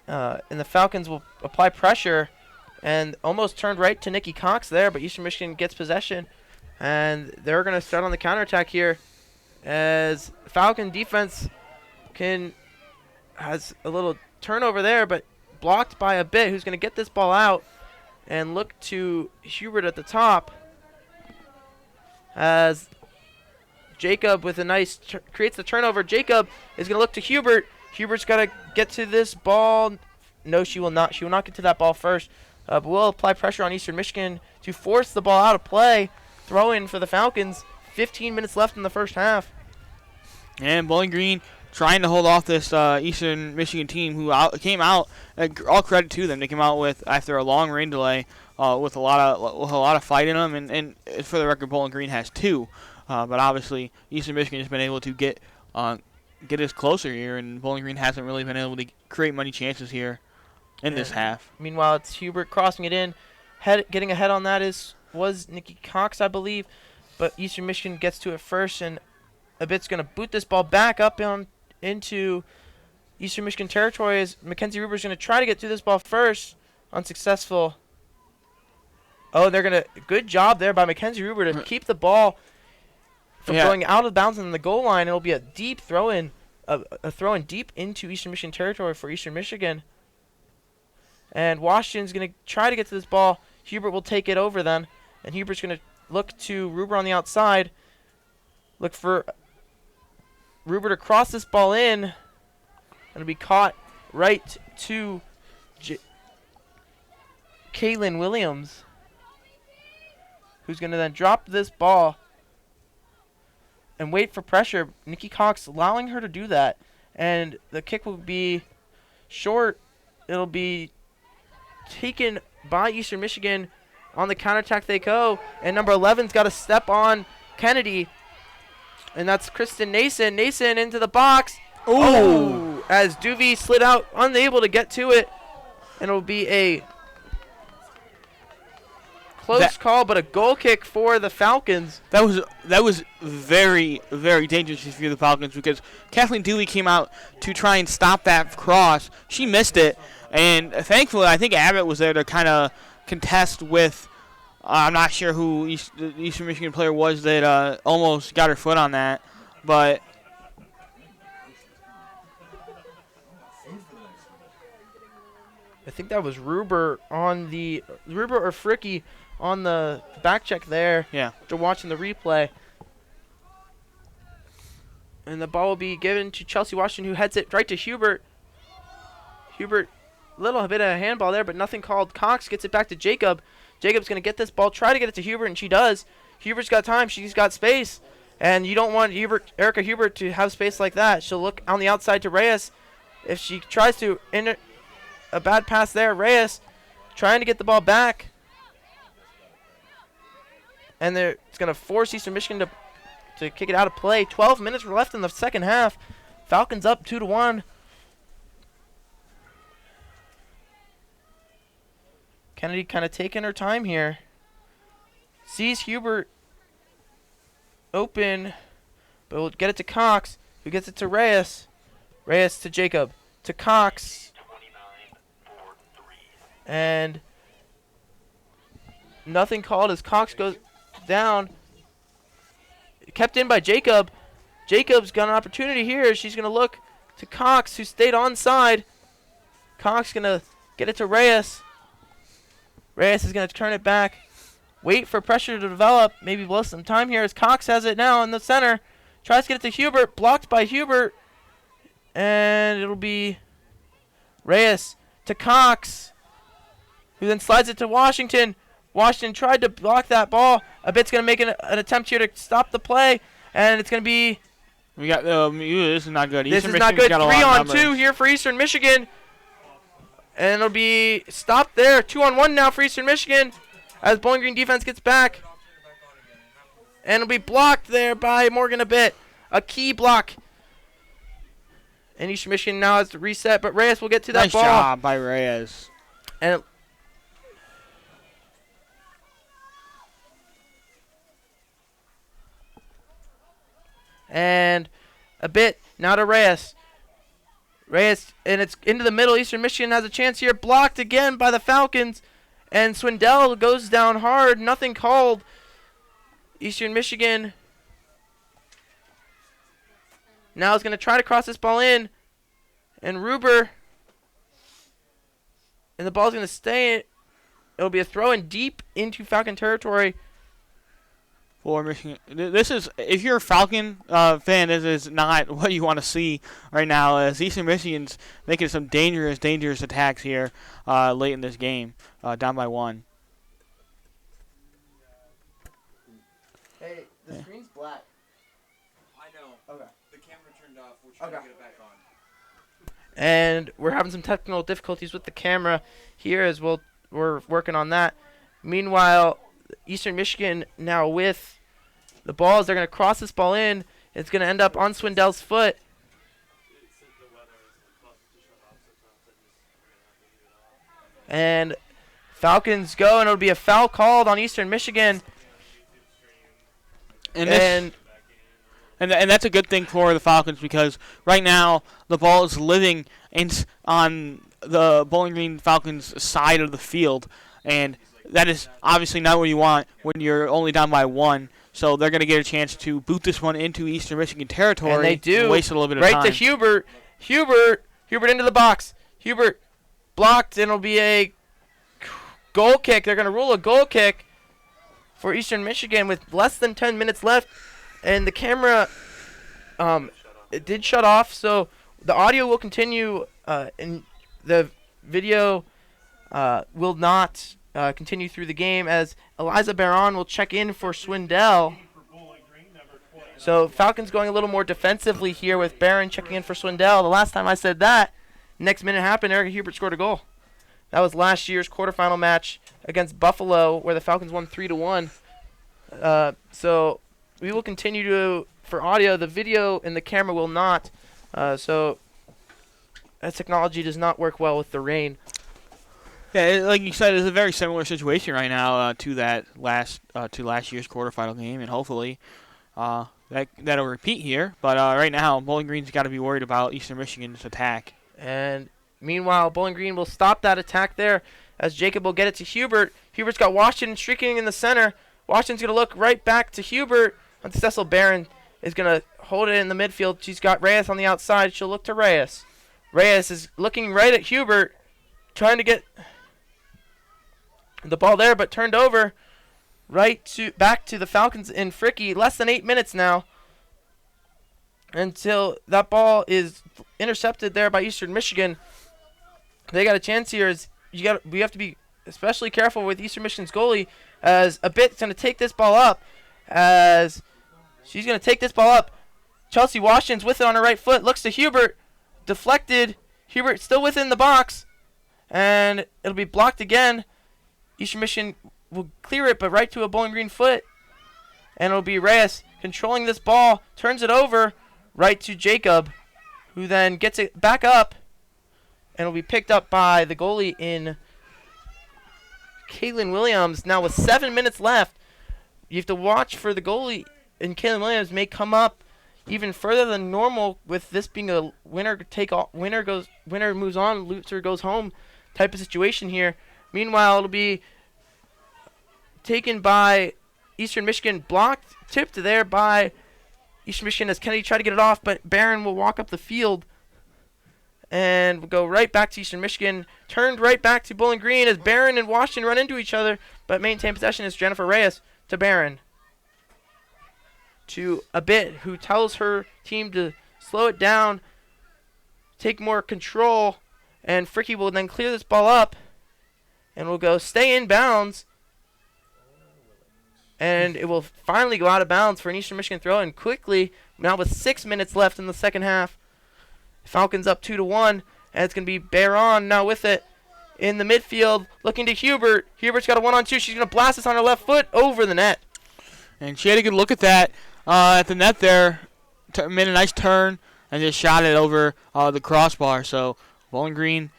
and the Falcons will apply pressure, and almost turned right to Nikki Cox there, but Eastern Michigan gets possession, and they're going to start on the counterattack here, as Falcon defense has a little turnover there, but blocked by a bit, who's going to get this ball out and look to Hubert at the top, as Jacob with a nice creates the turnover. Jacob is going to look to Hubert. Hubert's got to get to this ball. No, she will not. She will not get to that ball first. But will apply pressure on Eastern Michigan to force the ball out of play. Throw in for the Falcons. 15 minutes left in the first half. And Bowling Green trying to hold off this Eastern Michigan team who came out. All credit to them. They came out with after a long rain delay with a lot of fight in them. And for the record, Bowling Green has 2. But obviously, Eastern Michigan has been able to get us closer here, and Bowling Green hasn't really been able to create many chances here in this half. Meanwhile, it's Hubert crossing it in. Getting ahead on that was Nikki Cox, I believe. But Eastern Michigan gets to it first, and a bit's going to boot this ball back up into Eastern Michigan territory as Mackenzie Ruber's going to try to get to this ball first. Unsuccessful. Oh, they're going to... Good job there by Mackenzie Ruber to keep the ball from going out of bounds on the goal line. It'll be a deep throw-in, a throw-in deep into Eastern Michigan territory for Eastern Michigan. And Washington's going to try to get to this ball. Hubert will take it over then. And Hubert's going to look to Ruber on the outside. Look for Ruber to cross this ball in. It'll be caught right to Kaylin Williams, who's going to then drop this ball and wait for pressure. Nikki Cox allowing her to do that. And the kick will be short. It'll be taken by Eastern Michigan. On the counterattack they go. And number 11's got to step on Kennedy. And that's Kristen Nason. Nason into the box. Ooh. Oh, as Duvey slid out, unable to get to it. And it'll be a close call, but a goal kick for the Falcons. That was very, very dangerous for the Falcons because Kathleen Dewey came out to try and stop that cross. She missed it, and thankfully I think Abbott was there to kind of contest with. I'm not sure who the Eastern Michigan player was that almost got her foot on that, but. I think that was Ruber or Fricky on the back check there. Yeah. After watching the replay. And the ball will be given to Chelsea Washington, who heads it right to Hubert. Hubert, little bit of a handball there, but nothing called. Cox gets it back to Jacob. Jacob's going to get this ball, try to get it to Hubert, and she does. Hubert's got time. She's got space. And you don't want Erica Hubert to have space like that. She'll look on the outside to Reyes. If she tries to enter a bad pass there, Reyes trying to get the ball back. And it's going to force Eastern Michigan to kick it out of play. 12 minutes were left in the second half. Falcons up 2-1. Kennedy kind of taking her time here. Sees Hubert open, but will get it to Cox, who gets it to Reyes. Reyes to Jacob. To Cox. And nothing called as Cox goes down. Kept in by Jacob. Jacob's got an opportunity here. She's going to look to Cox, who stayed onside. Cox going to get it to Reyes. Reyes is going to turn it back. Wait for pressure to develop. Maybe blow some time here as Cox has it now in the center. Tries to get it to Hubert. Blocked by Hubert. And it'll be Reyes to Cox, who then slides it to Washington. Washington tried to block that ball. A bit's going to make an attempt here to stop the play, and it's going to be. We got this is not good. This is not good. 3-on-2 here for Eastern Michigan, and it'll be stopped there. 2-on-1 now for Eastern Michigan as Bowling Green defense gets back, and it'll be blocked there by Morgan a bit. A key block. And Eastern Michigan now has to reset, but Reyes will get to that ball. Nice job by Reyes. And a bit now to Reyes. Reyes, and it's into the middle. Eastern Michigan has a chance here. Blocked again by the Falcons. And Swindell goes down hard. Nothing called. Eastern Michigan now is going to try to cross this ball in. And Ruber. And the ball's going to stay. It'll be a throw in deep into Falcon territory. For Michigan, this is, if you're a Falcon fan, this is not what you want to see right now. As Eastern Michigan's making some dangerous attacks here late in this game, down by 1. Hey, the screen's black. I know. Okay. The camera turned off. We're trying to get it back on. And we're having some technical difficulties with the camera here as well. We're working on that. Meanwhile, Eastern Michigan now with the balls. They're going to cross this ball in. It's going to end up on Swindell's foot. And Falcons go, and it'll be a foul called on Eastern Michigan. And that's a good thing for the Falcons because right now the ball is living on the Bowling Green Falcons side of the field, and that is obviously not what you want when you're only down by 1. So they're going to get a chance to boot this one into Eastern Michigan territory. And they do. And waste a little bit of time. Right to Hubert. Hubert into the box. Hubert blocked, and it'll be a goal kick. They're going to rule a goal kick for Eastern Michigan with less than 10 minutes left. And the camera, it did shut off, so the audio will continue, and the video will not continue through the game as Eliza Barron will check in for Swindell. So Falcons going a little more defensively here with Barron checking in for Swindell. The last time I said that, next minute happened, Erica Hubert scored a goal. That was last year's quarterfinal match against Buffalo where the Falcons won 3-1. So we will continue to, for audio, the video and the camera will not. So that technology does not work well with the rain. Yeah, like you said, it's a very similar situation right now to last year's quarterfinal game, and hopefully that'll repeat here. But right now, Bowling Green's got to be worried about Eastern Michigan's attack. And meanwhile, Bowling Green will stop that attack there as Jacob will get it to Hubert. Hubert's got Washington streaking in the center. Washington's going to look right back to Hubert. Unsuccessful. Barron is going to hold it in the midfield. She's got Reyes on the outside. She'll look to Reyes. Reyes is looking right at Hubert, trying to get the ball there, but turned over back to the Falcons in Fricky. Less than 8 minutes now until that ball is intercepted there by Eastern Michigan. They got a chance here. We have to be especially careful with Eastern Michigan's goalie, as a bit's going to take this ball up. As she's going to take this ball up, Chelsea Washington's with it on her right foot. Looks to Hubert, deflected. Hubert still within the box, and it'll be blocked again. Eastern Michigan will clear it, but right to a Bowling Green foot, and it'll be Reyes controlling this ball, turns it over right to Jacob, who then gets it back up, and it'll be picked up by the goalie in Caitlin Williams. Now with 7 minutes left, you have to watch for the goalie, and Caitlin Williams may come up even further than normal, with this being a winner moves on, loser goes home type of situation here. Meanwhile, it'll be taken by Eastern Michigan, blocked, tipped there by Eastern Michigan as Kennedy tried to get it off, but Barron will walk up the field and will go right back to Eastern Michigan. Turned right back to Bowling Green as Barron and Washington run into each other, but maintain possession is Jennifer Reyes to Barron. To a bit, who tells her team to slow it down, take more control, and Fricky will then clear this ball up and will go stay in bounds, and it will finally go out of bounds for an Eastern Michigan throw in quickly, now with 6 minutes left in the second half. Falcons up 2-1, and it's going to be Barron now with it in the midfield, looking to Hubert. Hubert's got a 1-on-2. She's going to blast this on her left foot over the net. And she had a good look at that at the net there, made a nice turn, and just shot it over the crossbar. So Bowling Green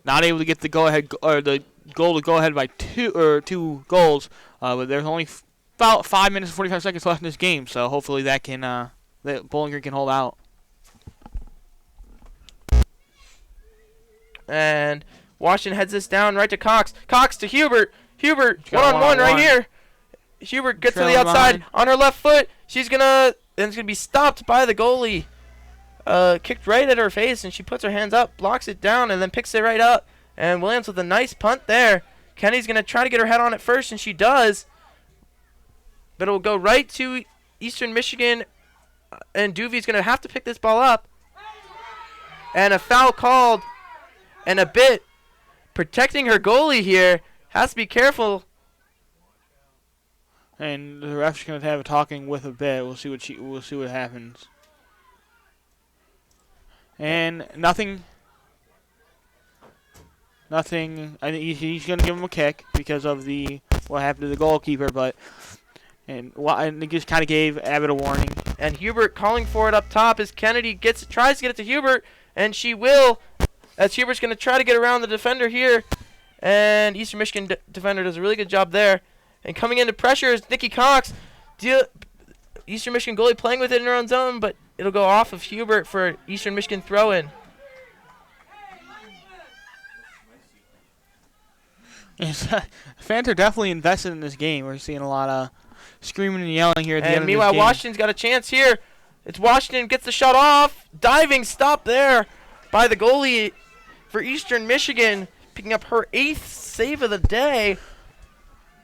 not able to get the go-ahead or the goal to go ahead by two goals, but there's only about 5 minutes and 45 seconds left in this game. So hopefully that Bowling Green can hold out. And Washington heads this down right to Cox. Cox to Hubert. Hubert, one-on-one right here. Hubert gets to the outside on her left foot. She's and it's gonna be stopped by the goalie. Kicked right at her face, and she puts her hands up, blocks it down, and then picks it right up. And Williams with a nice punt there. Kenny's gonna try to get her head on it first, and she does. But it will go right to Eastern Michigan, and Duvey's gonna have to pick this ball up. And a foul called, and a bit protecting her goalie here. Has to be careful. And the ref's going to have a talking with a bit. We'll see what happens. And nothing. I think he's going to give him a kick because of what happened to the goalkeeper, and it just kind of gave Abbott a warning. And Hubert calling for it up top as Kennedy tries to get it to Hubert, and she will, as Hubert's going to try to get around the defender here, and Eastern Michigan defender does a really good job there. And coming into pressure is Nikki Cox. Eastern Michigan goalie playing with it in her own zone, but it'll go off of Hubert for Eastern Michigan throw-in. Fans are definitely invested in this game. We're seeing a lot of screaming and yelling here at the end of this game. And meanwhile, Washington's got a chance here. It's Washington gets the shot off. Diving stop there by the goalie for Eastern Michigan, picking up her 8th save of the day.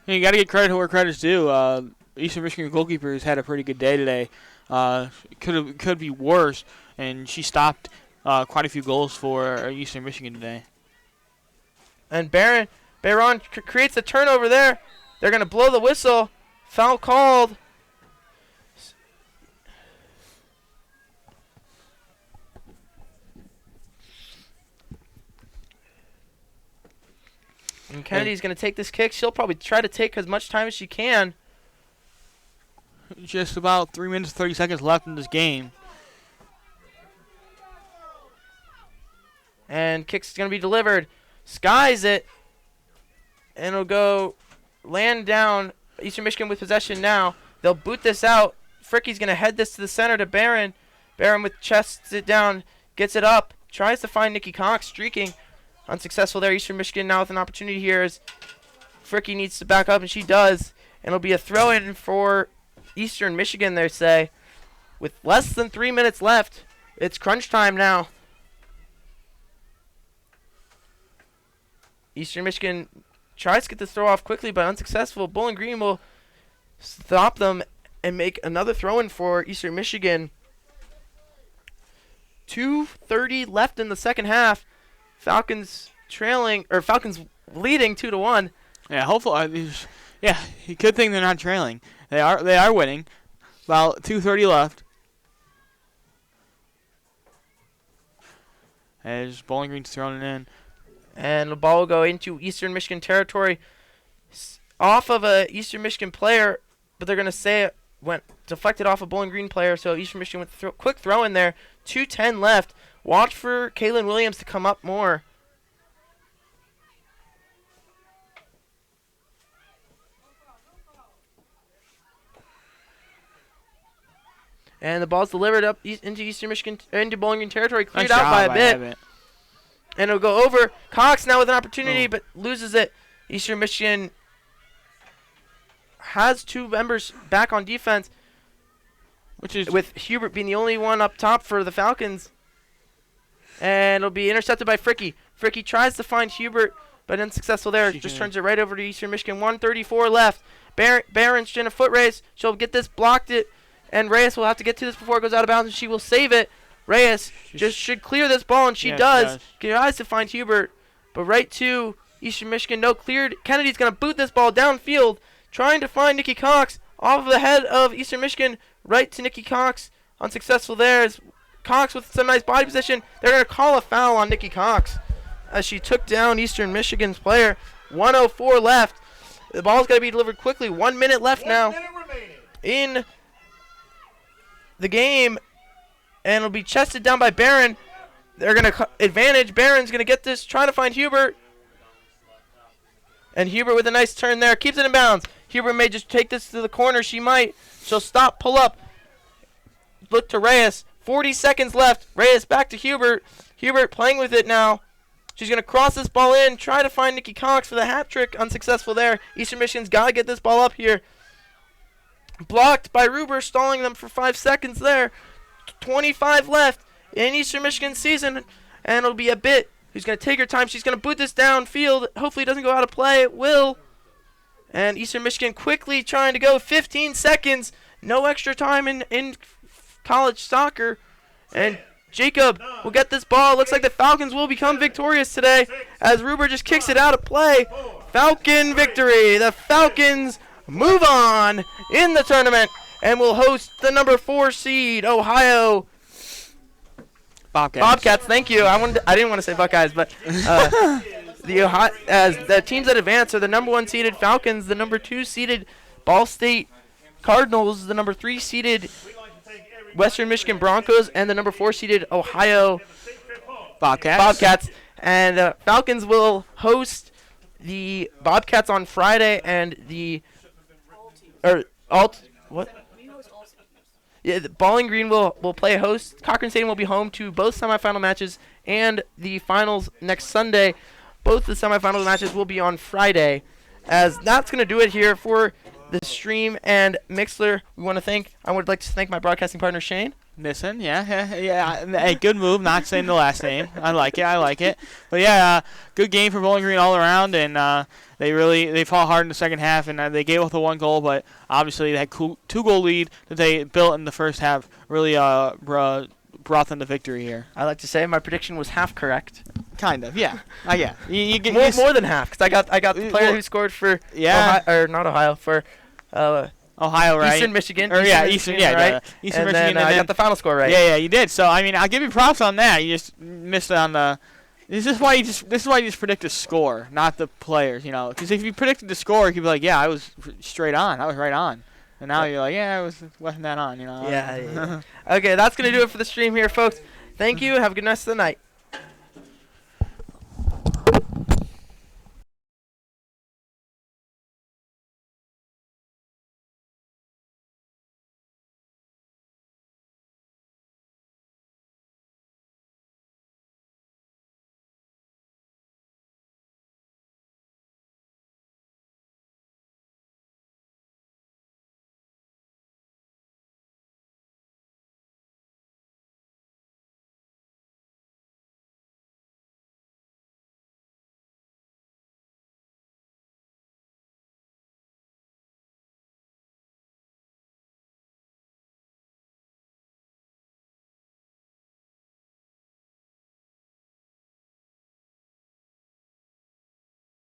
You got to get credit where credit's due. Eastern Michigan goalkeeper has had a pretty good day today. Could be worse, and she stopped quite a few goals for Eastern Michigan today. And Barron creates a turnover there. They're going to blow the whistle. Foul called. And Kennedy's going to take this kick. She'll probably try to take as much time as she can. Just about 3 minutes and 30 seconds left in this game. And kick's going to be delivered. Skies it. and it'll go land down. Eastern Michigan with possession now. They'll boot this out. Fricky's going to head this to the center to Barron. Barron with chests it down, gets it up, tries to find Nikki Cox, streaking. Unsuccessful there. Eastern Michigan now with an opportunity here as Fricky needs to back up, and she does. And it'll be a throw-in for Eastern Michigan, they say. With less than 3 minutes left, it's crunch time now. Eastern Michigan tries to get this throw off quickly, but unsuccessful. Bowling Green will stop them and make another throw-in for Eastern Michigan. 2:30 left in the second half. Falcons leading 2-1. Yeah, hopefully. Good thing they're not trailing. They are winning. About 2:30 left. As Bowling Green's throwing it in. And the ball will go into Eastern Michigan territory off of a Eastern Michigan player, but they're going to say it went deflected off a Bowling Green player, so Eastern Michigan with quick throw in there. 2:10 left. Watch for Kaylin Williams to come up more. And the ball's delivered up into Eastern Michigan, into Bowling Green territory, cleared Nice out job by a bit. Abbott. And it'll go over. Cox now with an opportunity, but loses it. Eastern Michigan has two members back on defense, Which is with Hubert being the only one up top for the Falcons. And it'll be intercepted by Fricky. Fricky tries to find Hubert, but unsuccessful there. Just turns it right over to Eastern Michigan. 1:34 left. Barron's in a foot race. She'll get this, blocked it, and Reyes will have to get to this before it goes out of bounds, and she will save it. Reyes just should clear this ball, and she does. Tries to find Hubert, but right to Eastern Michigan. No, cleared. Kennedy's going to boot this ball downfield, trying to find Nikki Cox off of the head of Eastern Michigan. Right to Nikki Cox. Unsuccessful there. As Cox with some nice body position. They're going to call a foul on Nikki Cox as she took down Eastern Michigan's player. 1:04 left. The ball's got to be delivered quickly. 1 minute left now in the game. And it'll be chested down by Barron. They're going to advantage. Barron's going to get this, trying to find Hubert. And Hubert with a nice turn there. Keeps it in bounds. Hubert may just take this to the corner. She might. She'll stop, pull up. Look to Reyes. 40 seconds left. Reyes back to Hubert. Hubert playing with it now. She's going to cross this ball in. Try to find Nikki Cox for the hat trick. Unsuccessful there. Eastern Michigan's got to get this ball up here. Blocked by Ruber, stalling them for 5 seconds there. 25 left in Eastern Michigan season, and it'll be a bit. Who's going to take her time? She's going to boot this downfield. Hopefully it doesn't go out of play. It will. And Eastern Michigan quickly trying to go. 15 seconds. No extra time in college soccer. And Jacob will get this ball. Looks like the Falcons will become victorious today as Ruber just kicks it out of play. Falcon victory. The Falcons move on in the tournament and will host the number 4 seed Ohio Bobcats. Thank you. I didn't want to say Buckeyes, but the teams that advance are the number 1 seeded Falcons, the number 2 seeded Ball State Cardinals, the number 3 seeded Western Michigan Broncos, and the number 4 seeded Ohio Bobcats. And Falcons will host the Bobcats on Friday, and the the Bowling Green will play host. Cochran Stadium will be home to both semifinal matches and the finals next Sunday. Both the semifinal matches will be on Friday. As that's going to do it here for the stream and Mixler. I would like to thank my broadcasting partner Shane. Nissen, yeah. Hey, good move, not saying the last name. I like it. But yeah, good game for Bowling Green all around, and they fought hard in the second half, and they gave up the 1 goal, but obviously that 2-goal lead that they built in the first half really brought them to victory here. I like to say my prediction was half correct. Kind of, yeah. Yeah. More than half, because I got the player who scored for Ohio, right? Eastern Michigan. Eastern Michigan, right? Eastern and Michigan. Then I got the final score right. Yeah, you did. So I mean, I'll give you props on that. You just missed on the. This is why you just predict the score, not the players. You know, because if you predicted the score, you could be like, yeah, I was straight on. I was right on. And now you're like, yeah, wasn't that on. You know. Yeah. Okay, that's gonna do it for the stream here, folks. Thank you. Have a good rest of the night.